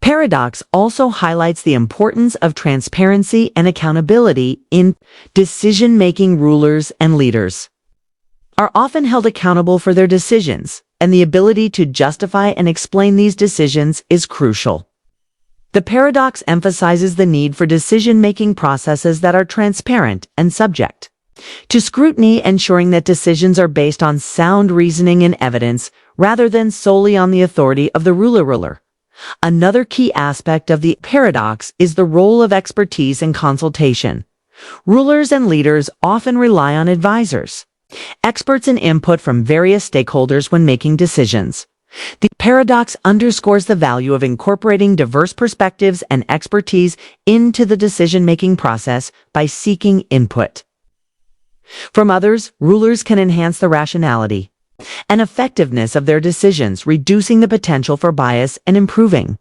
paradox also highlights the importance of transparency and accountability in decision-making. Rulers and leaders are often held accountable for their decisions, and the ability to justify and explain these decisions is crucial. The paradox emphasizes the need for decision-making processes that are transparent and subject to scrutiny, ensuring that decisions are based on sound reasoning and evidence rather than solely on the authority of the ruler. Another key aspect of the paradox is the role of expertise and consultation. Rulers and leaders often rely on advisors, experts, and input from various stakeholders when making decisions. The paradox underscores the value of incorporating diverse perspectives and expertise into the decision-making process by seeking input from others. Rulers can enhance the rationality and effectiveness of their decisions, reducing the potential for bias and improving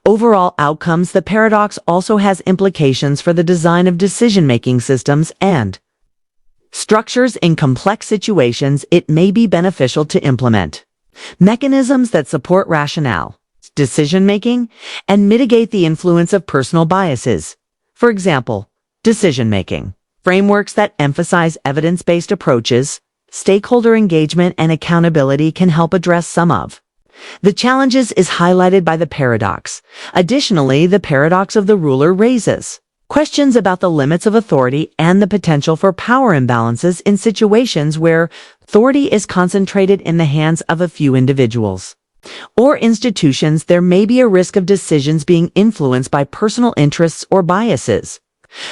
overall outcomes. The paradox also has implications for the design of decision-making systems and structures. In complex situations, it may be beneficial to implement mechanisms that support rational decision-making and mitigate the influence of personal biases. For example, decision-making frameworks that emphasize evidence-based approaches, stakeholder engagement, and accountability can help address some of the challenges is highlighted by the paradox. Additionally, the paradox of the ruler raises questions about the limits of authority and the potential for power imbalances in situations where authority is concentrated in the hands of a few individuals or institutions. There may be a risk of decisions being influenced by personal interests or biases.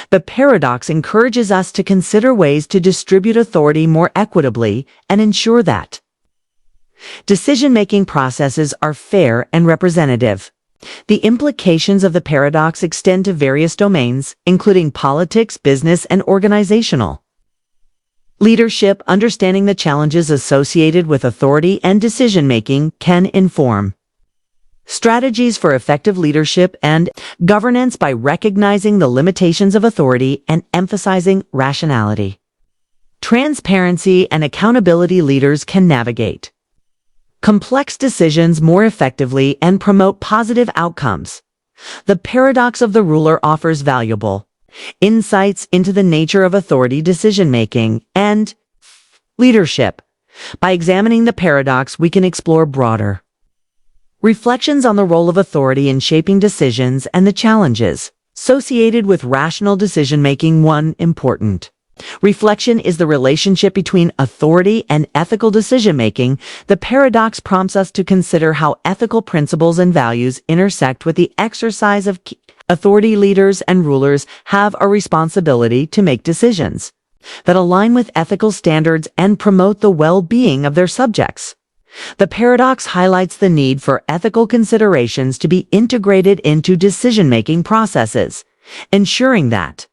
The paradox encourages us to consider ways to distribute authority more equitably and ensure that decision-making processes are fair and representative. The implications of the paradox extend to various domains, including politics, business, and organizational leadership. Understanding the challenges associated with authority and decision-making can inform strategies for effective leadership and governance by recognizing the limitations of authority and emphasizing rationality, transparency, and accountability. Leaders can navigate complex decisions more effectively and promote positive outcomes. The paradox of the ruler offers valuable insights into the nature of authority, decision-making, and leadership. By examining the paradox, we can explore broader reflections on the role of authority in shaping decisions and the challenges associated with rational decision-making. One important reflection is the relationship between authority and ethical decision-making. The paradox prompts us to consider how ethical principles and values intersect with the exercise of authority. Leaders and rulers have a responsibility to make decisions that align with ethical standards and promote the well-being of their subjects. The paradox highlights the need for ethical considerations to be integrated into decision-making processes, ensuring that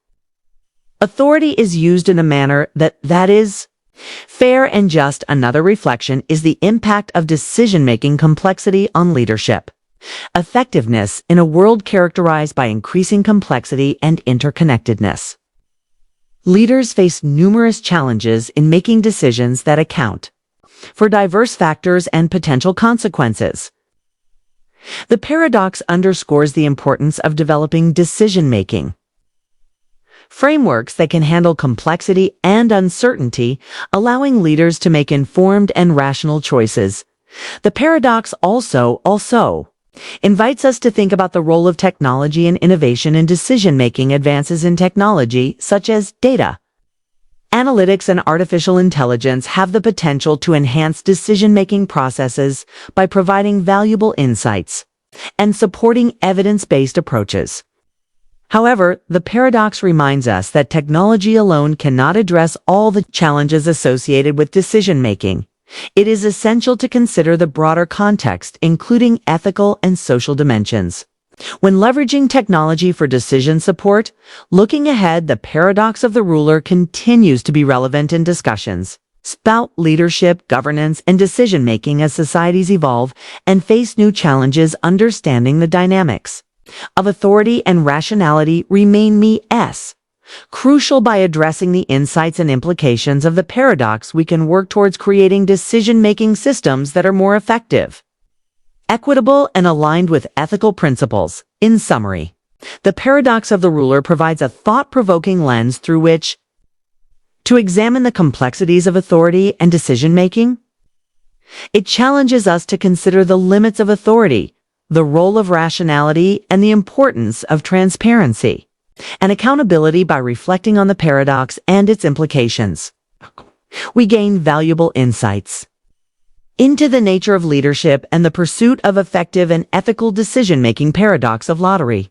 authority is used in a manner that is fair and just. Another reflection is the impact of decision-making complexity on leadership effectiveness in a world characterized by increasing complexity and interconnectedness. Leaders face numerous challenges in making decisions that account for diverse factors and potential consequences. The paradox underscores the importance of developing decision-making frameworks that can handle complexity and uncertainty, allowing leaders to make informed and rational choices. The paradox also invites us to think about the role of technology and innovation in decision-making. Advances in technology, such as data analytics and artificial intelligence, have the potential to enhance decision-making processes by providing valuable insights and supporting evidence-based approaches. However, the paradox reminds us that technology alone cannot address all the challenges associated with decision-making. It is essential to consider the broader context, including ethical and social dimensions. When leveraging technology for decision support, looking ahead, the paradox of the ruler continues to be relevant in discussions about leadership, governance, and decision-making as societies evolve and face new challenges. Understanding the dynamics of authority and rationality remain crucial. By addressing the insights and implications of the paradox, we can work towards creating decision-making systems that are more effective, equitable, and aligned with ethical principles. In summary, the paradox of the ruler provides a thought-provoking lens through which to examine the complexities of authority and decision-making. It challenges us to consider the limits of authority, the role of rationality, and the importance of transparency and accountability. By reflecting on the paradox and its implications, we gain valuable insights into the nature of leadership and the pursuit of effective and ethical decision-making. Paradox of lottery.